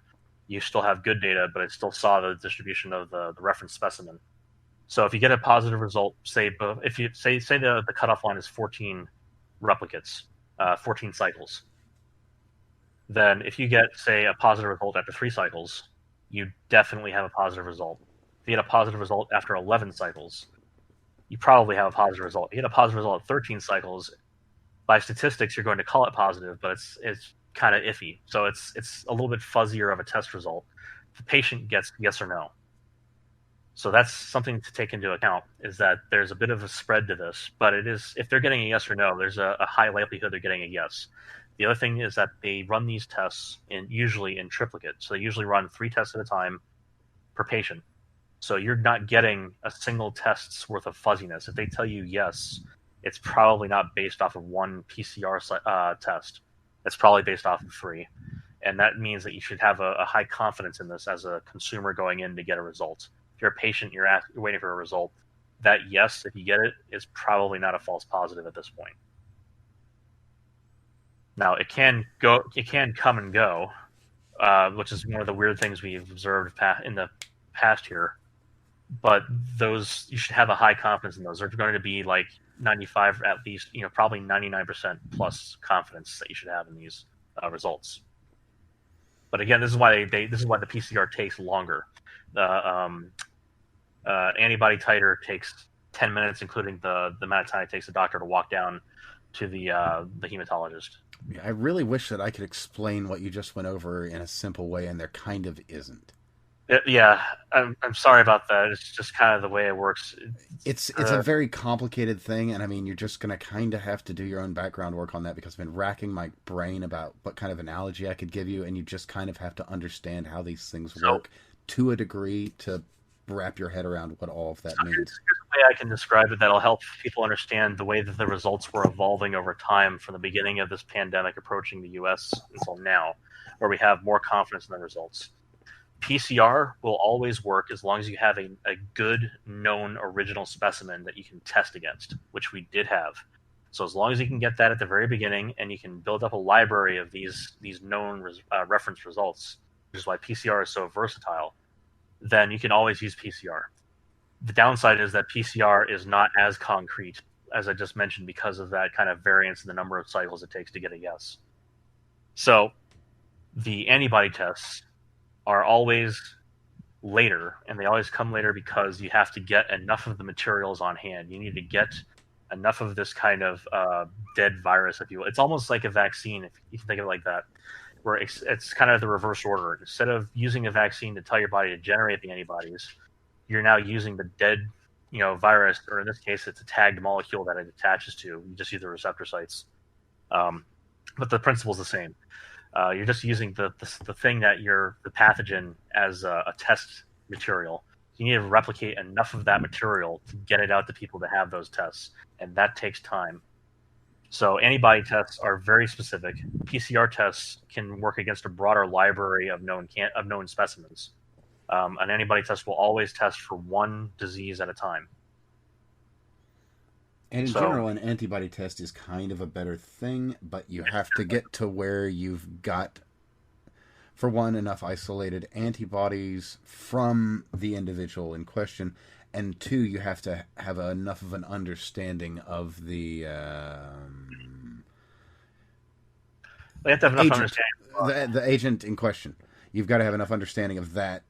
You still have good data, but it still saw the distribution of the reference specimen. So if you get a positive result, say if you say the cutoff line is 14 replicates, 14 cycles, then if you get, say, a positive result after 3 cycles, you definitely have a positive result. If you get a positive result after 11 cycles, you probably have a positive result. If you get a positive result at 13 cycles, by statistics, you're going to call it positive, but it's kind of iffy. So it's a little bit fuzzier of a test result. The patient gets yes or no. So that's something to take into account, is that there's a bit of a spread to this, but it is, if they're getting a yes or no, there's a high likelihood they're getting a yes. The other thing is that they run these tests usually in triplicate. So they usually run 3 tests at a time per patient. So you're not getting a single test's worth of fuzziness. If they tell you yes, it's probably not based off of one PCR test. It's probably based off of 3. And that means that you should have a high confidence in this as a consumer going in to get a result. If you're a patient, you're waiting for a result, that yes, if you get it, is probably not a false positive at this point. Now, it can come and go, which is one of the weird things we've observed in the past here. But those, you should have a high confidence in those. They're going to be like 95, at least, probably 99% plus confidence that you should have in these results. But again, this is why the PCR takes longer. The antibody titer takes 10 minutes, including the amount of time it takes the doctor to walk down to the hematologist. Yeah, I really wish that I could explain what you just went over in a simple way, and there kind of isn't. Yeah, I'm sorry about that. It's just kind of the way it works. It's a very complicated thing, and I mean, you're just going to kind of have to do your own background work on that, because I've been racking my brain about what kind of analogy I could give you, and you just kind of have to understand how these things work to a degree to wrap your head around what all of that means. Here's the way I can describe it that'll help people understand the way that the results were evolving over time from the beginning of this pandemic approaching the U.S. until now, where we have more confidence in the results. PCR will always work as long as you have a good known original specimen that you can test against, which we did have. So as long as you can get that at the very beginning, and you can build up a library of these known reference results, which is why PCR is so versatile, then you can always use PCR. The downside is that PCR is not as concrete, as I just mentioned, because of that kind of variance in the number of cycles it takes to get a yes. So the antibody tests are always later, and they always come later because you have to get enough of the materials on hand. You need to get enough of this kind of dead virus, if you will. It's almost like a vaccine, if you can think of it like that, where it's kind of the reverse order. Instead of using a vaccine to tell your body to generate the antibodies, you're now using the dead, virus, or in this case, it's a tagged molecule that it attaches to. You just use the receptor sites, but the principle is the same. You're just using the thing that the pathogen as a test material. You need to replicate enough of that material to get it out to people to have those tests, and that takes time. So antibody tests are very specific. PCR tests can work against a broader library of known specimens. An antibody test will always test for one disease at a time. And in general, an antibody test is kind of a better thing, but you have to get to where you've got, for one, enough isolated antibodies from the individual in question, and two, you have to have enough of an understanding of the they have to have enough understanding. The agent in question. You've got to have enough understanding of that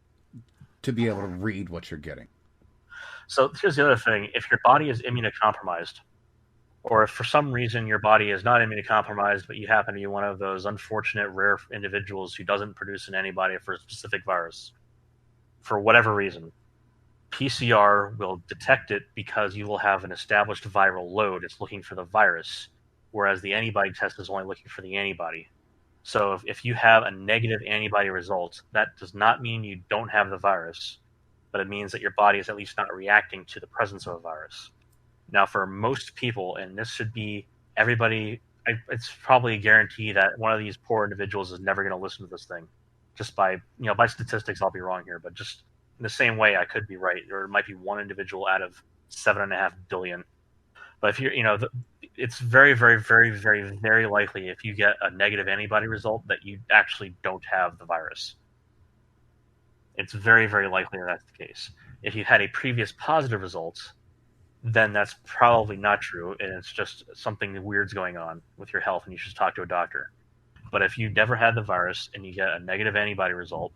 to be able to read what you're getting. So here's the other thing. If your body is immunocompromised, or if for some reason your body is not immunocompromised, but you happen to be one of those unfortunate rare individuals who doesn't produce an antibody for a specific virus, for whatever reason, PCR will detect it because you will have an established viral load. It's looking for the virus, whereas the antibody test is only looking for the antibody. So if you have a negative antibody result, that does not mean you don't have the virus, but it means that your body is at least not reacting to the presence of a virus. Now, for most people, and this should be everybody, it's probably a guarantee that one of these poor individuals is never going to listen to this thing. Just by by statistics, I'll be wrong here, but just in the same way, I could be right. Or it might be one individual out of 7.5 billion. But if you're, it's very, very, very, very, very likely if you get a negative antibody result that you actually don't have the virus. It's very, very likely that that's the case. If you had a previous positive result, then that's probably not true, and it's just something weird's going on with your health, and you should talk to a doctor. But if you never had the virus and you get a negative antibody result,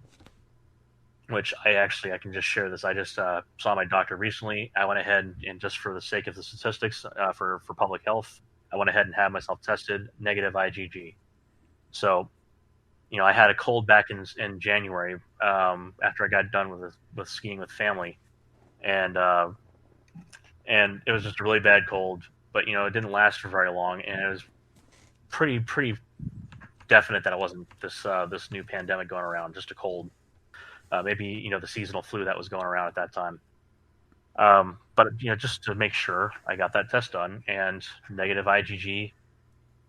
which I can just share this. I just saw my doctor recently. I went ahead and just for the sake of the statistics for public health, I went ahead and had myself tested negative IgG. So, I had a cold back in January after I got done with skiing with family, and it was just a really bad cold. But it didn't last for very long, and it was pretty definite that it wasn't this new pandemic going around, just a cold. Maybe the seasonal flu that was going around at that time. But just to make sure, I got that test done, and negative IgG.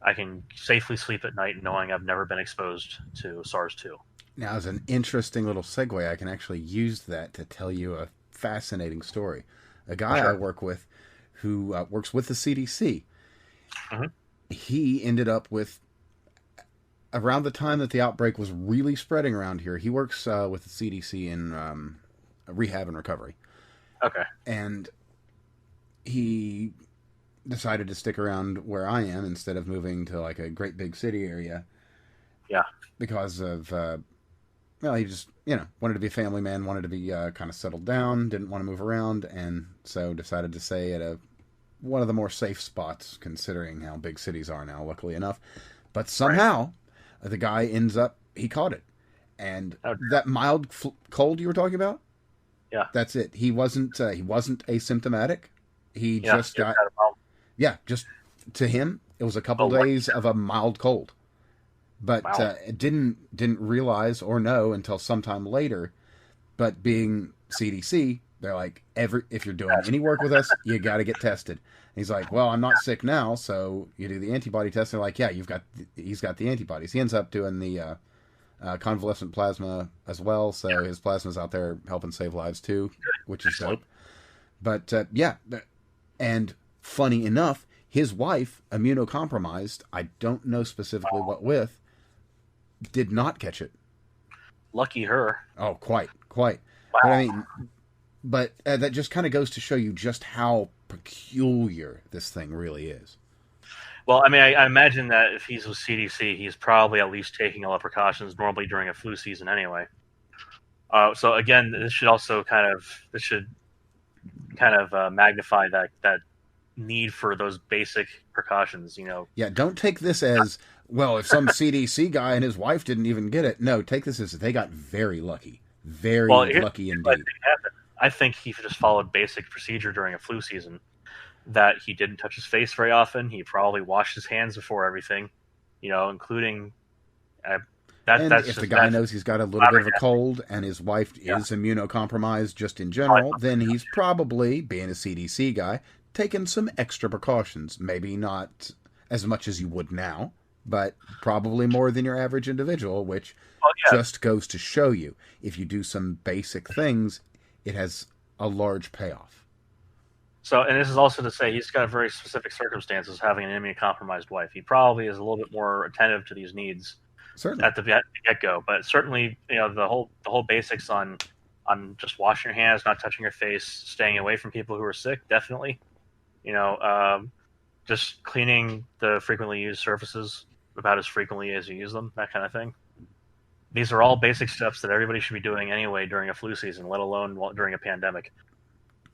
I can safely sleep at night knowing I've never been exposed to SARS-2. Now, as an interesting little segue, I can actually use that to tell you a fascinating story. A guy I work with who works with the CDC, he ended up with, around the time that the outbreak was really spreading around here, he works with the CDC in rehab and recovery. Okay. And he decided to stick around where I am instead of moving to like a great big city area. Yeah. Because of, he just, wanted to be a family man, wanted to be kind of settled down, didn't want to move around, and so decided to stay at one of the more safe spots, considering how big cities are now, luckily enough. But somehow, the guy ends up, he caught it. And that mild cold you were talking about? Yeah. That's it. He wasn't asymptomatic. He just got, just to him, it was a couple days of a mild cold. But didn't realize or know until sometime later. But being CDC, they're like, if you're doing any work with us, you got to get tested. And he's like, well, I'm not sick now, so you do the antibody test. They're like, yeah, he's got the antibodies. He ends up doing the convalescent plasma as well, so his plasma's out there helping save lives too, which is dope. But and funny enough, his wife, immunocompromised, I don't know specifically what with, did not catch it. Lucky her. Oh, quite. Wow. But that just kind of goes to show you just how peculiar this thing really is. Well, I imagine that if he's with CDC, he's probably at least taking all the precautions normally during a flu season anyway. So again, this should magnify that need for those basic precautions. Yeah, don't take this as, well, if some CDC guy and his wife didn't even get it. No, take this as they got very lucky. Very lucky indeed. I think he just followed basic procedure during a flu season. That he didn't touch his face very often. He probably washed his hands before everything, including if the guy knows he's got a little bit of a cold and his wife is immunocompromised just in general, then he's probably, being a CDC guy, taking some extra precautions. Maybe not as much as you would now, but probably more than your average individual, which just goes to show you, if you do some basic things, it has a large payoff. So, and this is also to say he's got very specific circumstances having an immunocompromised wife. He probably is a little bit more attentive to these needs at the get-go. But certainly, the whole basics on just washing your hands, not touching your face, staying away from people who are sick, definitely. Just cleaning the frequently used surfaces about as frequently as you use them, that kind of thing. These are all basic steps that everybody should be doing anyway during a flu season, let alone during a pandemic,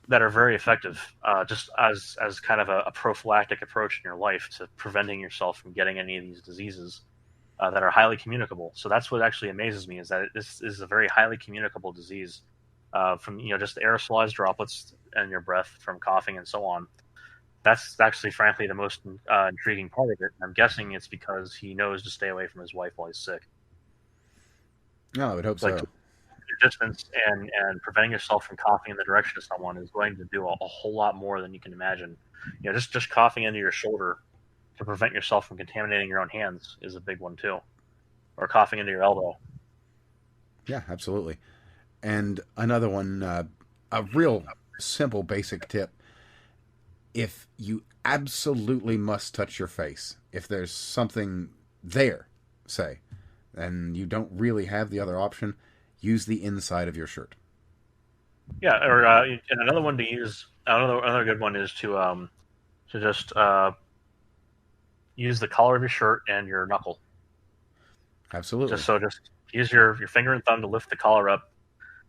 that are very effective, just as kind of a prophylactic approach in your life to preventing yourself from getting any of these diseases that are highly communicable. So that's what actually amazes me, is that this is a very highly communicable disease from just the aerosolized droplets in your breath from coughing and so on. That's actually, frankly, the most intriguing part of it. I'm guessing it's because he knows to stay away from his wife while he's sick. No, I would hope so. distance and preventing yourself from coughing in the direction of someone is going to do a whole lot more than you can imagine. Just coughing into your shoulder to prevent yourself from contaminating your own hands is a big one too, or coughing into your elbow. Yeah, absolutely. And another one, a real simple basic tip: if you absolutely must touch your face, if there's something there, say, and you don't really have the other option, use the inside of your shirt. Yeah, or and another one to use. Another good one is to just use the collar of your shirt and your knuckle. Absolutely. Just use your finger and thumb to lift the collar up,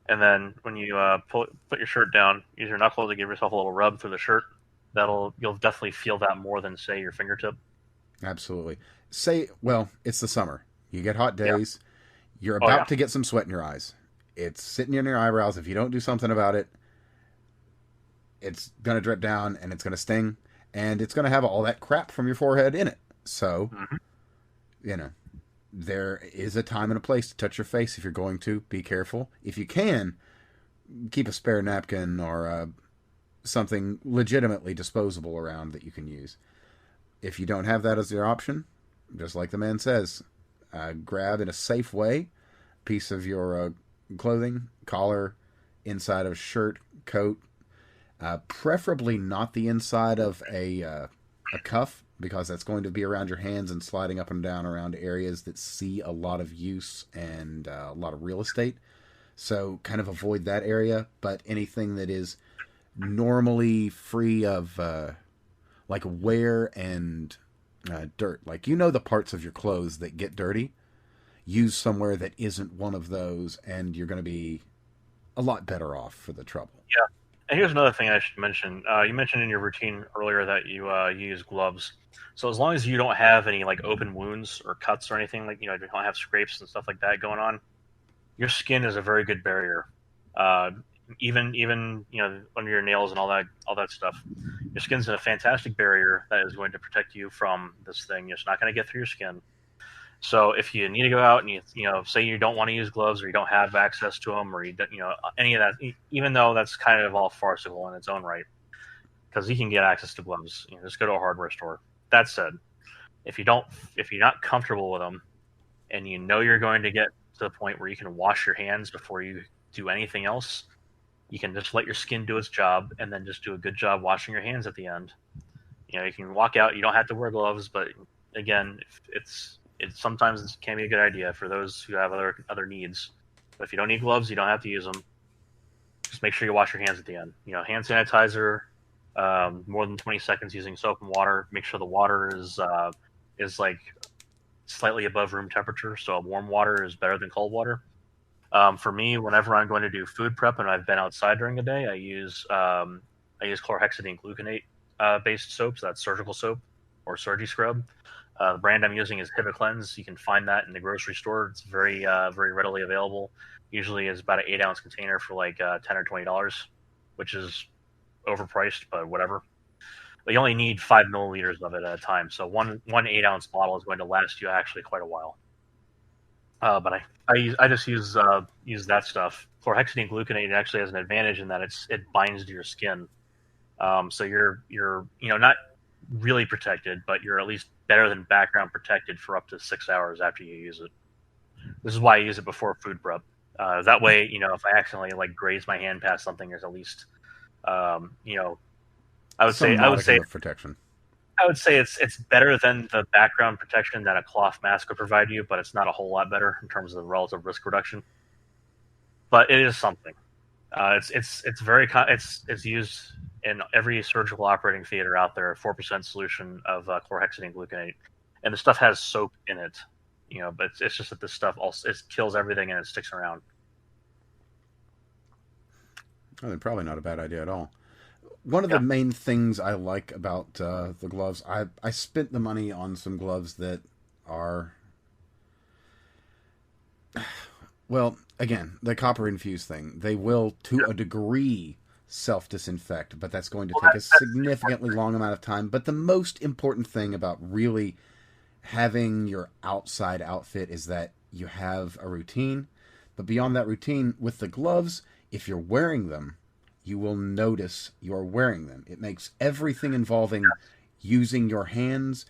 and then when you put your shirt down, use your knuckle to give yourself a little rub through the shirt. You'll definitely feel that more than say your fingertip. Absolutely. Say, well, it's the summer. You get hot Yeah. days. You're Oh about yeah. to get some sweat in your eyes. It's sitting in your eyebrows. If you don't do something about it, it's going to drip down and it's going to sting. And it's going to have all that crap from your forehead in it. So, Mm-hmm. you know, there is a time and a place to touch your face if you're going to. Be careful. If you can, keep a spare napkin or something legitimately disposable around that you can use. If you don't have that as your option, just like the man says, grab in a safe way a piece of your clothing, collar, inside of a shirt, coat, preferably not the inside of a cuff, because that's going to be around your hands and sliding up and down around areas that see a lot of use and a lot of real estate. So kind of avoid that area, but anything that is normally free of like wear and dirt, like the parts of your clothes that get dirty, use somewhere that isn't one of those, and you're going to be a lot better off for the trouble. Yeah. And here's another thing I should mention. You mentioned in your routine earlier that you use gloves. So as long as you don't have any like open wounds or cuts or anything, like you don't have scrapes and stuff like that going on, your skin is a very good barrier. Uh, even under your nails and all that stuff, your skin's a fantastic barrier that is going to protect you from this thing. It's not going to get through your skin. So if you need to go out and say you don't want to use gloves or you don't have access to them or any of that, even though that's kind of all farcical in its own right, because you can get access to gloves, just go to a hardware store. That said, if you're not comfortable with them and you're going to get to the point where you can wash your hands before you do anything else, you can just let your skin do its job and then just do a good job washing your hands at the end. You can walk out. You don't have to wear gloves, but again, it sometimes can be a good idea for those who have other needs. But if you don't need gloves, you don't have to use them. Just make sure you wash your hands at the end. Hand sanitizer, more than 20 seconds using soap and water. Make sure the water is like slightly above room temperature, so warm water is better than cold water. For me, whenever I'm going to do food prep and I've been outside during the day, I use chlorhexidine gluconate based soaps. That's surgical soap or Surgi scrub. The brand I'm using is HibaCleanse. You can find that in the grocery store. It's very readily available. Usually, it's about an 8-ounce container for like $10 or $20, which is overpriced, but whatever. But you only need 5 milliliters of it at a time, so one 8-ounce bottle is going to last you actually quite a while. But I just use that stuff. Chlorhexidine gluconate actually has an advantage in that it binds to your skin, so you're not really protected, but you're at least better than background protected for up to 6 hours after you use it. This is why I use it before food prep. That way, if I accidentally like graze my hand past something, there's at least, I would Some say, I would say, modicum of protection. I would say it's better than the background protection that a cloth mask would provide you, but it's not a whole lot better in terms of the relative risk reduction. But it is something. It's used in every surgical operating theater out there. 4% solution of chlorhexidine gluconate, and the stuff has soap in it. But it's just that this stuff also it kills everything and it sticks around. Well, then probably not a bad idea at all. One of the Yeah. main things I like about the gloves, I spent the money on some gloves that are, well, again, the copper infused thing. They will, to a degree, self disinfect, but that's going to Well, take a significantly long amount of time. But the most important thing about really having your outside outfit is that you have a routine, But beyond that routine, with the gloves, if you're wearing them, you will notice you're wearing them. It makes everything involving using your hands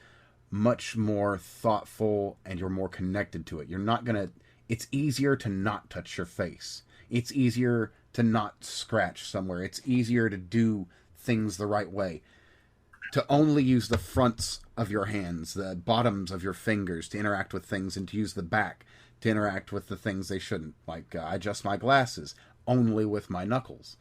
much more thoughtful, and you're more connected to it. You're not going to, it's easier to not touch your face. It's easier to not scratch somewhere. It's easier to do things the right way. To only use the fronts of your hands, the bottoms of your fingers to interact with things, and to use the back to interact with the things they shouldn't. Like, I adjust my glasses only with my knuckles.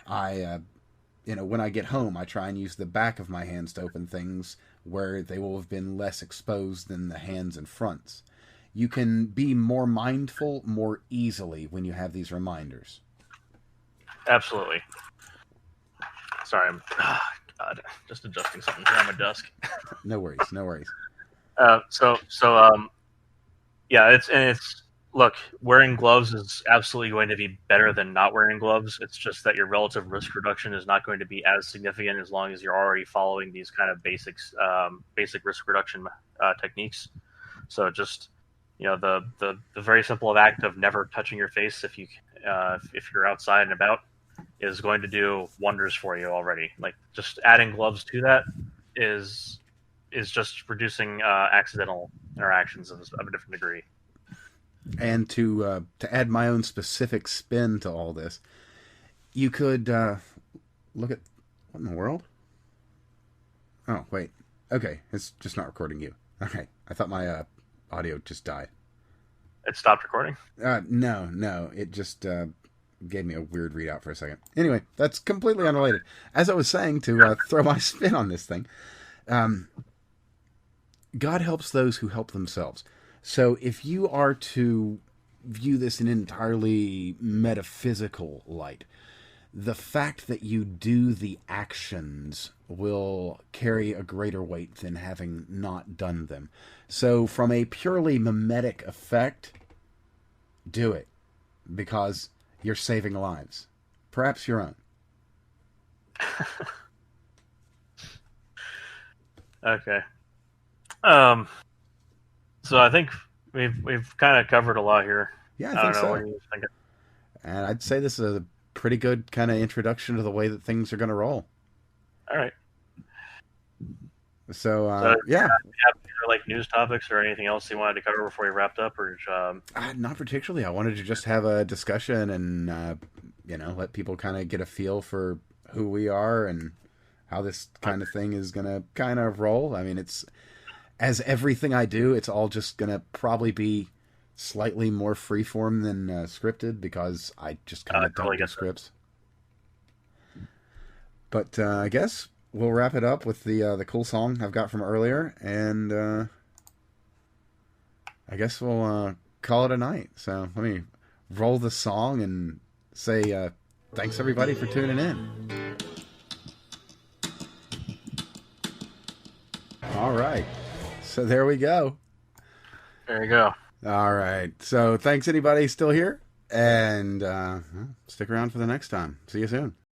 When I get home, I try and use the back of my hands to open things where they will have been less exposed than the hands and fronts. You can be more mindful more easily when you have these reminders. Absolutely. Sorry, I'm just adjusting something here on my desk. No worries, no worries. It's look, wearing gloves is absolutely going to be better than not wearing gloves. It's just that your relative risk reduction is not going to be as significant as long as you're already following these kind of basic risk reduction techniques. So just, the very simple act of never touching your face if you're outside and about is going to do wonders for you already. Like, just adding gloves to that is just reducing accidental interactions of a different degree. And to add my own specific spin to all this, you could look at, what in the world? Oh, wait. Okay, it's just not recording you. Okay, I thought my audio just died. It stopped recording? No, it just gave me a weird readout for a second. Anyway, that's completely unrelated. As I was saying, to throw my spin on this thing, God helps those who help themselves. So if you are to view this in an entirely metaphysical light, the fact that you do the actions will carry a greater weight than having not done them. So from a purely mimetic effect, do it, because you're saving lives. Perhaps your own. Okay. So I think we've kind of covered a lot here. Yeah, I think so. What you think? And I'd say this is a pretty good kind of introduction to the way that things are going to roll. All right. So yeah. Have like news topics or anything else you wanted to cover before you wrapped up, or not particularly. I wanted to just have a discussion and let people kind of get a feel for who we are and how this kind of thing is going to kind of roll. I mean, it's, as everything I do, it's all just going to probably be slightly more freeform than scripted, because I just kind of don't do scripts. But I guess we'll wrap it up with the cool song I've got from earlier, and I guess we'll call it a night. So let me roll the song and say thanks everybody for tuning in. All right. So there we go. There you go. All right. So thanks anybody still here, and stick around for the next time. See you soon.